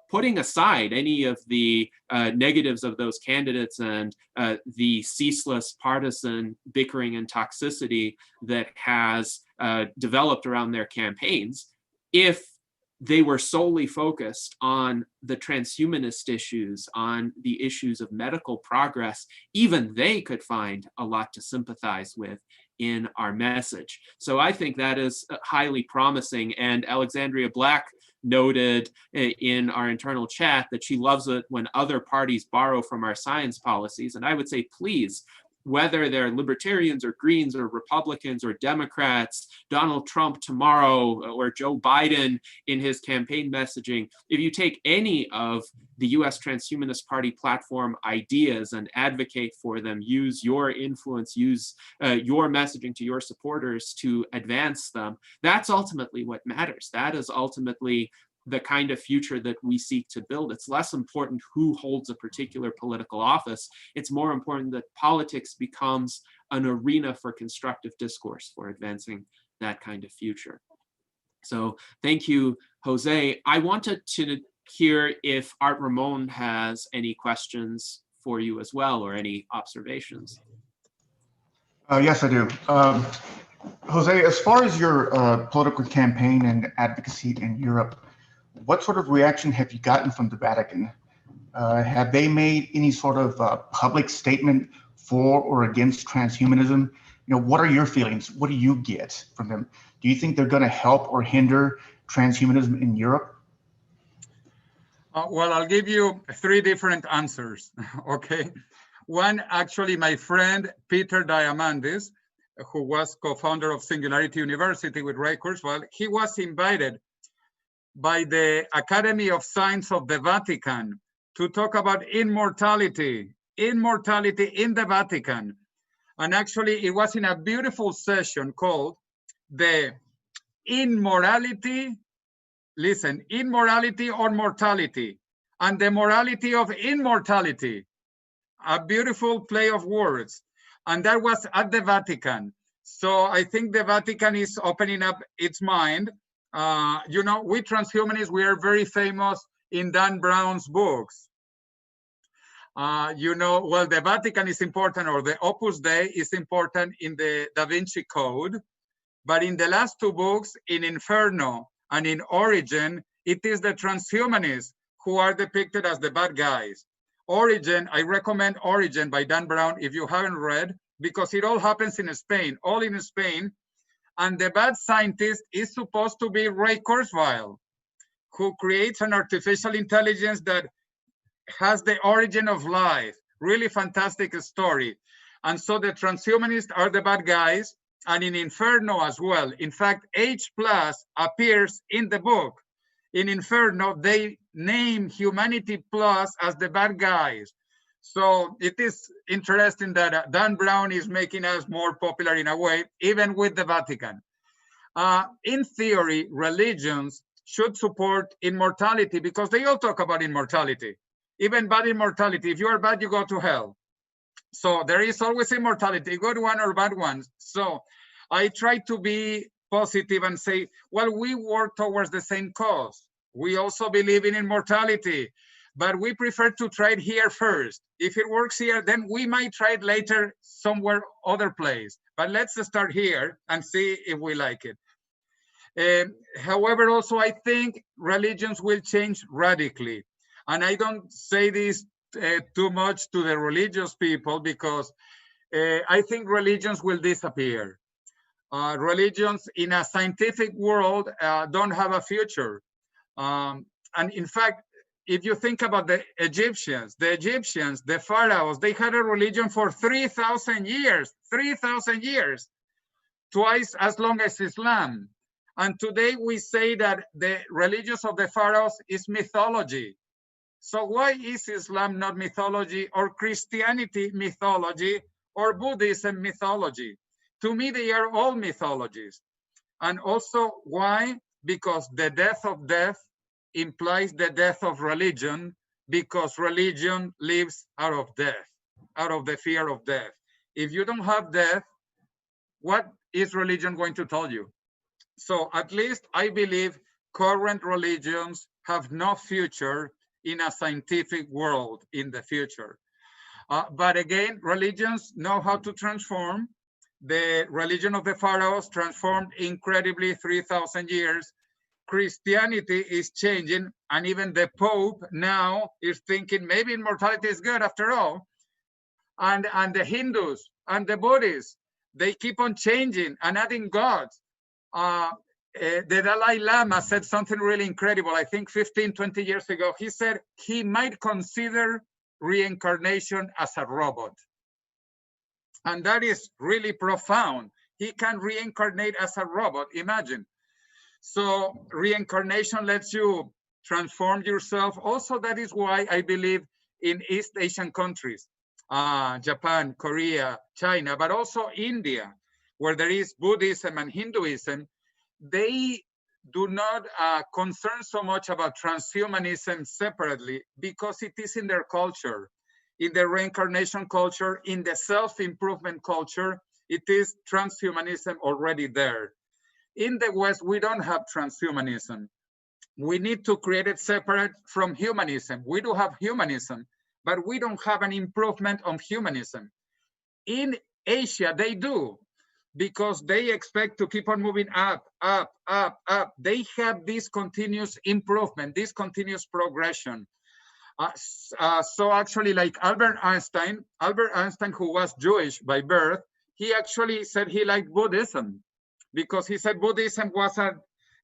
putting aside any of the negatives of those candidates and the ceaseless partisan bickering and toxicity that has developed around their campaigns, if they were solely focused on the transhumanist issues, on the issues of medical progress, even they could find a lot to sympathize with in our message. So I think that is highly promising. And Alexandria Black noted in our internal chat that she loves it when other parties borrow from our science policies. And I would say, please, whether they're libertarians or Greens or Republicans or Democrats, Donald Trump tomorrow or Joe Biden in his campaign messaging, if you take any of the US Transhumanist Party platform ideas and advocate for them, use your influence, use your messaging to your supporters to advance them, that's ultimately what matters. That is ultimately the kind of future that we seek to build. It's less important who holds a particular political office. It's more important that politics becomes an arena for constructive discourse for advancing that kind of future. So thank you, Jose. I wanted to hear if Art Ramon has any questions for you as well, or any observations. Yes, I do. Jose, as far as your political campaign and advocacy in Europe, what sort of reaction have you gotten from the Vatican? Have they made any sort of public statement for or against transhumanism? You know, what are your feelings? What do you get from them? Do you think they're going to help or hinder transhumanism in Europe? Well, I'll give you three different answers, okay? One, actually, my friend Peter Diamandis, who was co-founder of Singularity University with Ray Kurzweil, he was invited by the Academy of Science of the Vatican to talk about immortality in the Vatican. And actually, it was in a beautiful session called the Immorality, listen, Immorality or Mortality, and the Morality of Immortality. A beautiful play of words. And that was at the Vatican. So I think the Vatican is opening up its mind. You know, we transhumanists, we are very famous in Dan Brown's books. You know, well, the Vatican is important, or the Opus Dei is important in the Da Vinci Code. But in the last two books, in Inferno and in Origin, it is the transhumanists who are depicted as the bad guys. Origin, I recommend Origin by Dan Brown if you haven't read, because it all happens in Spain, all in Spain. And the bad scientist is supposed to be Ray Kurzweil, who creates an artificial intelligence that has the origin of life. Really fantastic story. And so the transhumanists are the bad guys, and in Inferno as well. In fact, H+ appears in the book. In Inferno, they name Humanity Plus as the bad guys. So it is interesting that Dan Brown is making us more popular in a way, even with the Vatican. In theory, religions should support immortality because they all talk about immortality, even bad immortality. If you are bad, you go to hell. So there is always immortality, good one or bad ones. So I try to be positive and say, well, we work towards the same cause. We also believe in immortality, but we prefer to try it here first. If it works here, then we might try it later somewhere other place. But let's start here and see if we like it. However, also I think religions will change radically. And I don't say this too much to the religious people because I think religions will disappear. Religions in a scientific world don't have a future. And in fact, if you think about the Egyptians, the pharaohs, they had a religion for 3,000 years, twice as long as Islam. And today we say that the religions of the pharaohs is mythology. So why is Islam not mythology, or Christianity mythology, or Buddhism mythology? To me, they are all mythologies. And also why? Because the death of death implies the death of religion, because religion lives out of death, out of the fear of death. If you don't have death, what is religion going to tell you? So at least I believe current religions have no future in a scientific world in the future. But again, religions know how to transform. The religion of the pharaohs transformed incredibly 3,000 years. Christianity is changing, and even the Pope now is thinking maybe immortality is good after all. And the Hindus and the Buddhists, they keep on changing and adding gods. The Dalai Lama said something really incredible, I think 15, 20 years ago. He said he might consider reincarnation as a robot. And that is really profound. He can reincarnate as a robot, imagine. So reincarnation lets you transform yourself. Also, that is why I believe in East Asian countries, Japan, Korea, China, but also India, where there is Buddhism and Hinduism. They do not concern so much about transhumanism separately because it is in their culture, in the reincarnation culture, in the self-improvement culture. It is transhumanism already there. In the West, we don't have transhumanism. We need to create it separate from humanism. We do have humanism, but we don't have an improvement of humanism. In Asia, they do, because they expect to keep on moving up, up, up, up. They have this continuous improvement, this continuous progression. So actually, like Albert Einstein, who was Jewish by birth, he actually said he liked Buddhism because he said Buddhism was a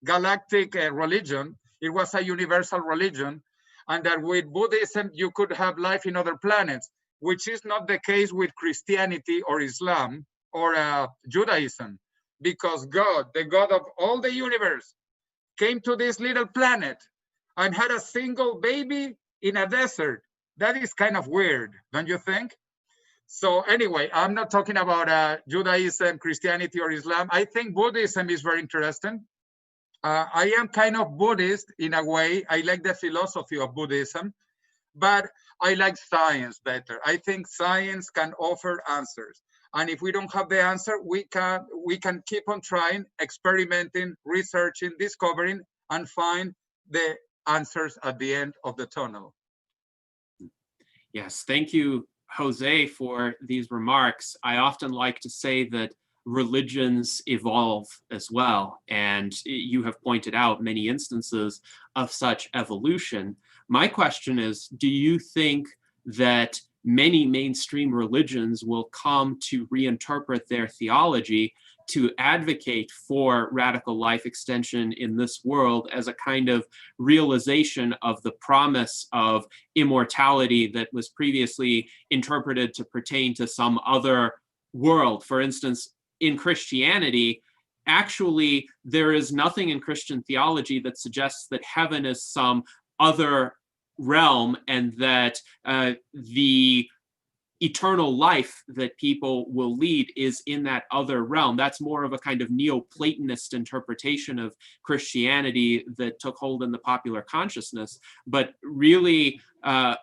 galactic religion. It was a universal religion. And that with Buddhism, you could have life in other planets, which is not the case with Christianity or Islam or Judaism, because God, the God of all the universe, came to this little planet and had a single baby in a desert. That is kind of weird, don't you think? So anyway, I'm not talking about Judaism, Christianity, or Islam. I think Buddhism is very interesting. I am kind of Buddhist in a way. I like the philosophy of Buddhism, but I like science better. I think science can offer answers. And if we don't have the answer, we can keep on trying, experimenting, researching, discovering, and find the answers at the end of the tunnel. Yes, thank you, Jose, for these remarks. I often like to say that religions evolve as well, and you have pointed out many instances of such evolution. My question is, do you think that many mainstream religions will come to reinterpret their theology to advocate for radical life extension in this world as a kind of realization of the promise of immortality that was previously interpreted to pertain to some other world? For instance, in Christianity, actually, there is nothing in Christian theology that suggests that heaven is some other realm and that the eternal life that people will lead is in that other realm. That's more of a kind of Neoplatonist interpretation of Christianity that took hold in the popular consciousness. But really, the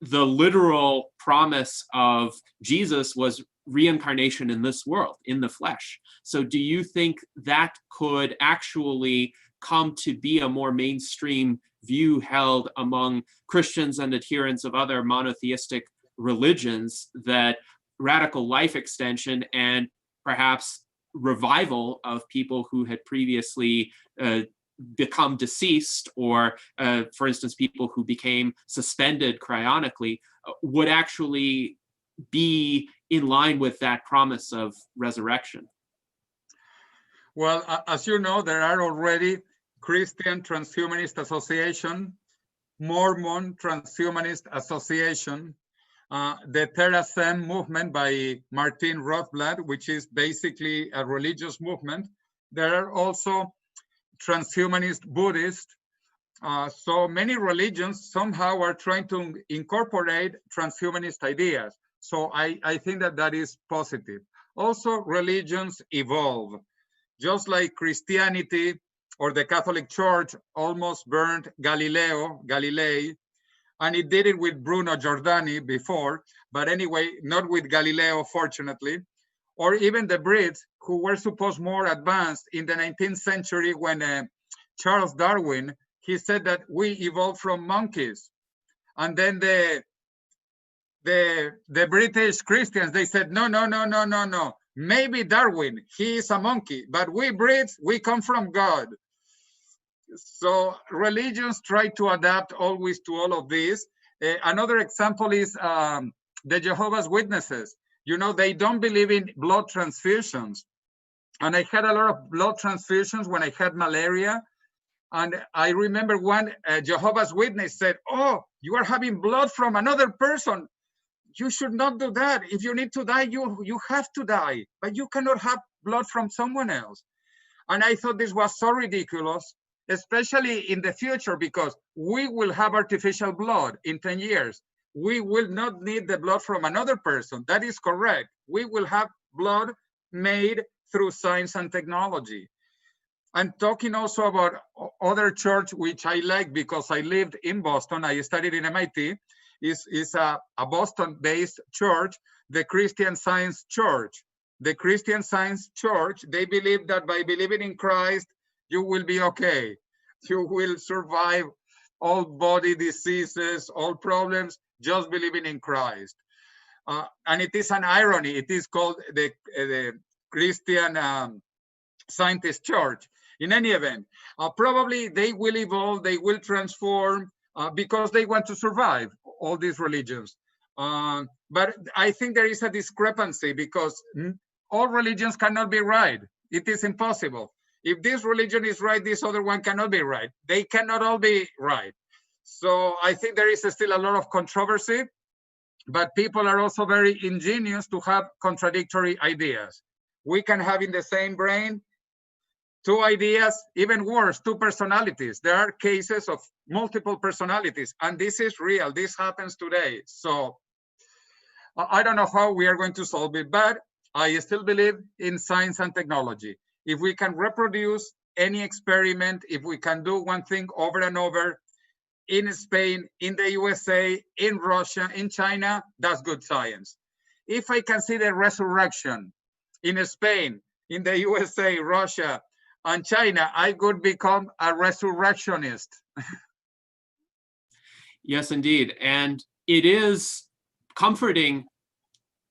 literal promise of Jesus was reincarnation in this world, in the flesh. So do you think that could actually come to be a more mainstream view held among Christians and adherents of other monotheistic religions, that radical life extension and perhaps revival of people who had previously become deceased, or for instance, people who became suspended cryonically, would actually be in line with that promise of resurrection? Well, as you know, there are already Christian Transhumanist Association, Mormon Transhumanist Association, the TerraSem movement by Martin Rothblatt, which is basically a religious movement. There are also transhumanist Buddhists. So many religions somehow are trying to incorporate transhumanist ideas. So I think that that is positive. Also, religions evolve. Just like Christianity or the Catholic Church almost burned Galilei, and it did it with Bruno Giordani before, but anyway, not with Galileo, fortunately. Or even the Brits, who were supposed more advanced in the 19th century when Charles Darwin, he said that we evolved from monkeys. And then the British Christians, they said, no. Maybe Darwin, he is a monkey, but we Brits, we come from God. So religions try to adapt always to all of this. Another example is the Jehovah's Witnesses. You know, they don't believe in blood transfusions. And I had a lot of blood transfusions when I had malaria. And I remember one Jehovah's Witness said, "Oh, you are having blood from another person. You should not do that. If you need to die, you have to die, but you cannot have blood from someone else." And I thought this was so ridiculous, especially in the future, because we will have artificial blood in 10 years. We will not need the blood from another person. That is correct. We will have blood made through science and technology. And talking also about other church, which I like because I lived in Boston, I studied in MIT, is a Boston-based church, the Christian Science Church. The Christian Science Church, they believe that by believing in Christ, you will be okay. You will survive all body diseases, all problems, just believing in Christ. And it is an irony. It is called the Christian Scientist Church. In any event, probably they will evolve, they will transform because they want to survive, all these religions. But I think there is a discrepancy because all religions cannot be right. It is impossible. If this religion is right, this other one cannot be right. They cannot all be right. So I think there is still a lot of controversy, but people are also very ingenious to have contradictory ideas. We can have in the same brain two ideas, even worse, two personalities. There are cases of multiple personalities, and this is real. This happens today. So I don't know how we are going to solve it, but I still believe in science and technology. If we can reproduce any experiment, if we can do one thing over and over in Spain, in the USA, in Russia, in China, that's good science. If I can see the resurrection in Spain, in the USA, Russia, and China, I could become a resurrectionist. Yes, indeed. And it is comforting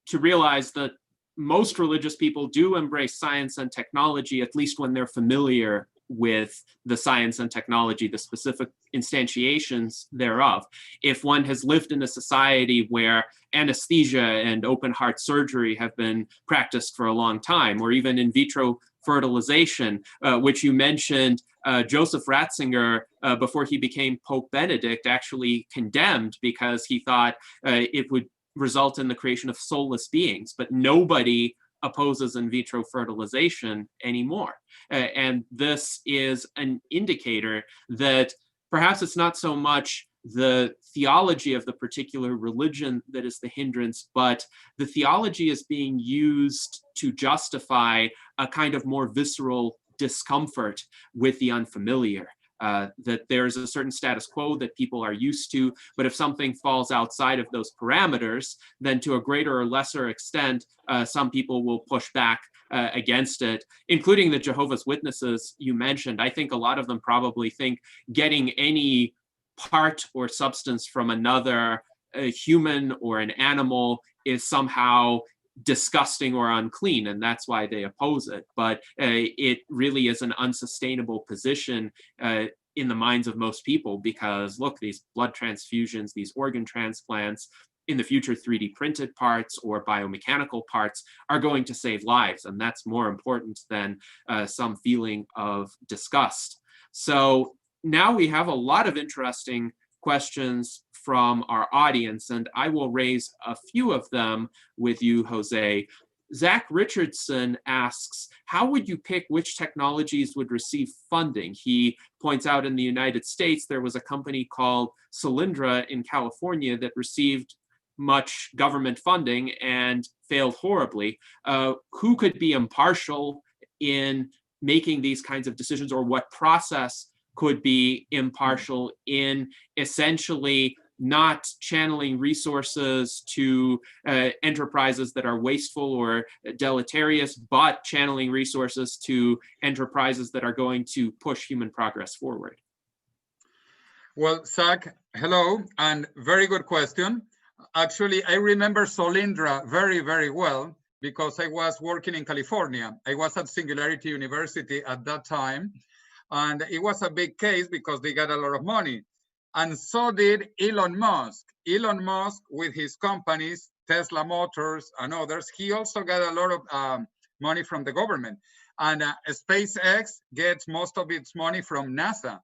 to realize that most religious people do embrace science and technology, at least when they're familiar with the science and technology, the specific instantiations thereof. If one has lived in a society where anesthesia and open heart surgery have been practiced for a long time, or even in vitro fertilization, which you mentioned, Joseph Ratzinger, before he became Pope Benedict, actually condemned because he thought it would result in the creation of soulless beings, but nobody opposes in vitro fertilization anymore. And this is an indicator that perhaps it's not so much the theology of the particular religion that is the hindrance, but the theology is being used to justify a kind of more visceral discomfort with the unfamiliar. That there's a certain status quo that people are used to, but if something falls outside of those parameters, then to a greater or lesser extent, some people will push back against it, including the Jehovah's Witnesses you mentioned. I think a lot of them probably think getting any part or substance from another human or an animal is somehow disgusting or unclean, and that's why they oppose it. But it really is an unsustainable position in the minds of most people, because look, these blood transfusions, these organ transplants, in the future 3D printed parts or biomechanical parts are going to save lives, and that's more important than some feeling of disgust. So now we have a lot of interesting questions from our audience, and I will raise a few of them with you, Jose. Zach Richardson asks, how would you pick which technologies would receive funding? He points out in the United States, there was a company called Solyndra in California that received much government funding and failed horribly. Who could be impartial in making these kinds of decisions, or what process could be impartial in essentially not channeling resources to enterprises that are wasteful or deleterious, but channeling resources to enterprises that are going to push human progress forward? Well, Zach, hello, and very good question. Actually, I remember Solyndra very, very well because I was working in California. I was at Singularity University at that time, and it was a big case because they got a lot of money. And so did Elon Musk. Elon Musk, with his companies, Tesla Motors and others, he also got a lot of money from the government. And SpaceX gets most of its money from NASA.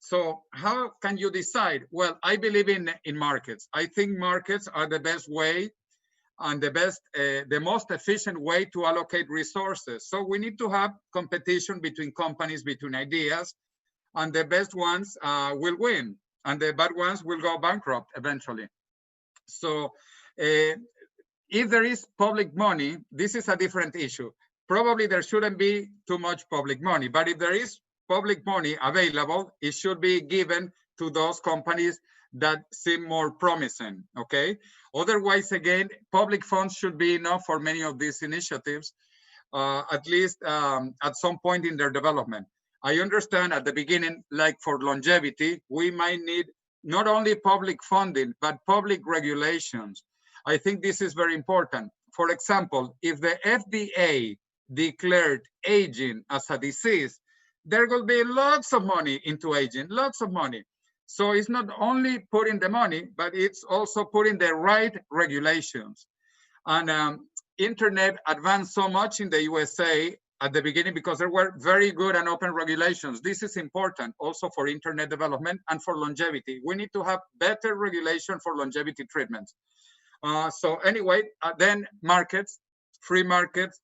So how can you decide? Well, I believe in markets. I think markets are the best way and the most efficient way to allocate resources. So we need to have competition between companies, between ideas, and the best ones will win, and the bad ones will go bankrupt eventually. So if there is public money, this is a different issue. Probably there shouldn't be too much public money, but if there is public money available, it should be given to those companies that seem more promising, okay? Otherwise, again, public funds should be enough for many of these initiatives, at least at some point in their development. I understand at the beginning, like for longevity, we might need not only public funding, but public regulations. I think this is very important. For example, if the FDA declared aging as a disease, there will be lots of money into aging, lots of money. So it's not only putting the money, but it's also putting the right regulations. And internet advanced so much in the USA at the beginning because there were very good and open regulations. This is important also for internet development and for longevity. We need to have better regulation for longevity treatments. So anyway, then markets, free markets,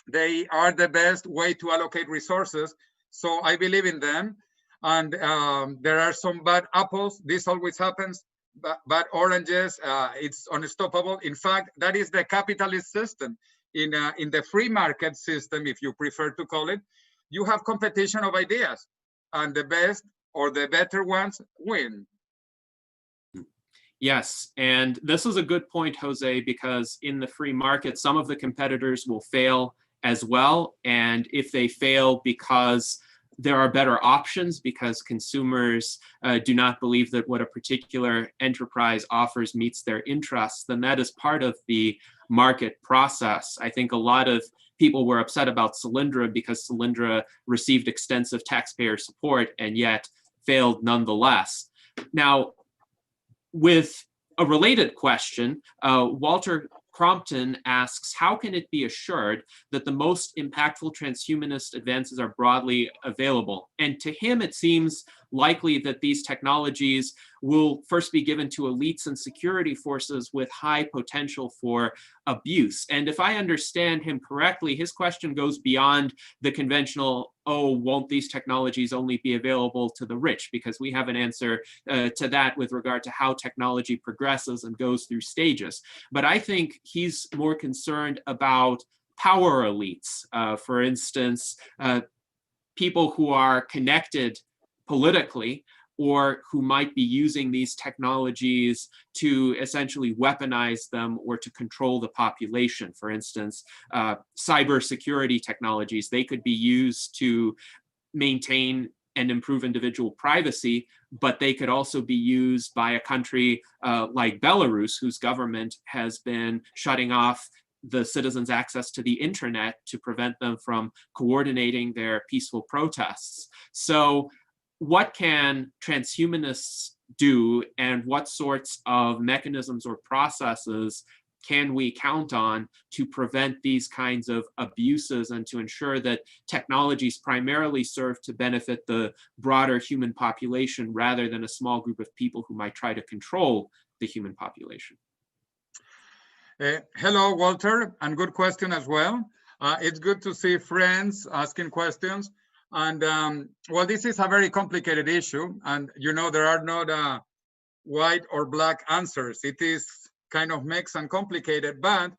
they are the best way to allocate resources. So I believe in them. And there are some bad apples. This always happens. Bad oranges, it's unstoppable. In fact, that is the capitalist system. In the free market system, if you prefer to call it, you have competition of ideas, and the best or the better ones win. Yes, and this is a good point, Jose, because in the free market, some of the competitors will fail as well. And if they fail because there are better options because consumers do not believe that what a particular enterprise offers meets their interests, then that is part of the market process. I think a lot of people were upset about Solyndra because Solyndra received extensive taxpayer support and yet failed nonetheless. Now, with a related question, Walter Crompton asks, how can it be assured that the most impactful transhumanist advances are broadly available? And to him, it seems likely that these technologies will first be given to elites and security forces with high potential for abuse. And if I understand him correctly, his question goes beyond the conventional, oh, won't these technologies only be available to the rich? Because we have an answer to that with regard to how technology progresses and goes through stages. But I think he's more concerned about power elites. For instance, people who are connected politically or who might be using these technologies to essentially weaponize them or to control the population. For instance, cybersecurity technologies, they could be used to maintain and improve individual privacy, but they could also be used by a country like Belarus, whose government has been shutting off the citizens' access to the internet to prevent them from coordinating their peaceful protests. So what can transhumanists do, and what sorts of mechanisms or processes can we count on to prevent these kinds of abuses and to ensure that technologies primarily serve to benefit the broader human population rather than a small group of people who might try to control the human population? Hello, Walter, and good question as well. It's good to see friends asking questions. And well, this is a very complicated issue, and you know there are not white or black answers. It is kind of mixed and complicated, but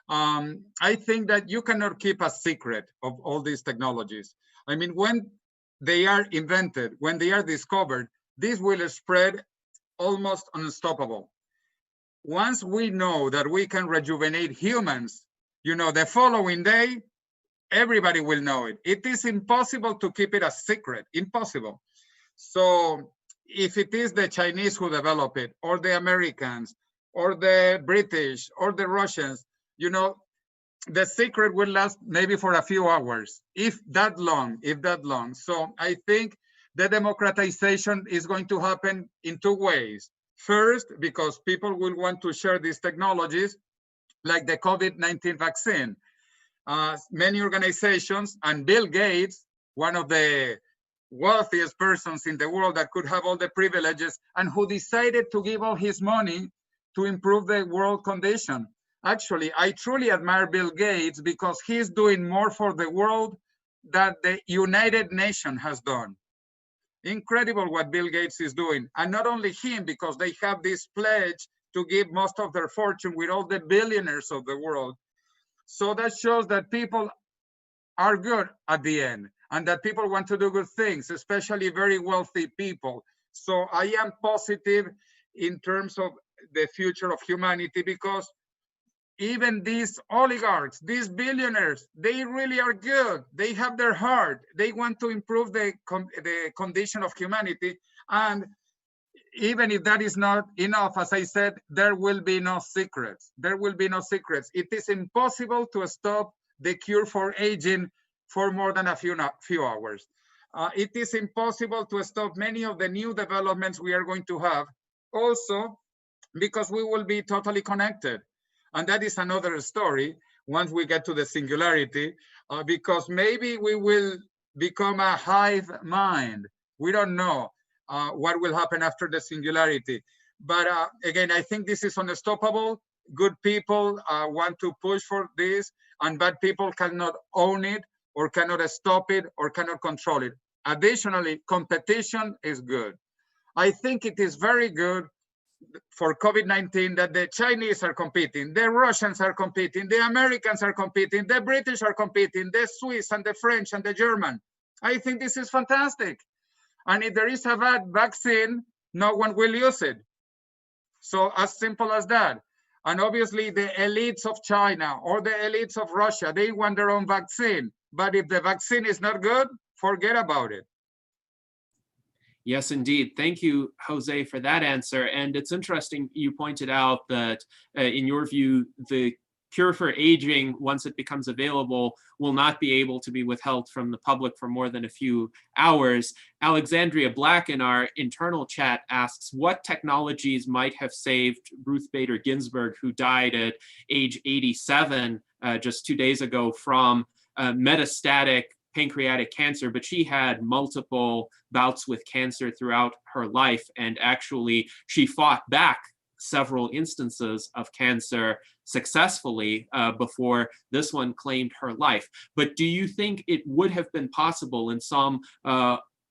I think that you cannot keep a secret of all these technologies. I mean, when they are invented, when they are discovered, this will spread almost unstoppable. Once we know that we can rejuvenate humans, you know, the following day, everybody will know it. It is impossible to keep it a secret, impossible. So if it is the Chinese who develop it, or the Americans, or the British, or the Russians, you know, the secret will last maybe for a few hours, if that long. So I think the democratization is going to happen in two ways. First, because people will want to share these technologies, like the COVID-19 vaccine. Many organizations, and Bill Gates, one of the wealthiest persons in the world that could have all the privileges, and who decided to give all his money to improve the world condition. Actually, I truly admire Bill Gates because he's doing more for the world than the United Nations has done. Incredible what Bill Gates is doing. And not only him, because they have this pledge to give most of their fortune with all the billionaires of the world. So that shows that people are good at the end, and that people want to do good things, especially very wealthy people. So I am positive in terms of the future of humanity, because even these oligarchs, these billionaires, they really are good. They have their heart. They want to improve the condition of humanity. And even if that is not enough, as I said, there will be no secrets. There will be no secrets. It is impossible to stop the cure for aging for more than a few hours. It is impossible to stop many of the new developments we are going to have, also because we will be totally connected. And that is another story once we get to the singularity, because maybe we will become a hive mind. We don't know what will happen after the singularity. But again, I think this is unstoppable. Good people want to push for this, and bad people cannot own it, or cannot stop it, or cannot control it. Additionally, competition is good. I think it is very good for COVID-19 that the Chinese are competing, the Russians are competing, the Americans are competing, the British are competing, the Swiss and the French and the German. I think this is fantastic. And if there is a bad vaccine, no one will use it. So as simple as that. And obviously the elites of China or the elites of Russia, they want their own vaccine. But if the vaccine is not good, forget about it. Yes, indeed. Thank you, Jose, for that answer. And it's interesting you pointed out that, in your view, the cure for aging, once it becomes available, will not be able to be withheld from the public for more than a few hours. Alexandria Black in our internal chat asks, what technologies might have saved Ruth Bader Ginsburg, who died at age 87 just 2 days ago from metastatic pancreatic cancer, but she had multiple bouts with cancer throughout her life. And actually, she fought back several instances of cancer successfully before this one claimed her life. But do you think it would have been possible in some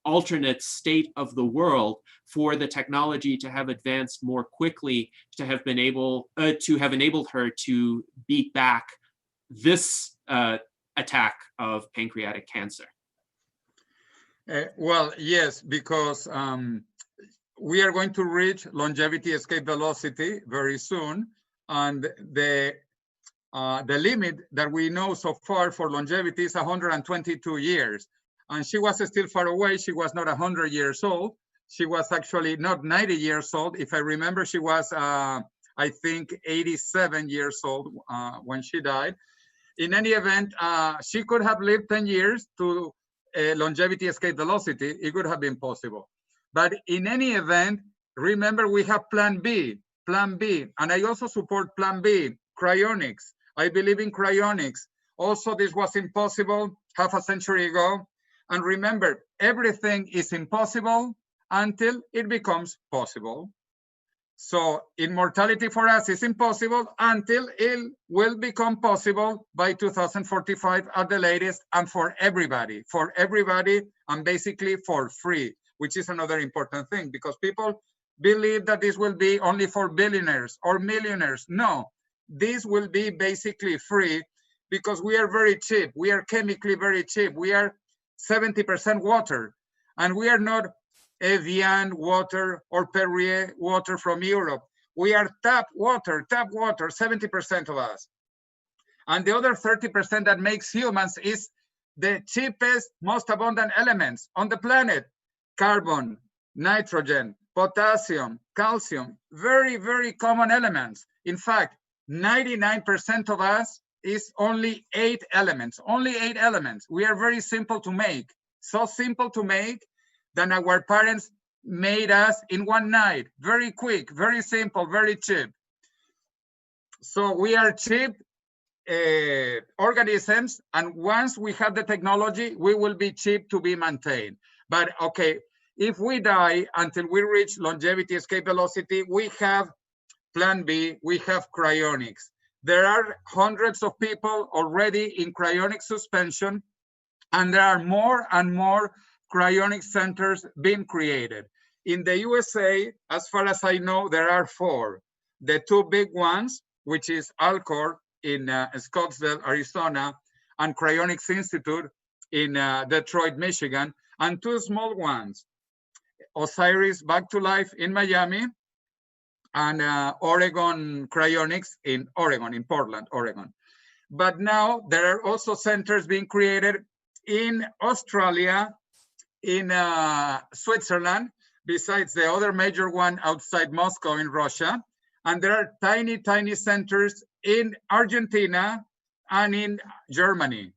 alternate state of the world for the technology to have advanced more quickly, to have been able to have enabled her to beat back this attack of pancreatic cancer? Well, yes, because we are going to reach longevity escape velocity very soon, and the limit that we know so far for longevity is 122 years. And she was still far away. She was not 100 years old. She was actually not 90 years old. If I remember, she was, I think, 87 years old when she died. In any event, she could have lived 10 years to longevity escape velocity. It could have been possible. But in any event, remember, we have plan B. And I also support plan B, cryonics. I believe in cryonics. Also, this was impossible half a century ago. And remember, everything is impossible until it becomes possible. So immortality for us is impossible until it will become possible by 2045 at the latest, and for everybody, and basically for free, which is another important thing, because people believe that this will be only for billionaires or millionaires. No, this will be basically free because we are very cheap. We are chemically very cheap. We are 70% water, and we are not Evian water or Perrier water from Europe. We are tap water, 70% of us. And the other 30% that makes humans is the cheapest, most abundant elements on the planet: carbon, nitrogen, potassium, calcium, very, very common elements. In fact, 99% of us is only 8 elements, We are very simple to make, so simple to make that our parents made us in one night. Very quick, very simple, very cheap. So we are cheap organisms, and once we have the technology, we will be cheap to be maintained. But okay, if we die until we reach longevity escape velocity, we have plan B, we have cryonics. There are hundreds of people already in cryonic suspension, and there are more and more cryonic centers being created. In the USA, as far as I know, there are 4. The 2 big ones, which is Alcor in Scottsdale, Arizona, and Cryonics Institute in Detroit, Michigan, and 2 small ones, Osiris Back to Life in Miami, and Oregon Cryonics in Oregon, in Portland, Oregon. But now there are also centers being created in Australia, in Switzerland, besides the other major one outside Moscow in Russia. And there are tiny, tiny centers in Argentina and in Germany.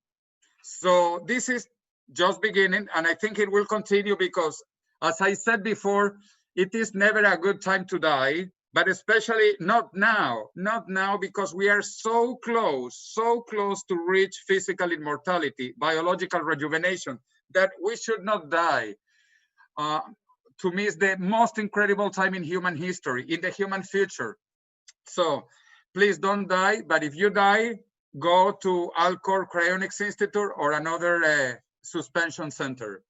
So this is just beginning, and I think it will continue because, as I said before, it is never a good time to die, but especially not now, because we are so close to reach physical immortality, biological rejuvenation, that we should not die. To me, it's the most incredible time in human history, in the human future. So please don't die, but if you die, go to Alcor Cryonics Institute or another suspension center.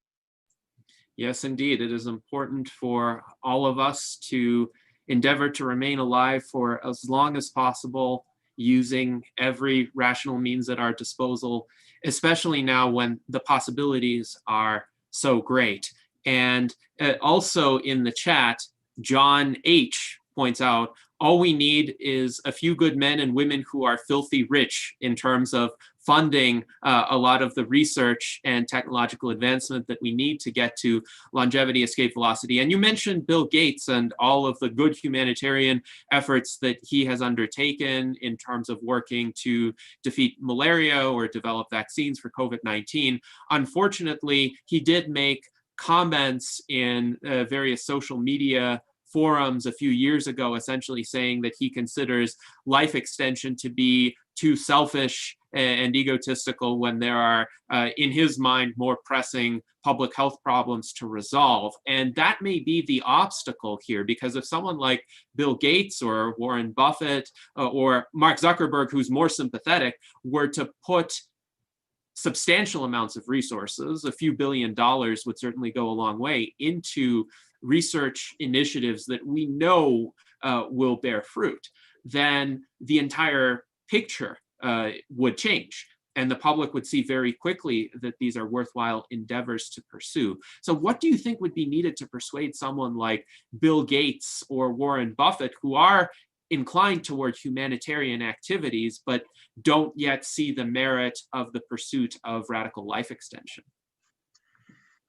Yes, indeed. It is important for all of us to endeavor to remain alive for as long as possible, using every rational means at our disposal, especially now when the possibilities are so great. And also in the chat, John H. points out, all we need is a few good men and women who are filthy rich in terms of funding a lot of the research and technological advancement that we need to get to longevity, escape velocity. And you mentioned Bill Gates and all of the good humanitarian efforts that he has undertaken in terms of working to defeat malaria or develop vaccines for COVID-19. Unfortunately, he did make comments in various social media forums a few years ago, essentially saying that he considers life extension to be too selfish and egotistical when there are, in his mind, more pressing public health problems to resolve. And that may be the obstacle here, because if someone like Bill Gates or Warren Buffett or Mark Zuckerberg, who's more sympathetic, were to put substantial amounts of resources, a few $1 billion would certainly go a long way, into research initiatives that we know will bear fruit, then the entire picture would change. And the public would see very quickly that these are worthwhile endeavors to pursue. So what do you think would be needed to persuade someone like Bill Gates or Warren Buffett, who are inclined toward humanitarian activities, but don't yet see the merit of the pursuit of radical life extension?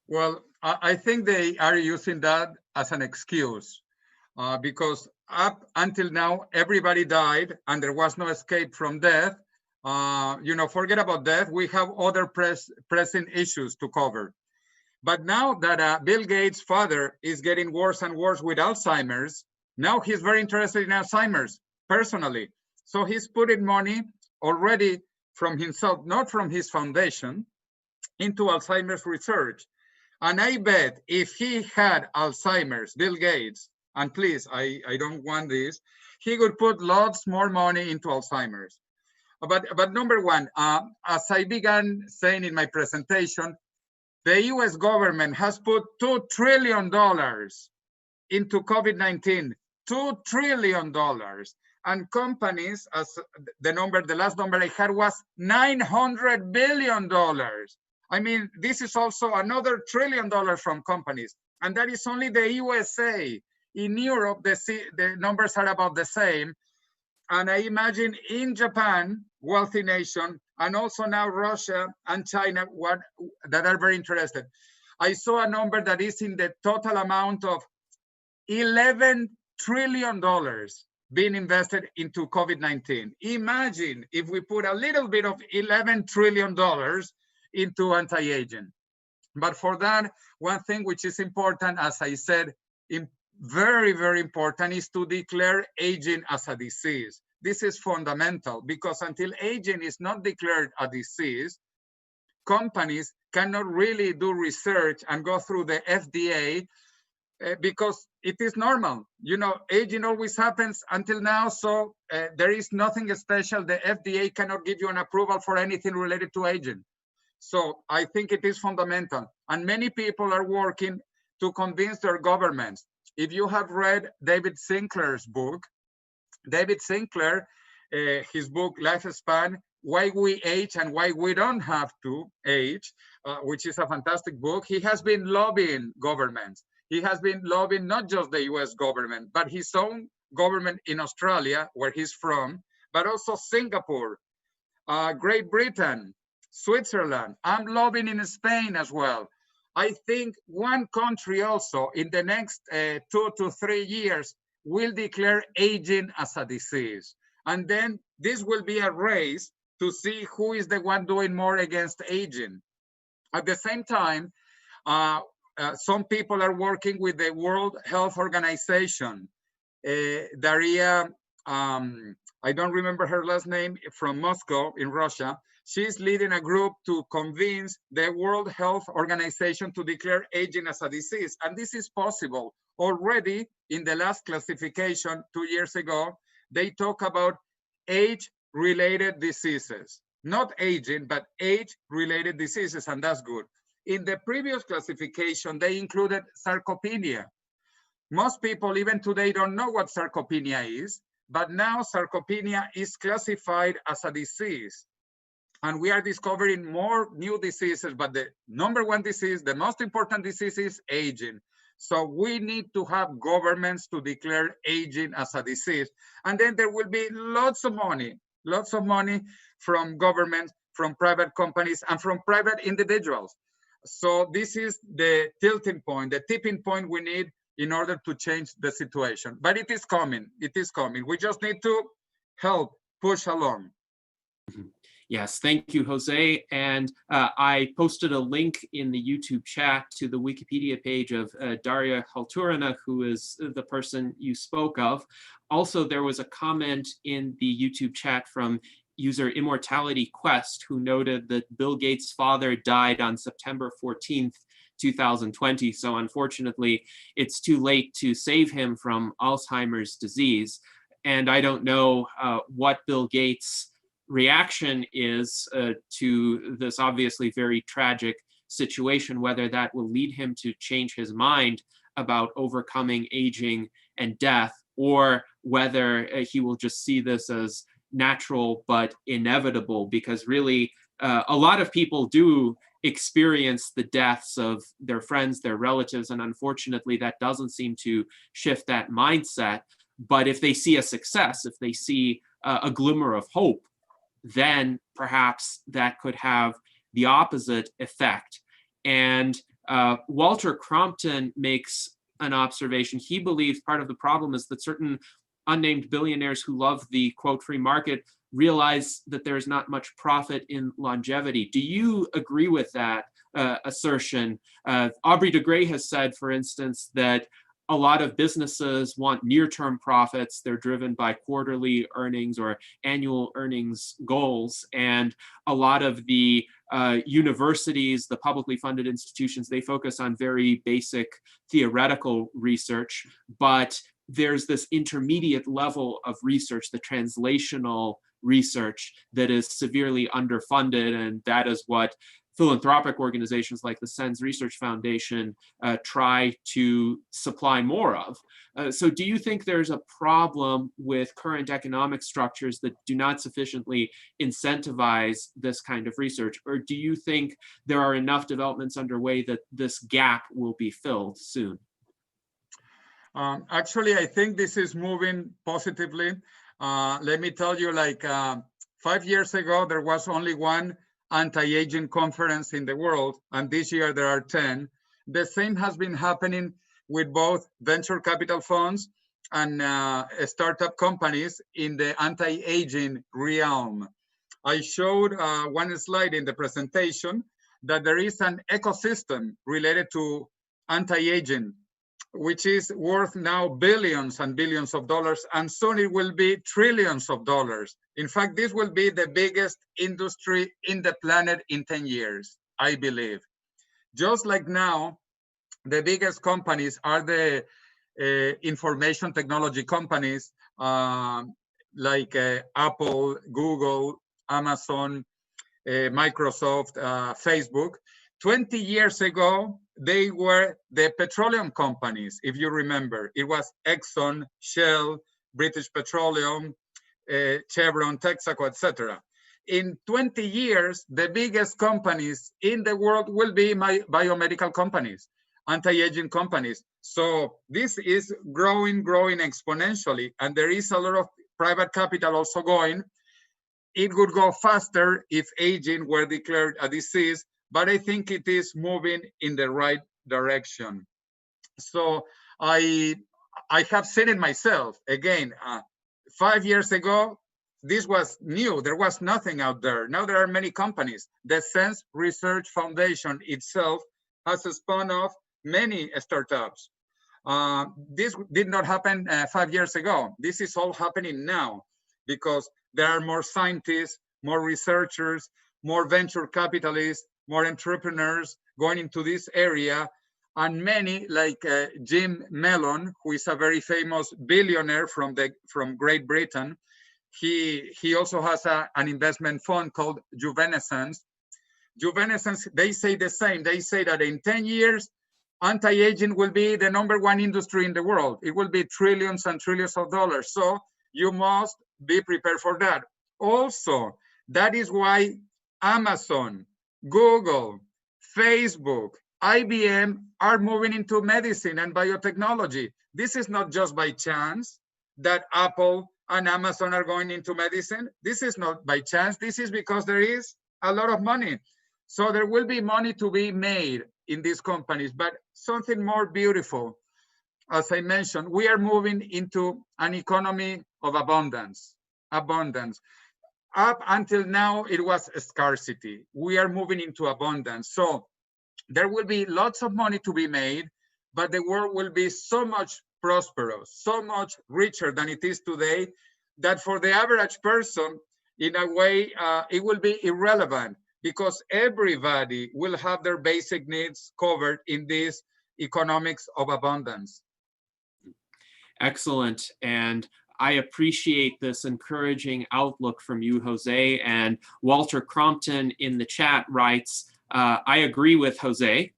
Well, I think they are using that as an excuse because up until now, everybody died and there was no escape from death. Forget about death. We have other pressing issues to cover. But now that Bill Gates' father is getting worse and worse with Alzheimer's, now he's very interested in Alzheimer's personally. So he's putting money already from himself, not from his foundation, into Alzheimer's research. And I bet if he had Alzheimer's, Bill Gates, and please, I don't want this, he would put lots more money into Alzheimer's. But number one, as I began saying in my presentation, the US government has put $2 trillion into COVID-19, $2 trillion. And companies, as the last number I had was $900 billion. I mean, this is also another $1 trillion from companies. And that is only the USA. In Europe, the numbers are about the same. And I imagine in Japan, wealthy nation, and also now Russia and China that are very interested. I saw a number that is in the total amount of $11 trillion being invested into COVID-19. Imagine if we put a little bit of $11 trillion into anti-aging. But for that, one thing which is important, as I said, very, very important, is to declare aging as a disease. This is fundamental because until aging is not declared a disease, companies cannot really do research and go through the FDA because it is normal. Aging always happens until now, so there is nothing special. The FDA cannot give you an approval for anything related to aging. So I think it is fundamental. And many people are working to convince their governments. If you have read David Sinclair's book, David Sinclair, his book, Lifespan, Why We Age and Why We Don't Have to Age, which is a fantastic book. He has been lobbying governments. He has been lobbying not just the US government, but his own government in Australia, where he's from, but also Singapore, Great Britain, Switzerland. I'm lobbying in Spain as well. I think one country also in the next 2 to 3 years will declare aging as a disease. And then this will be a race to see who is the one doing more against aging. At the same time, some people are working with the World Health Organization. Daria, I don't remember her last name, from Moscow in Russia. She's leading a group to convince the World Health Organization to declare aging as a disease. And this is possible. Already in the last classification 2 years ago, they talk about age-related diseases. Not aging, but age-related diseases, and that's good. In the previous classification, they included sarcopenia. Most people, even today, don't know what sarcopenia is, but now sarcopenia is classified as a disease. And we are discovering more new diseases, but the number one disease, the most important disease is aging. So we need to have governments to declare aging as a disease. And then there will be lots of money from governments from private companies, and from private individuals. So this is the tilting point, the tipping point we need in order to change the situation. But it is coming. It is coming. We just need to help push along. Yes, thank you, Jose. And I posted a link in the YouTube chat to the Wikipedia page of Daria Halturina, who is the person you spoke of. Also, there was a comment in the YouTube chat from user Immortality Quest, who noted that Bill Gates' father died on September 14th, 2020. So unfortunately, it's too late to save him from Alzheimer's disease. And I don't know what Bill Gates' reaction is to this obviously very tragic situation, whether that will lead him to change his mind about overcoming aging and death, or whether he will just see this as natural but inevitable, because really a lot of people do experience the deaths of their friends, their relatives, and unfortunately that doesn't seem to shift that mindset. But if they see a success, if they see a glimmer of hope, then perhaps that could have the opposite effect. And Walter Crompton makes an observation. He believes part of the problem is that certain unnamed billionaires who love the quote free market realize that there's not much profit in longevity. Do you agree with that assertion? Aubrey de Grey has said, for instance, that a lot of businesses want near-term profits. They're driven by quarterly earnings or annual earnings goals. And a lot of the universities, the publicly funded institutions, they focus on very basic theoretical research, but there's this intermediate level of research, the translational research, that is severely underfunded. And that is what philanthropic organizations like the SENS Research Foundation try to supply more of. So do you think there's a problem with current economic structures that do not sufficiently incentivize this kind of research? Or do you think there are enough developments underway that this gap will be filled soon? Actually, I think this is moving positively. Let me tell you, like 5 years ago, there was only one anti-aging conference in the world, and this year there are 10. The same has been happening with both venture capital funds and startup companies in the anti-aging realm. I showed one slide in the presentation that there is an ecosystem related to anti-aging, which is worth now billions and billions of dollars, and soon it will be trillions of dollars. In fact, this will be the biggest industry in the planet in 10 years, I believe. Just like now, the biggest companies are the information technology companies like Apple, Google, Amazon, Microsoft, Facebook. 20 years ago, they were the petroleum companies, if you remember. It was Exxon, Shell, British Petroleum, Chevron, Texaco, etc. In 20 years, the biggest companies in the world will be biomedical companies, anti-aging companies. So this is growing exponentially, and there is a lot of private capital also going. It would go faster if aging were declared a disease, but I think it is moving in the right direction. So I have seen it myself. Again, 5 years ago, this was new. There was nothing out there. Now there are many companies. The SENS Research Foundation itself has spun off many startups. This did not happen 5 years ago. This is all happening now because there are more scientists, more researchers, more venture capitalists, more entrepreneurs going into this area, and many like Jim Mellon, who is a very famous billionaire from Great Britain. He also has an investment fund called Juvenescence. Juvenescence, they say the same. They say that in 10 years, anti-aging will be the #1 industry in the world. It will be trillions and trillions of dollars. So you must be prepared for that. Also, that is why Amazon, Google, Facebook, IBM are moving into medicine and biotechnology. This is not just by chance that Apple and Amazon are going into medicine. This is not by chance. This is because there is a lot of money. So there will be money to be made in these companies, but something more beautiful. As I mentioned, we are moving into an economy of abundance. Up until now, it was scarcity. We are moving into abundance. So there will be lots of money to be made, but the world will be so much prosperous, so much richer than it is today, that for the average person, in a way, it will be irrelevant, because everybody will have their basic needs covered in this economics of abundance. Excellent. And I appreciate this encouraging outlook from you, Jose. And Walter Crompton in the chat writes, I agree with Jose.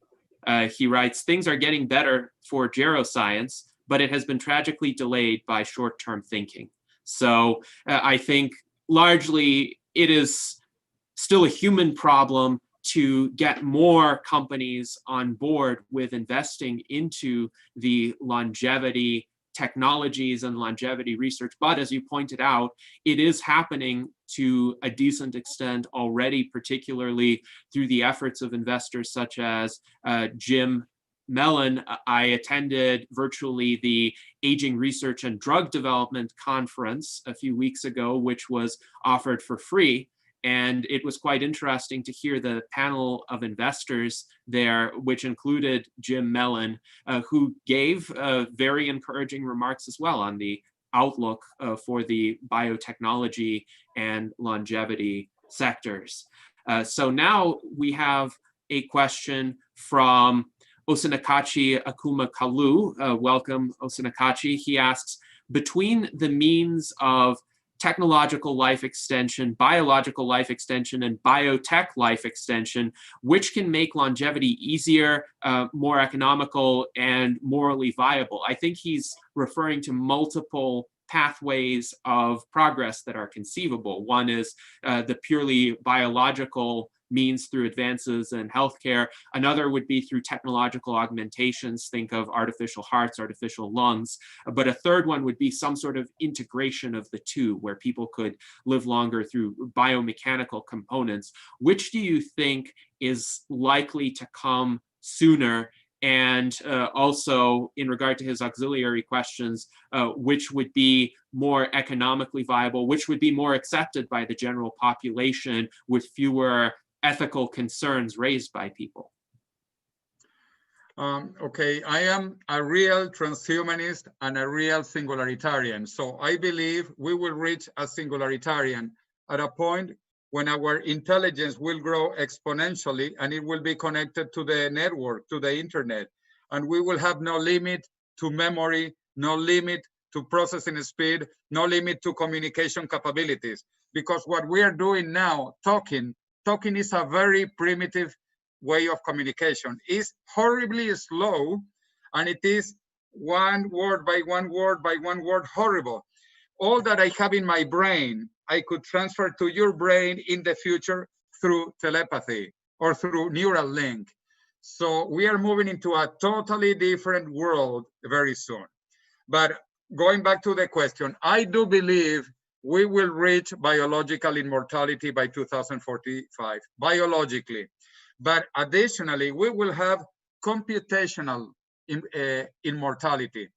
He writes, things are getting better for geroscience, but it has been tragically delayed by short-term thinking. So I think largely it is still a human problem to get more companies on board with investing into the longevity technologies and longevity research. But as you pointed out, it is happening to a decent extent already, particularly through the efforts of investors such as Jim Mellon. I attended virtually the Aging Research and Drug Development Conference a few weeks ago, which was offered for free. And it was quite interesting to hear the panel of investors there, which included Jim Mellon, who gave very encouraging remarks as well on the outlook for the biotechnology and longevity sectors. So now we have a question from Osinakachi Akuma Kalu. Welcome, Osinakachi. He asks, between the means of technological life extension, biological life extension, and biotech life extension, which can make longevity easier, more economical, and morally viable? I think he's referring to multiple pathways of progress that are conceivable. One is the purely biological means through advances in healthcare. Another would be through technological augmentations, think of artificial hearts, artificial lungs. But a third one would be some sort of integration of the two, where people could live longer through biomechanical components. Which do you think is likely to come sooner? And also, in regard to his auxiliary questions, which would be more economically viable, which would be more accepted by the general population with fewer ethical concerns raised by people? Okay, I am a real transhumanist and a real singularitarian. So I believe we will reach a singularitarian at a point when our intelligence will grow exponentially and it will be connected to the network, to the internet. And we will have no limit to memory, no limit to processing speed, no limit to communication capabilities. Because what we are doing now, talking is a very primitive way of communication. It's horribly slow, and it is one word by one word by one word horrible. All that I have in my brain, I could transfer to your brain in the future through telepathy or through neural link. So we are moving into a totally different world very soon. But going back to the question, I do believe we will reach biological immortality by 2045, biologically. But additionally, we will have computational immortality.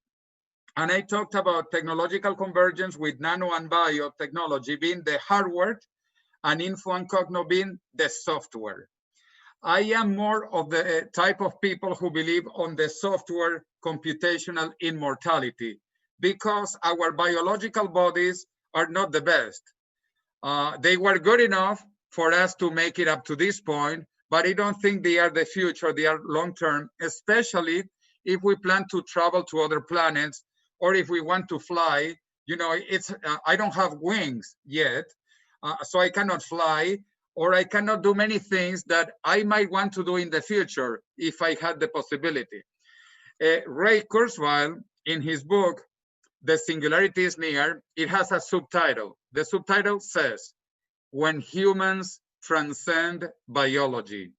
And I talked about technological convergence with nano and biotechnology being the hardware and info and cogno being the software. I am more of the type of people who believe on the software computational immortality, because our biological bodies are not the best. They were good enough for us to make it up to this point, but I don't think they are the future. They are long-term, especially if we plan to travel to other planets, or if we want to fly. You know, it's I don't have wings yet, so I cannot fly, or I cannot do many things that I might want to do in the future if I had the possibility. Ray Kurzweil, in his book, The Singularity is Near, it has a subtitle. The subtitle says, "When Humans Transcend Biology."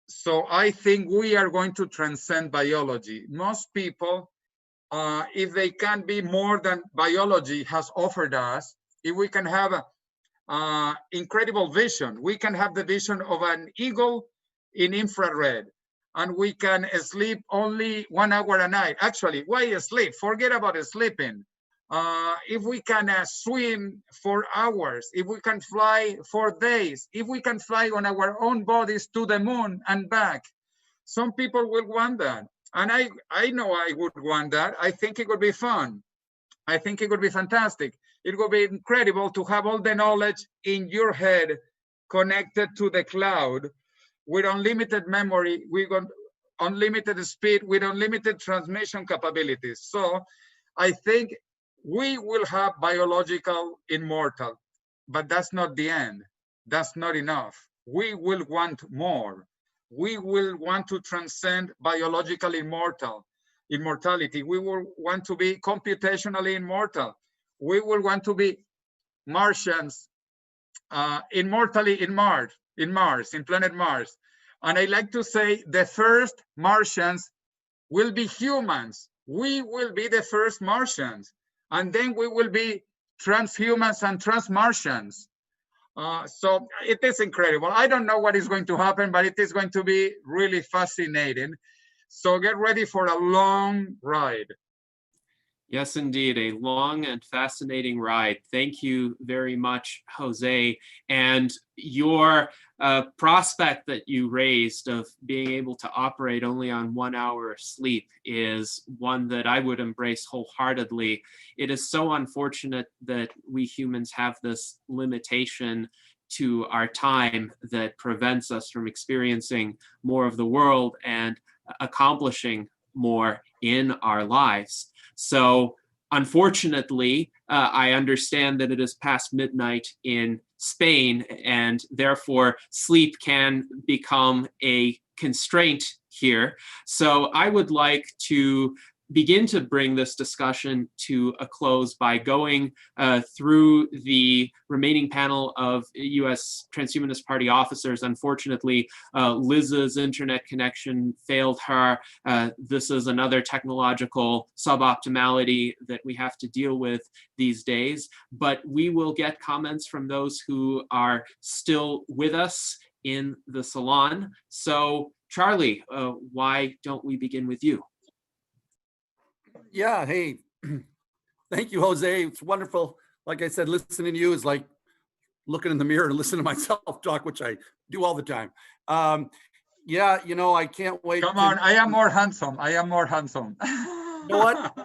So I think we are going to transcend biology. Most people, if they can be more than biology has offered us, if we can have incredible vision. We can have the vision of an eagle in infrared, and we can sleep only 1 hour a night. Actually, why sleep? Forget about sleeping. If we can swim for hours, if we can fly for days, if we can fly on our own bodies to the moon and back, some people will want that. And I know I would want that. I think it would be fun. I think it would be fantastic. It would be incredible to have all the knowledge in your head connected to the cloud with unlimited memory, with unlimited speed, with unlimited transmission capabilities. So I think we will have biological immortal, but that's not the end. That's not enough. We will want more. We will want to transcend biological immortality. We will want to be computationally immortal. We will want to be Martians, immortally in Mars, in planet Mars. And I like to say the first Martians will be humans. We will be the first Martians. And then we will be transhumans and transmartians. So it is incredible. I don't know what is going to happen, but it is going to be really fascinating. So get ready for a long ride. Yes, indeed, a long and fascinating ride. Thank you very much, Jose. And your prospect that you raised of being able to operate only on 1 hour of sleep is one that I would embrace wholeheartedly. It is so unfortunate that we humans have this limitation to our time that prevents us from experiencing more of the world and accomplishing more in our lives. So unfortunately, I understand that it is past midnight in Spain, and therefore sleep can become a constraint here. So I would like to begin to bring this discussion to a close by going through the remaining panel of US Transhumanist Party officers. Unfortunately, Liz's internet connection failed her. This is another technological suboptimality that we have to deal with these days, but we will get comments from those who are still with us in the salon. So Charlie, why don't we begin with you? Yeah, hey, thank you, Jose. It's wonderful. Like I said, listening to you is like looking in the mirror and listening to myself talk, which I do all the time. Yeah, you know, I can't wait. Come on, I am more handsome. I am more handsome. You know what?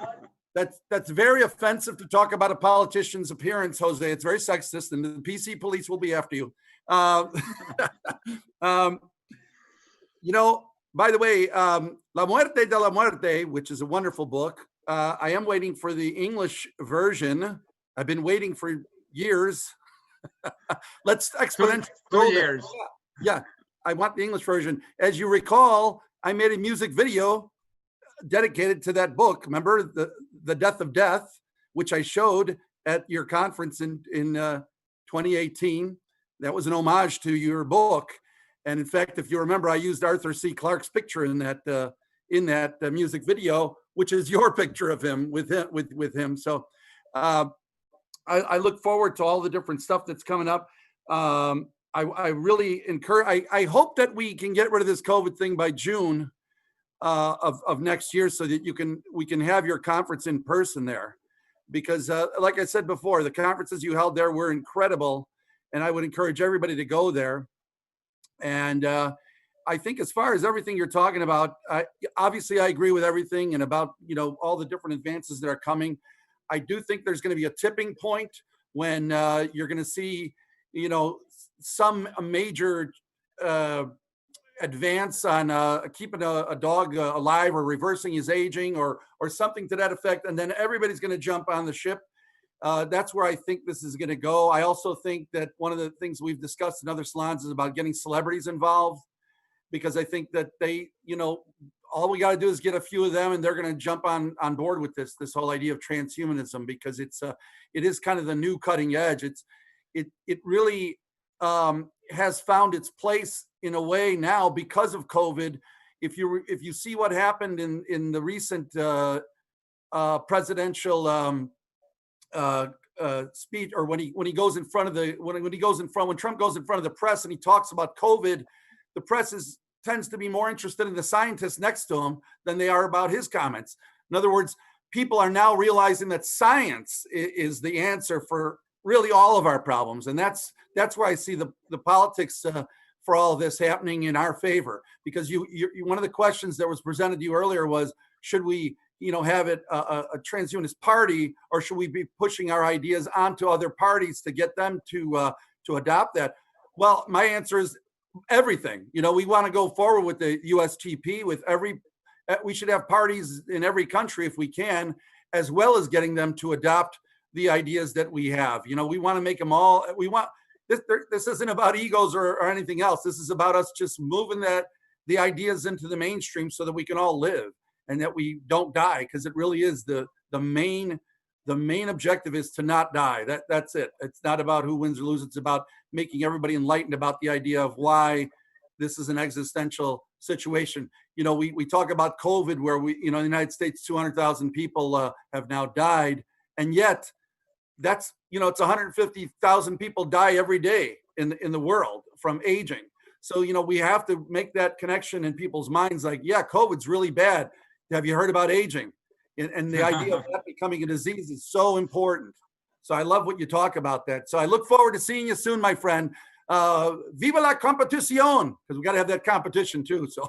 That's very offensive to talk about a politician's appearance, Jose. It's very sexist, and the PC police will be after you. You know, by the way, La Muerte de la Muerte, which is a wonderful book. I am waiting for the English version. I've been waiting for years. Let's exponentially. 2 years. Yeah, I want the English version. As you recall, I made a music video dedicated to that book. Remember the Death of Death, which I showed at your conference in 2018. That was an homage to your book. And in fact, if you remember, I used Arthur C. Clarke's picture in that music video, which is your picture of him with him. So I look forward to all the different stuff that's coming up. I really encourage. I hope that we can get rid of this COVID thing by June of next year, so that we can have your conference in person there, because like I said before, the conferences you held there were incredible, and I would encourage everybody to go there. And I think as far as everything you're talking about, obviously I agree with everything, and about, you know, all the different advances that are coming. I do think there's going to be a tipping point when you're going to see, you know, some major advance on keeping a dog alive, or reversing his aging, or something to that effect, and then everybody's going to jump on the ship. That's where I think this is going to go. I also think that one of the things we've discussed in other salons is about getting celebrities involved, because I think that they, you know, all we got to do is get a few of them, and they're going to jump on board with this whole idea of transhumanism, because it is kind of the new cutting edge. It really has found its place in a way now because of COVID. If you see what happened in the recent presidential speech, or when he goes in front of the when Trump goes in front of the press and he talks about COVID, the press tends to be more interested in the scientists next to him than they are about his comments. In other words, people are now realizing that science is the answer for really all of our problems, and that's where I see the politics for all of this happening in our favor. Because you one of the questions that was presented to you earlier was, should we have it a transhumanist party, or should we be pushing our ideas onto other parties to get them to adopt that? Well, my answer is everything. We want to go forward with the USTP, we should have parties in every country if we can, as well as getting them to adopt the ideas that we have. We want to make them all, this isn't about egos or anything else. This is about us just moving the ideas into the mainstream so that we can all live and that we don't die, because it really is the main objective is to not die. That's it. It's not about who wins or loses. It's about making everybody enlightened about the idea of why this is an existential situation. We talk about COVID, where in the United States, 200,000 people have now died, and yet that's it's 150,000 people die every day in the world from aging. So we have to make that connection in people's minds. Like, yeah, COVID's really bad. Have you heard about aging? And the idea of that becoming a disease is so important. So I love what you talk about that. So I look forward to seeing you soon, my friend. Viva la competición, because we got to have that competition too. So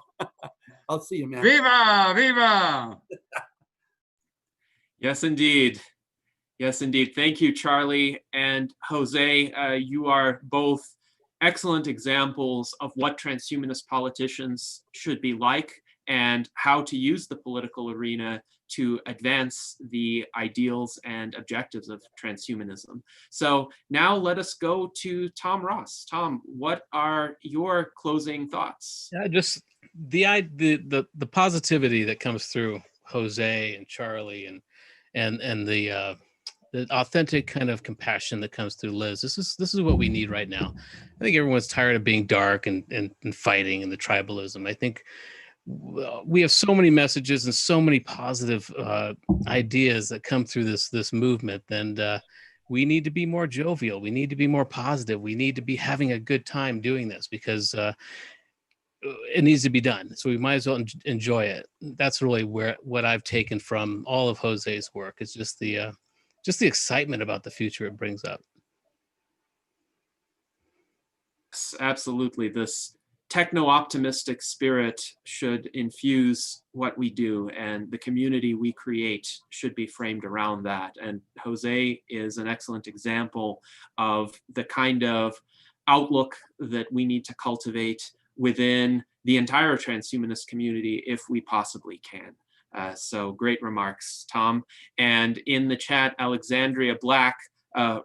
I'll see you, man. Viva, viva. Yes, indeed. Yes, indeed. Thank you, Charlie and Jose. You are both excellent examples of what transhumanist politicians should be like and how to use the political arena to advance the ideals and objectives of transhumanism. So now let us go to Tom Ross. Tom, what are your closing thoughts? Yeah, just the positivity that comes through Jose and Charlie and the authentic kind of compassion that comes through Liz. This is what we need right now. I think everyone's tired of being dark and fighting and the tribalism. I think we have so many messages and so many positive ideas that come through this movement, and we need to be more jovial. We need to be more positive. We need to be having a good time doing this, because it needs to be done. So we might as well enjoy it. That's really what I've taken from all of Jose's work. It's just the excitement about the future it brings up. Absolutely. This techno-optimistic spirit should infuse what we do, and the community we create should be framed around that. And Jose is an excellent example of the kind of outlook that we need to cultivate within the entire transhumanist community if we possibly can. So great remarks, Tom. And in the chat, Alexandria Black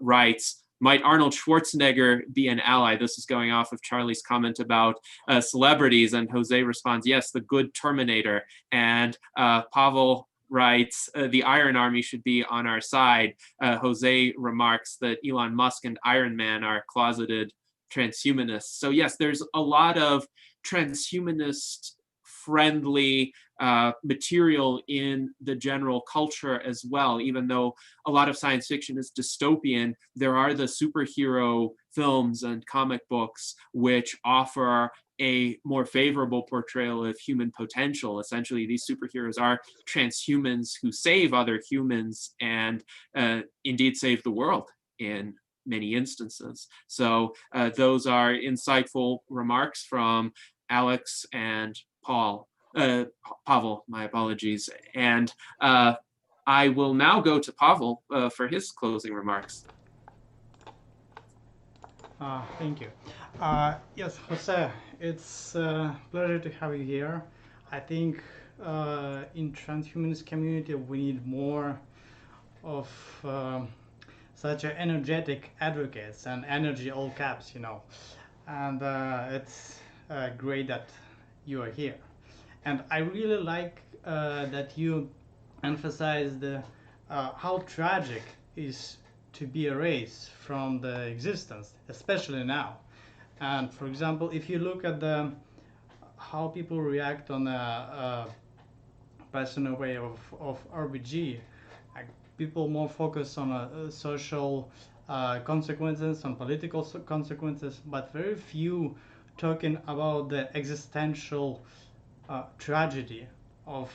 writes, might Arnold Schwarzenegger be an ally? This is going off of Charlie's comment about celebrities, and Jose responds, yes, the good Terminator. And Pavel writes, the Iron Army should be on our side. Jose remarks that Elon Musk and Iron Man are closeted transhumanists. So yes, there's a lot of transhumanist friendly material in the general culture as well. Even though a lot of science fiction is dystopian, there are the superhero films and comic books which offer a more favorable portrayal of human potential. Essentially, these superheroes are transhumans who save other humans and indeed save the world in many instances. So those are insightful remarks from Alex and Pavel, my apologies. And I will now go to Pavel for his closing remarks. Thank you. Yes, Jose, it's a pleasure to have you here. I think in transhumanist community we need more of such energetic advocates, and energy all caps, and it's great that you are here. And I really like that you emphasize how tragic is to be erased from the existence, especially now. And for example, if you look at how people react on the passing away of RBG, people more focus on social consequences, on political consequences, but very few talking about the existential tragedy of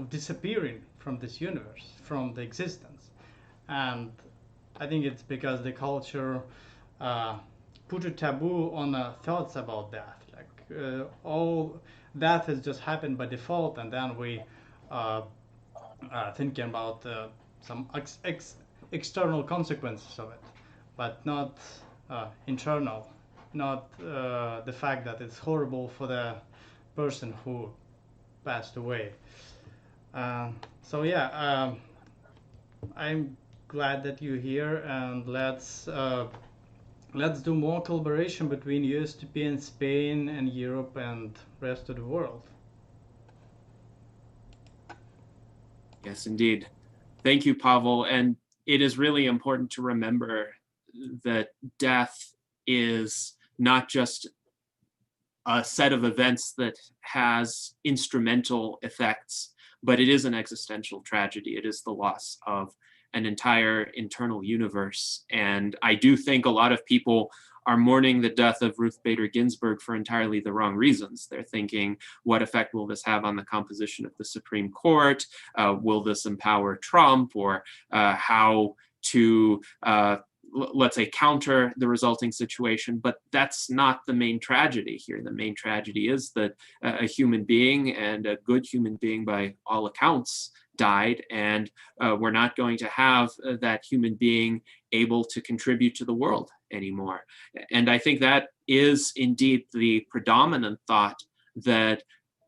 disappearing from this universe, from the existence. And I think it's because the culture put a taboo on thoughts about death. Like all death has just happened by default, and then we thinking about some external consequences of it, but not internal, not the fact that it's horrible for the person who passed away. So yeah, I'm glad that you're here, and let's do more collaboration between USTP and Spain and Europe and rest of the world. Yes, indeed. Thank you, Pavel. And it is really important to remember that death is not just a set of events that has instrumental effects, but it is an existential tragedy. It is the loss of an entire internal universe. And I do think a lot of people are mourning the death of Ruth Bader Ginsburg for entirely the wrong reasons. They're thinking, what effect will this have on the composition of the Supreme Court? Will this empower Trump? Or how to, let's say, counter the resulting situation? But that's not the main tragedy here. The main tragedy is that a human being, and a good human being by all accounts, died, and we're not going to have that human being able to contribute to the world anymore. And I think that is indeed the predominant thought, that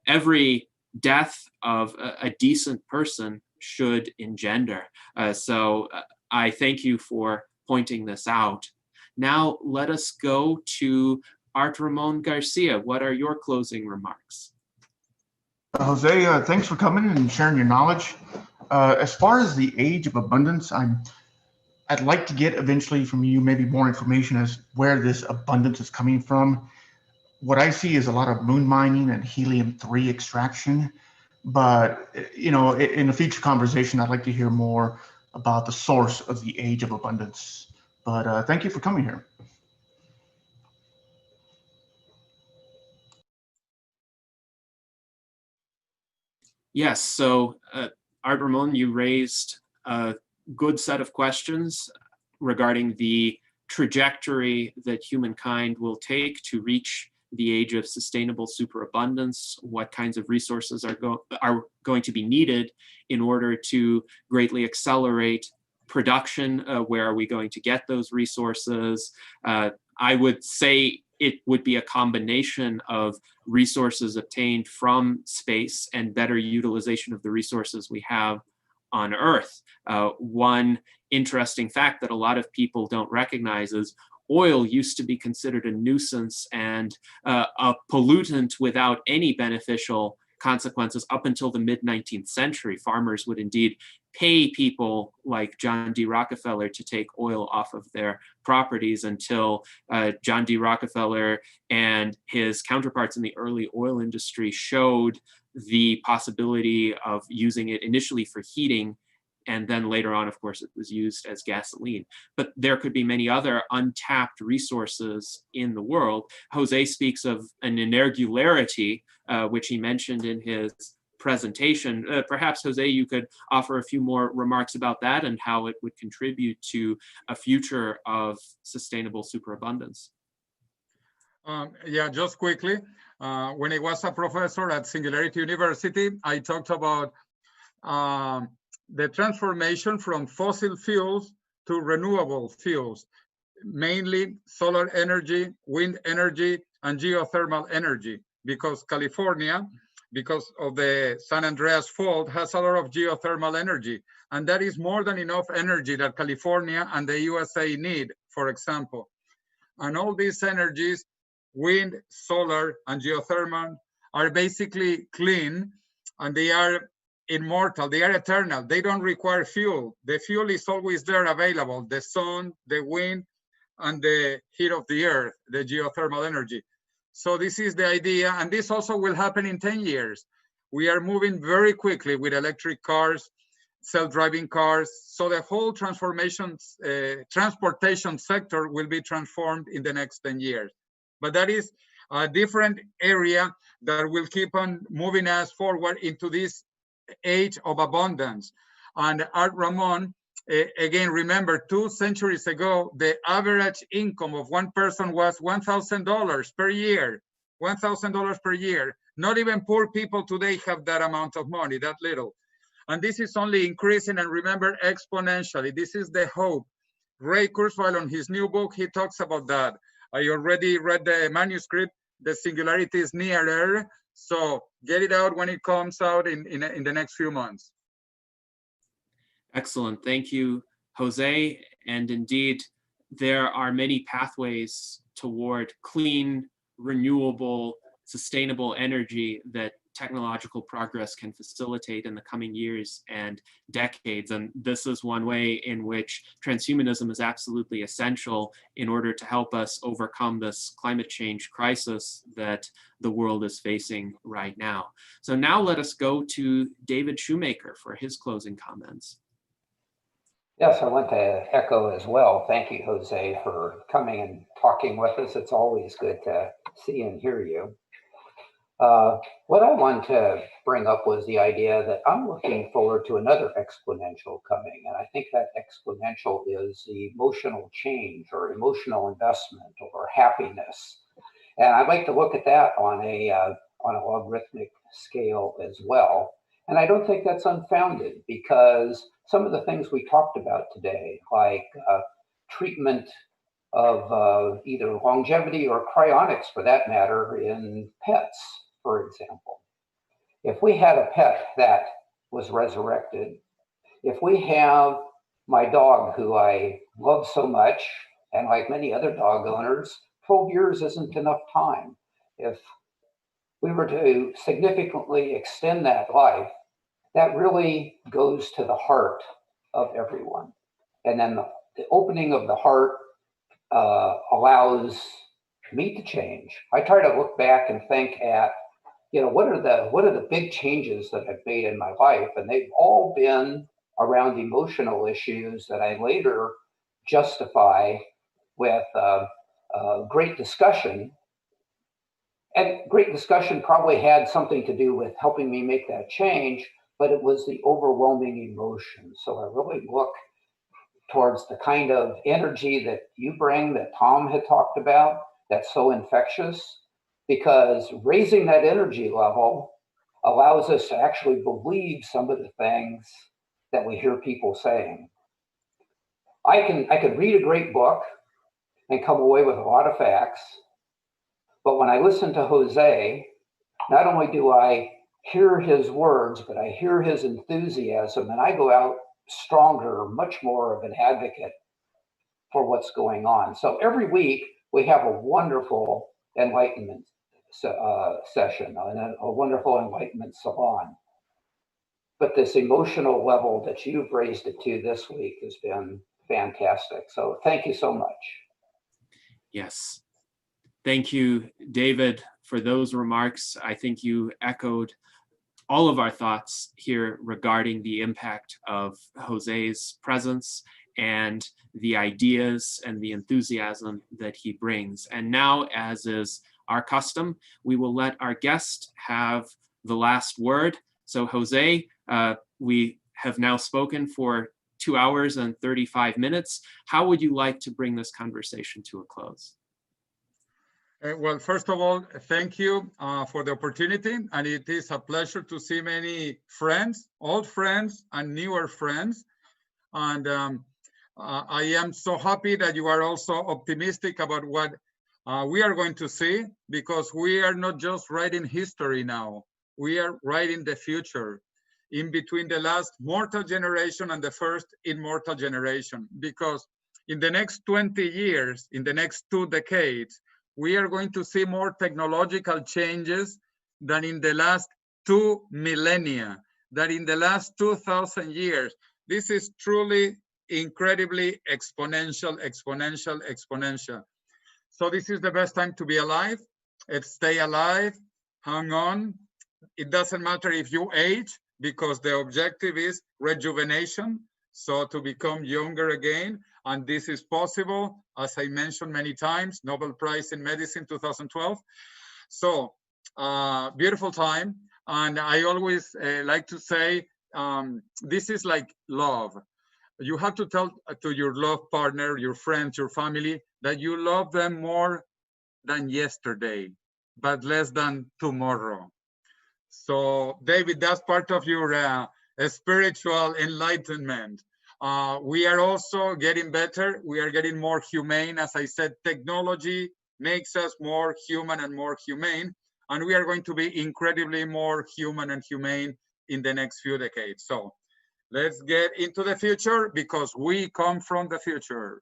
every death of a decent person should engender. So I thank you for pointing this out. Now let us go to Art Ramon Garcia. What are your closing remarks? Jose, thanks for coming and sharing your knowledge. As far as the age of abundance, I'd like to get eventually from you maybe more information as where this abundance is coming from. What I see is a lot of moon mining and helium-3 extraction, but in a future conversation, I'd like to hear more about the source of the age of abundance. But thank you for coming here. Yes, so Art Ramon, you raised a good set of questions regarding the trajectory that humankind will take to reach the age of sustainable superabundance, what kinds of resources are going to be needed in order to greatly accelerate production. Where are we going to get those resources? I would say it would be a combination of resources obtained from space and better utilization of the resources we have on Earth. One interesting fact that a lot of people don't recognize is oil used to be considered a nuisance and a pollutant without any beneficial consequences up until the mid-19th century. Farmers would indeed pay people like John D. Rockefeller to take oil off of their properties until John D. Rockefeller and his counterparts in the early oil industry showed the possibility of using it initially for heating, and then later on, of course, it was used as gasoline. But there could be many other untapped resources in the world. Jose speaks of an irregularity, which he mentioned in his presentation. Perhaps, Jose, you could offer a few more remarks about that and how it would contribute to a future of sustainable superabundance. Yeah, just quickly. When I was a professor at Singularity University, I talked about the transformation from fossil fuels to renewable fuels, mainly solar energy, wind energy, and geothermal energy, because California, because of the San Andreas Fault, has a lot of geothermal energy. And that is more than enough energy that California and the USA need, for example. And all these energies, wind, solar, and geothermal, are basically clean, and they are immortal, they are eternal. They don't require fuel. The fuel is always there available, the sun, the wind, and the heat of the earth, the geothermal energy. So this is the idea, and this also will happen in 10 years. We are moving very quickly with electric cars. self-driving cars. So the whole transportation sector will be transformed in the next 10 years. But that is a different area that will keep on moving us forward into this age of abundance. And Art Ramon, again, remember 2 centuries ago, the average income of one person was $1,000 per year, $1,000 per year. Not even poor people today have that amount of money, that little. And this is only increasing, and remember, exponentially. This is the hope. Ray Kurzweil, on his new book, he talks about that. I already read the manuscript. The singularity is nearer. So get it out when it comes out in the next few months. Excellent. Thank you, Jose. And indeed, there are many pathways toward clean, renewable, sustainable energy that technological progress can facilitate in the coming years and decades. And this is one way in which transhumanism is absolutely essential in order to help us overcome this climate change crisis that the world is facing right now. So now let us go to David Shoemaker for his closing comments. Yes, I want to echo as well. Thank you, Jose, for coming and talking with us. It's always good to see and hear you. What I wanted to bring up was the idea that I'm looking forward to another exponential coming. And I think that exponential is the emotional change or emotional investment or happiness. And I'd like to look at that on a logarithmic scale as well. And I don't think that's unfounded, because some of the things we talked about today, like treatment of either longevity or cryonics, for that matter, in pets, for example. If we had a pet that was resurrected, if we have my dog, who I love so much, and like many other dog owners, 12 years isn't enough time. If we were to significantly extend that life, that really goes to the heart of everyone. And then the opening of the heart allows me to change. I try to look back and think at, what are the big changes that I've made in my life? And they've all been around emotional issues that I later justify with great discussion. And great discussion probably had something to do with helping me make that change, but it was the overwhelming emotion. So I really look towards the kind of energy that you bring, that Tom had talked about, that's so infectious, because raising that energy level allows us to actually believe some of the things that we hear people saying. I could read a great book and come away with a lot of facts, but when I listen to Jose, not only do I hear his words, but I hear his enthusiasm, and I go out stronger, much more of an advocate for what's going on. So every week we have a wonderful enlightenment session, and a wonderful enlightenment salon. But this emotional level that you've raised it to this week has been fantastic. So thank you so much. Yes. Thank you, David, for those remarks. I think you echoed all of our thoughts here regarding the impact of Jose's presence and the ideas and the enthusiasm that he brings. And now, as is our custom, we will let our guest have the last word. So Jose, we have now spoken for 2 hours and 35 minutes. How would you like to bring this conversation to a close? Well, first of all, thank you for the opportunity. And it is a pleasure to see many friends, old friends and newer friends. And I am so happy that you are also optimistic about what we are going to see, because we are not just writing history now, we are writing the future in between the last mortal generation and the first immortal generation. Because in the next 20 years, in the next 2 decades, we are going to see more technological changes than in the last 2 millennia, than in the last 2,000 years. This is truly incredibly exponential, exponential, exponential. So this is the best time to be alive. Stay alive, hang on. It doesn't matter if you age, because the objective is rejuvenation, so to become younger again. And this is possible, as I mentioned many times, Nobel Prize in Medicine 2012. So beautiful time. And I always like to say, this is like love. You have to tell to your love partner, your friends, your family, that you love them more than yesterday, but less than tomorrow. So David, that's part of your spiritual enlightenment. We are also getting better. We are getting more humane. As I said, technology makes us more human and more humane. And we are going to be incredibly more human and humane in the next few decades. So let's get into the future, because we come from the future.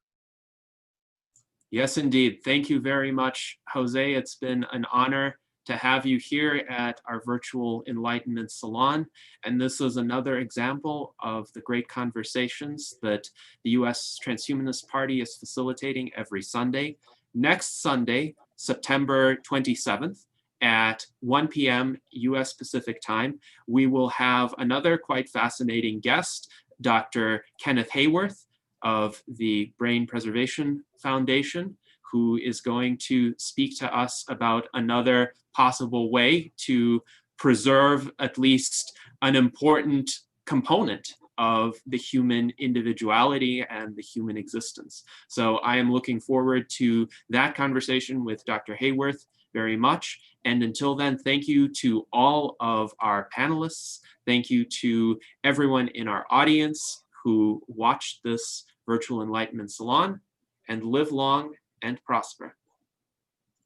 Yes, indeed. Thank you very much, Jose. It's been an honor to have you here at our virtual Enlightenment Salon. And this is another example of the great conversations that the US Transhumanist Party is facilitating every Sunday. Next Sunday, September 27th, at 1 p.m. US Pacific time, we will have another quite fascinating guest, Dr. Kenneth Hayworth of the Brain Preservation Foundation, who is going to speak to us about another possible way to preserve at least an important component of the human individuality and the human existence. So I am looking forward to that conversation with Dr. Hayworth very much. And until then, thank you to all of our panelists. Thank you to everyone in our audience who watched this virtual Enlightenment Salon, and live long and prosper.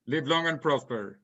Live long and prosper.